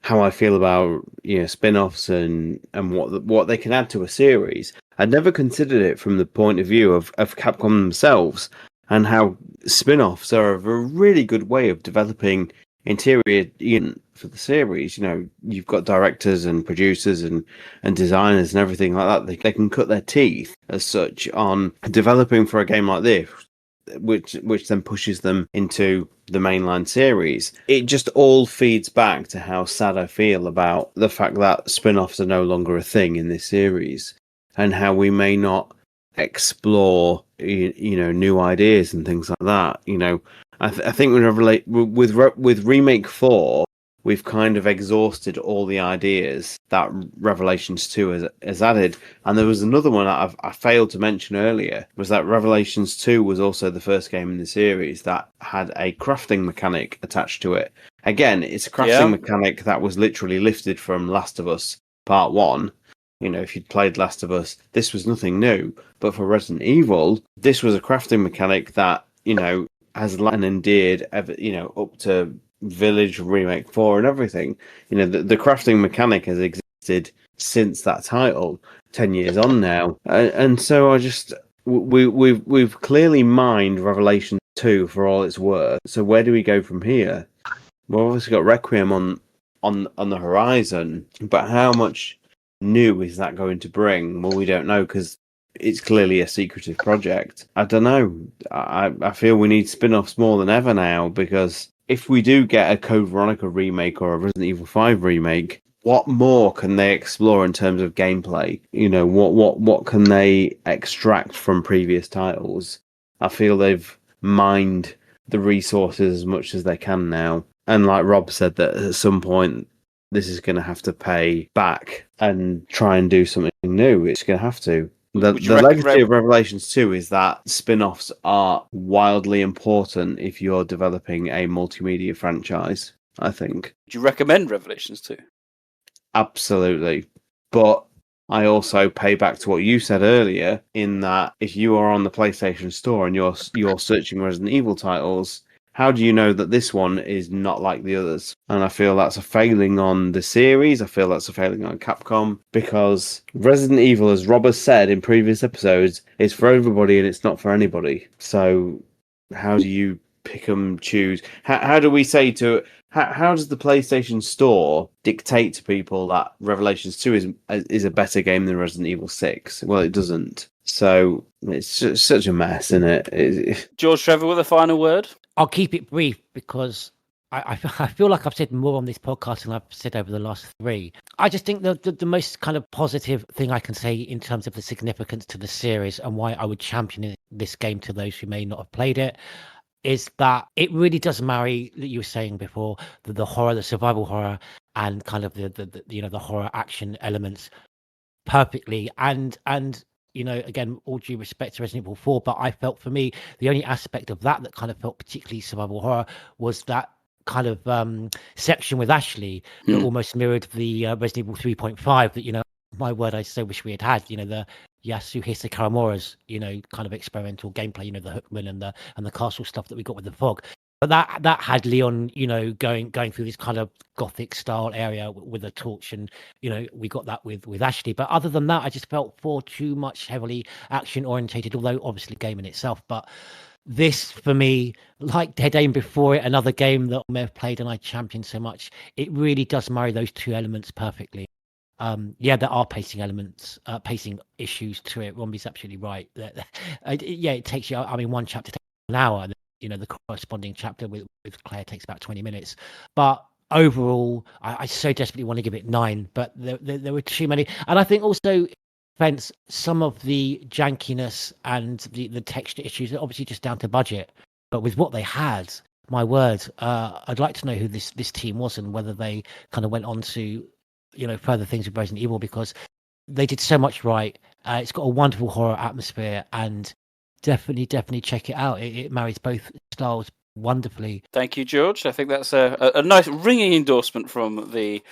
how I feel about spin-offs and what they can add to a series. I'd never considered it from the point of view of Capcom themselves, and how spin-offs are a really good way of developing interior for the series. You've got directors and producers and designers and everything like that. They can cut their teeth as such on developing for a game like this, which then pushes them into the mainline series. It just all feeds back to how sad I feel about the fact that spin-offs are no longer a thing in this series, and how we may not explore new ideas and things like that. I think with Remake 4, we've kind of exhausted all the ideas that Revelations 2 has added. And there was another one I failed to mention earlier, was that Revelations 2 was also the first game in the series that had a crafting mechanic attached to it. Again, it's a crafting mechanic that was literally lifted from Last of Us Part 1. If you'd played Last of Us, this was nothing new. But for Resident Evil, this was a crafting mechanic that, has and endeared, up to Village, Remake 4 and everything. The crafting mechanic has existed since that title, 10 years on now. And so we've clearly mined Revelation 2 for all it's worth. So where do we go from here? We've obviously got Requiem on the horizon, but how much new is that going to bring? Well, we don't know, because it's clearly a secretive project. I don't know. I feel we need spin-offs more than ever now, because if we do get a Code Veronica remake or a Resident Evil 5 remake, what more can they explore in terms of gameplay? What can they extract from previous titles? I feel they've mined the resources as much as they can now. And like Rob said, that at some point this is going to have to pay back and try and do something new. It's going to have to. The legacy of Revelations 2 is that spin-offs are wildly important if you're developing a multimedia franchise, I think. Would you recommend Revelations 2? Absolutely. But I also pay back to what you said earlier, in that if you are on the PlayStation Store and you're searching Resident Evil titles, how do you know that this one is not like the others? And I feel that's a failing on the series. I feel that's a failing on Capcom, because Resident Evil, as Rob has said in previous episodes, is for everybody and it's not for anybody. So how do you pick and choose? How do we say to... How does the PlayStation Store dictate to people that Revelations 2 is a better game than Resident Evil 6? Well, it doesn't. So it's just such a mess, isn't it? George Trevor with a final word. I'll keep it brief because I feel like I've said more on this podcast than I've said over the last 3. I just think the most kind of positive thing I can say in terms of the significance to the series and why I would champion this game to those who may not have played it is that it really does marry, that you were saying before, the horror, the survival horror, and kind of the horror action elements perfectly. And again, all due respect to Resident Evil 4, but I felt for me the only aspect of that kind of felt particularly survival horror was that kind of section with Ashley that almost mirrored the Resident Evil 3.5 that, my word, I so wish we had, the Yasuhisa Karamura's, kind of experimental gameplay, the Hookman and the castle stuff that we got with the fog. But that had Leon, going through this kind of gothic style area with a torch, and we got that with Ashley. But other than that, I just felt for too much heavily action orientated, although obviously game in itself. But this, for me, like Dead Aim before it, another game that I may have played and I championed so much, it really does marry those two elements perfectly. There are pacing elements, pacing issues to it. Rombi's absolutely right. It takes you. I mean, one chapter takes an hour. The corresponding chapter with Claire takes about 20 minutes. But overall, I so desperately want to give it 9, but there were too many. And I think also, some of the jankiness and the texture issues are obviously just down to budget. But with what they had, my word, I'd like to know who this team was and whether they kind of went on to, further things with Resident Evil, because they did so much right. It's got a wonderful horror atmosphere, and definitely check it out. It marries both styles wonderfully. Thank you, George. I think that's a nice ringing endorsement from the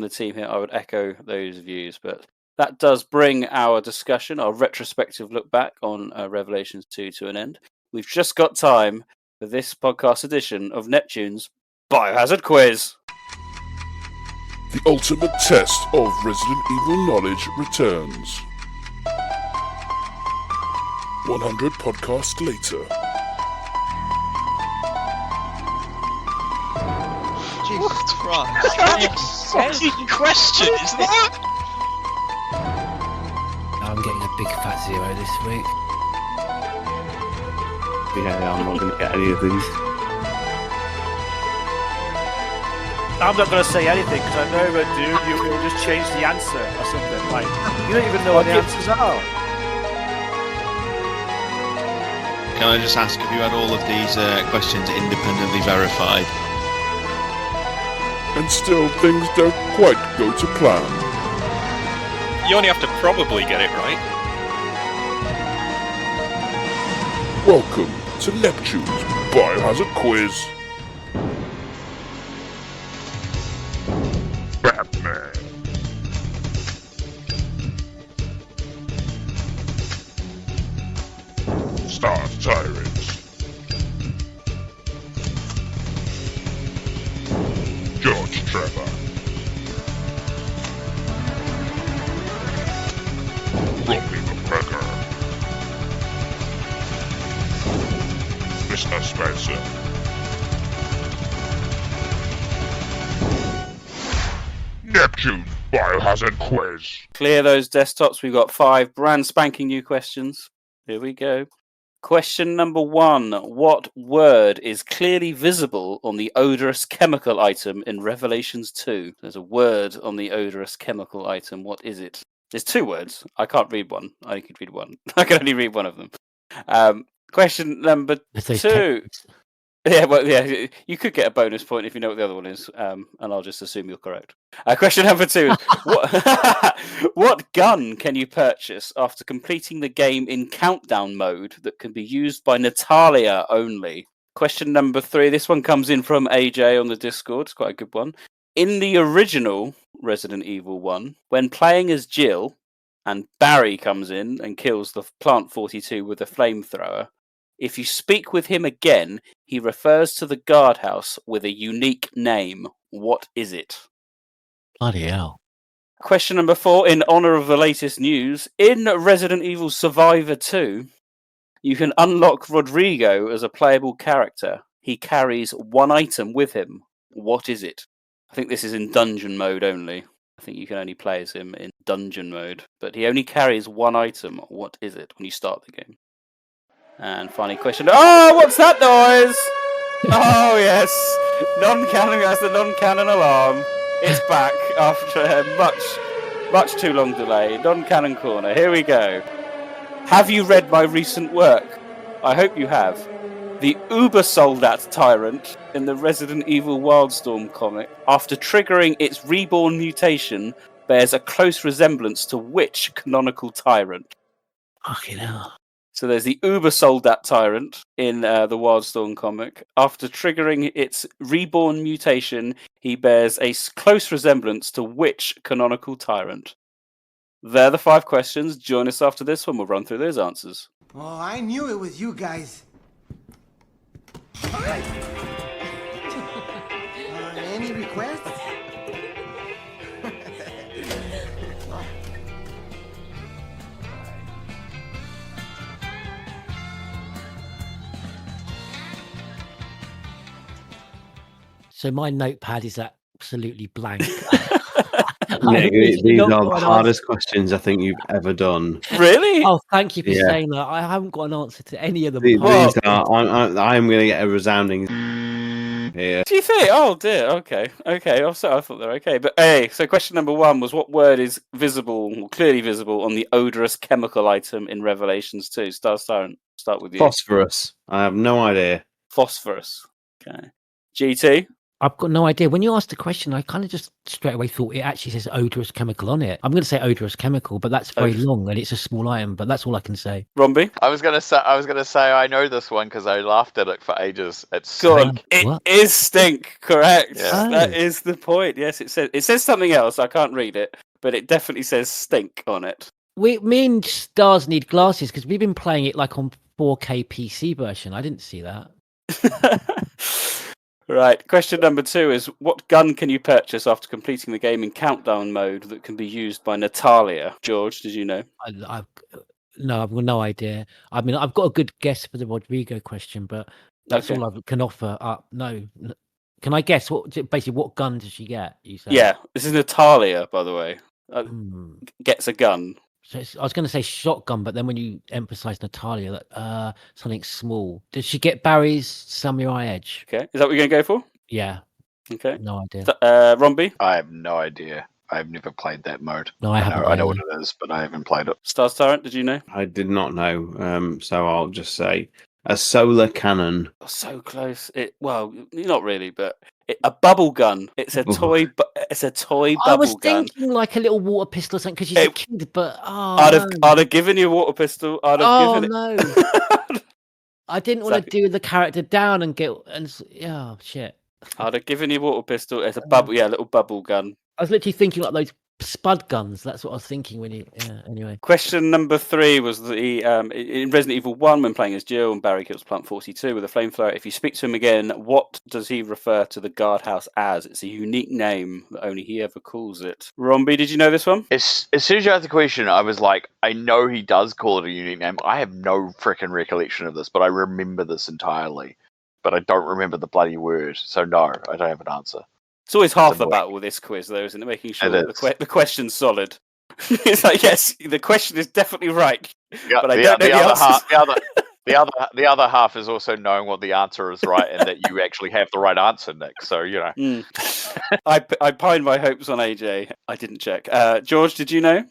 team here. I would echo those views. But that does bring our discussion, our retrospective look back on Revelations 2 to an end. We've just got time for this podcast edition of Neptune's Biohazard Quiz. The ultimate test of Resident Evil knowledge returns. 100 podcasts later. Jesus Christ. What kind of fucking question is that? I'm getting a big fat 0 this week. Yeah, I'm not going to get any of these. I'm not going to say anything because I know that you'll just change the answer or something. Like, you don't even know what the answers are. Can I just ask, have you had all of these questions independently verified? And still things don't quite go to plan. You only have to probably get it right. Welcome to Neptune's Biohazard Quiz. Batman. Star Tyrants. George Trevor. Robbie McGregor. Mr. Spencer. Neptune Biohazard Quiz. Clear those desktops. We've got 5 brand spanking new questions. Here we go. Question number 1. What word is clearly visible on the odorous chemical item in Revelations 2? There's a word on the odorous chemical item. What is it? There's 2 words. I can't read one. I could read one. I can only read one of them. Question number 2. Yeah, you could get a bonus point if you know what the other one is, and I'll just assume you're correct. Question number 2 is, what gun can you purchase after completing the game in countdown mode that can be used by Natalia only? Question number 3, this one comes in from AJ on the Discord, it's quite a good one. In the original Resident Evil 1, when playing as Jill, and Barry comes in and kills the Plant 42 with a flamethrower, if you speak with him again, he refers to the guardhouse with a unique name. What is it? Bloody hell. Question number 4, in honour of the latest news. In Resident Evil Survivor 2, you can unlock Rodrigo as a playable character. He carries one item with him. What is it? I think this is in dungeon mode only. I think you can only play as him in dungeon mode, but he only carries one item. What is it when you start the game? And finally, question. Oh, what's that noise? Oh yes, non-canon. That's the non-canon alarm. It's back after a much too long delay. Non-canon corner. Here we go. Have you read my recent work? I hope you have. The uber soldat tyrant in the Resident Evil Wildstorm comic, after triggering its reborn mutation, bears a close resemblance to which canonical tyrant? Fucking hell. So there's the uber soldat tyrant in the Wildstorm comic. After triggering its reborn mutation, he bears a close resemblance to which canonical tyrant? They're the 5 questions. Join us after this one. We'll run through those answers. Oh, I knew it was you guys. Any requests? So my notepad is absolutely blank. Nick, these are the hardest questions I think you've ever done. Really? Oh, thank you for saying that. I haven't got an answer to any of them. These are. I'm going to get a resounding here. Do you think? Oh dear. Okay. Also, I thought they're okay. But hey, so question number 1 was what word is visible, or clearly visible, on the odorous chemical item in Revelations 2? Start with you. Phosphorus. I have no idea. Phosphorus. Okay. GT. I've got no idea. When you asked the question, I kind of just straight away thought it actually says odorous chemical on it. I'm going to say odorous chemical, but that's very long and it's a small item. But that's all I can say. Romby. I was gonna say I know this one because I laughed at it for ages. It's stink. It is stink. Correct. Yeah. Oh. That is the point. Yes, it says something else. I can't read it, but it definitely says stink on it. Me and Stars need glasses because we've been playing it like on 4K PC version. I didn't see that. Right. Question number 2 is what gun can you purchase after completing the game in countdown mode that can be used by Natalia? George, did you know? I've got no idea. I mean, I've got a good guess for the Rodrigo question, but that's all I can offer up. No. Can I guess what gun does she get? You say? Yeah, this is Natalia, by the way. Gets a gun. So I was going to say shotgun, but then when you emphasize Natalia, something small. Does she get Barry's Samurai Edge? Okay, is that what you're going to go for? Yeah. Okay. No idea. Romby? I have no idea. I've never played that mode. No, I haven't. I know what it is, but I haven't played it. Stars Tyrant, did you know? I did not know. So I'll just say a solar cannon. Oh, so close. Well, not really, but a bubble gun. It's a toy. It's a toy bubble gun. I was thinking like a little water pistol or something because she's a kid, but I'd have given you a water pistol. I'd have given it. I didn't want to do the character down and shit. I'd have given you a water pistol. It's a bubble, little bubble gun. I was literally thinking like those spud guns. That's what I was thinking when anyway. Question number 3 was the in Resident Evil 1 when playing as Jill and Barry kills Plant 42 with a flamethrower. If you speak to him again, what does he refer to the guardhouse as? It's a unique name that only he ever calls it. Romby, did you know this one? As soon as you asked the question, I was like, I know he does call it a unique name. I have no freaking recollection of this, but I remember this entirely. But I don't remember the bloody word. So no, I don't have an answer. It's always half the battle with this quiz, though, isn't it? Making sure the question's solid. It's like, yes, the question is definitely right, but I don't know the answer. The other half is also knowing what the answer is right and that you actually have the right answer, Nick. So, you know. I pinned my hopes on AJ. I didn't check. George, did you know?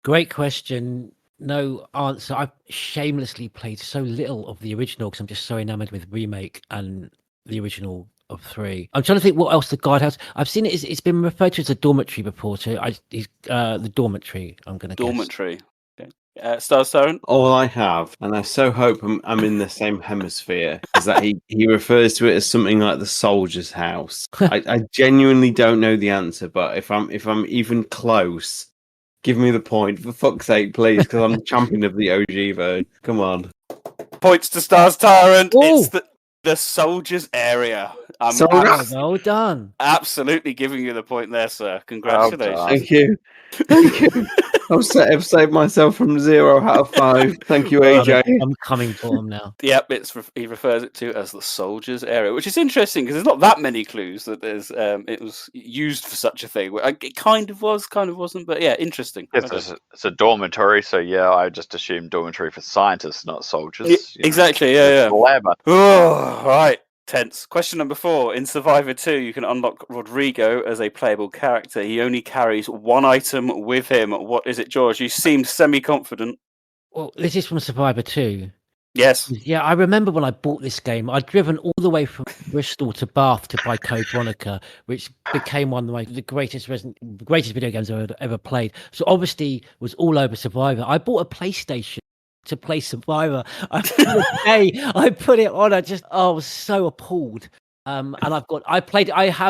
Great question. No answer. I've shamelessly played so little of the original because I'm just so enamored with remake and the original of 3. I'm trying to think what else the guardhouse. I've seen it. It's been referred to as a dormitory before. So the dormitory. I'm going to guess. Dormitory. Okay. Stars Tyrant? All I have, and I so hope I'm in the same hemisphere, is that he refers to it as something like the soldier's house. I genuinely don't know the answer, but if I'm even close, give me the point for fuck's sake, please, because I'm the champion of the OG version. Come on. Points to Stars Tyrant. Ooh. It's the soldier's area. Well done. Absolutely giving you the point there, sir. Congratulations. Thank you. Thank you. I've saved myself from 0 out of 5. Thank you, AJ. I'm coming for him now. Yep, he refers it to as the soldiers' area, which is interesting because there's not that many clues that there's. It was used for such a thing. It kind of was, kind of wasn't, but yeah, interesting. It's a dormitory, so yeah, I just assumed dormitory for scientists, not soldiers. Exactly. Yeah. Lab. Oh, right. Tense. Question number 4. In Survivor 2, you can unlock Rodrigo as a playable character. He only carries one item with him. What is it, George? You seemed semi-confident. Well, this is from Survivor 2. Yes. Yeah, I remember when I bought this game, I'd driven all the way from Bristol to Bath to buy Code Veronica, which became one of the greatest video games I've ever played. So obviously was all over Survivor. I bought a PlayStation to play Survivor. I put it on. I was so appalled. And I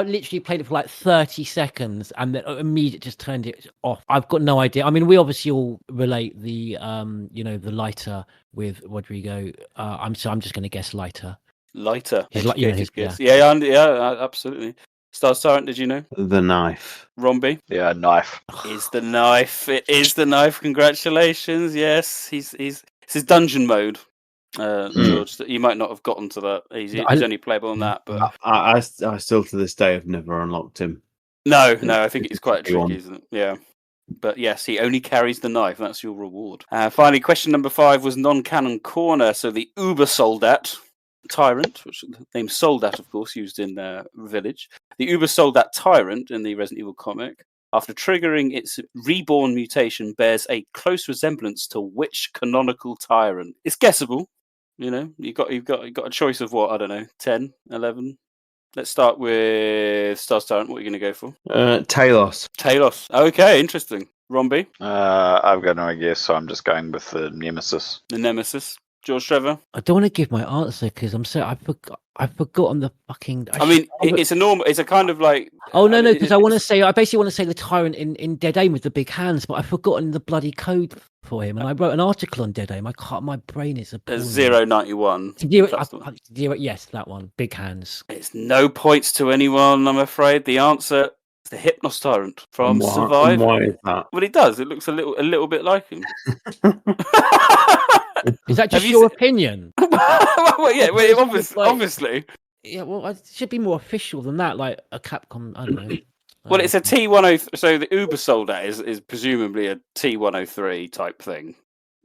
literally played it for like 30 seconds and then immediately just turned it off. I've got no idea. I mean, we obviously all relate the the lighter with Rodrigo. I'm just going to guess lighter. Lighter. Yeah, absolutely. Stars Tyrant, did you know? The knife. Romby? Yeah, knife. Is the knife. It is the knife. Congratulations. Yes, it's his dungeon mode. George, that you might not have gotten to that. He's only playable on that, but I still to this day have never unlocked him. No, I think it's quite tricky, isn't it? Yeah. But yes, he only carries the knife. That's your reward. Finally, question number 5 was non-canon corner. So the Uber Soldat Tyrant, which the name Soldat, of course, used in Village. The Uber Soldat Tyrant in the Resident Evil comic, after triggering its reborn mutation, bears a close resemblance to which canonical tyrant? It's guessable. You've got a choice of what? I don't know, 10, 11. Let's start with Stars Tyrant. What are you going to go for? Talos. Talos. Okay, interesting. Romby? I've got no idea, so I'm just going with the Nemesis. The Nemesis. George Trevor? I don't want to give my answer because I've forgotten the fucking. It's a kind of like. Oh no, because I basically want to say the tyrant in Dead Aim with the big hands, but I've forgotten the bloody code for him, and I wrote an article on Dead Aim. My brain is a 091. Yes, that one. Big hands. It's no points to anyone, I'm afraid. The answer is the Hypnos Tyrant from Survive. Why is that? Well, he does. It looks a little bit like him. Is that just your opinion? Well, yeah, obviously. Yeah, well, it should be more official than that, like a Capcom. I don't know. Well, it's a T103. So the Uber Soldat is presumably a T103 type thing.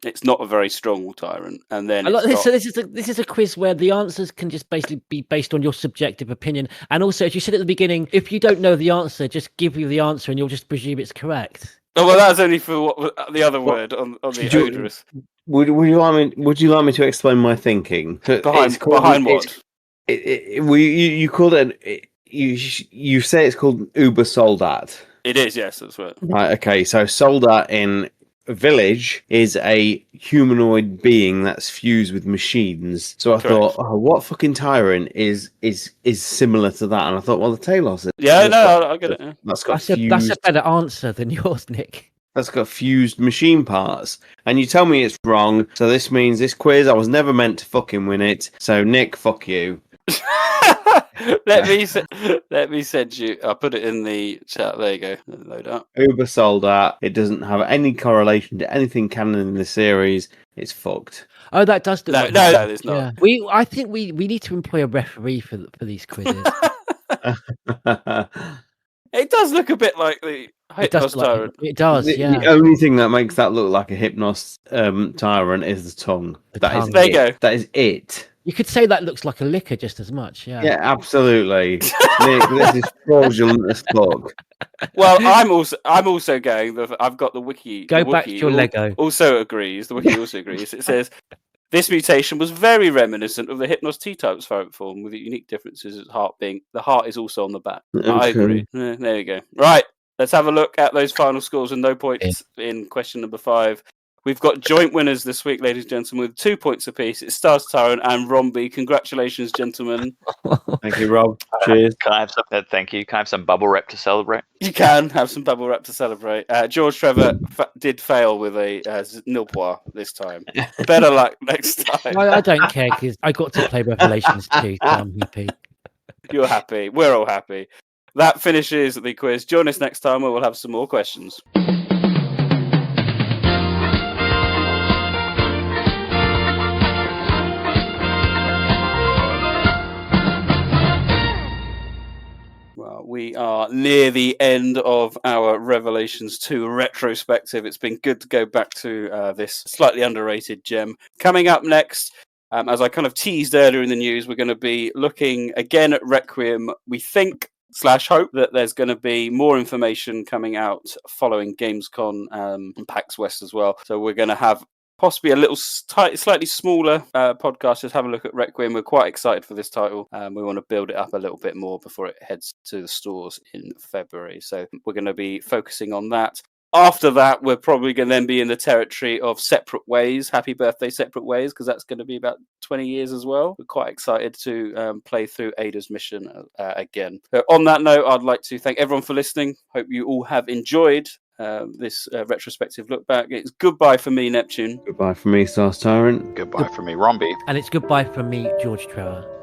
It's not a very strong tyrant, and then so this is a quiz where the answers can just basically be based on your subjective opinion. And also, as you said at the beginning, if you don't know the answer, just give you the answer, and you'll just presume it's correct. Oh well, that's only for the other word on the odorous. Would you like me to explain my thinking? Behind what? You called it. You say it's called Uber Soldat. It is, yes, that's right. Right. Okay. So Soldat in Village is a humanoid being that's fused with machines. So I thought, what fucking tyrant is similar to that? And I thought, well, the Talos is. Yeah, no, I get it. Yeah. That's a better answer than yours, Nick. That's got fused machine parts. And you tell me it's wrong, so this means this quiz, I was never meant to fucking win it. So, Nick, fuck you. Let me send you. I'll put it in the chat. There you go. Load up. Uber Soldat. It doesn't have any correlation to anything canon in the series. It's fucked. Oh, that does do No, it's not. Yeah. I think we need to employ a referee for these quizzes. It does look a bit like the Hypnos Tyrant. It does, yeah. The only thing that makes that look like a Hypnos Tyrant is the tongue. There you go. That is it. You could say that looks like a liquor just as much, yeah. Yeah, absolutely. Nick, this is fraudulent as fuck. Well, I'm also going. I've got the wiki. Go back to your Lego. Also agrees. The wiki also agrees. It says this mutation was very reminiscent of the Hypnos T-type form, with the unique differences. The heart is also on the back. Okay. I agree. Yeah, there you go. Right. Let's have a look at those final scores and no points in question number 5. We've got joint winners this week, ladies and gentlemen, with 2 points apiece. It's Stars Tyrant and Romby. Congratulations, gentlemen. Thank you, Rob. Cheers. Can I have some? Thank you. Can I have some bubble wrap to celebrate? You can have some bubble wrap to celebrate. George Trevor did fail with a nil point this time. Better luck next time. I don't care because I got to play Revelations 2. You're happy. We're all happy. That finishes the quiz. Join us next time where we'll have some more questions. Well, we are near the end of our Revelations 2 retrospective. It's been good to go back to this slightly underrated gem. Coming up next, as I kind of teased earlier in the news, we're going to be looking again at Requiem. We think / hope that there's going to be more information coming out following Gamescom and PAX West as well. So we're going to have possibly a little slightly smaller podcast. Just have a look at Requiem. We're quite excited for this title. We want to build it up a little bit more before it heads to the stores in February. So we're going to be focusing on that. After that, we're probably going to then be in the territory of Separate Ways. Happy birthday, Separate Ways, because that's going to be about 20 years as well. We're quite excited to play through Ada's mission again. So on that note, I'd like to thank everyone for listening. Hope you all have enjoyed this retrospective look back. It's goodbye for me, Neptune. Goodbye for me, Stars Tyrant. Goodbye for me, Romby. And it's goodbye from me, George Trevor.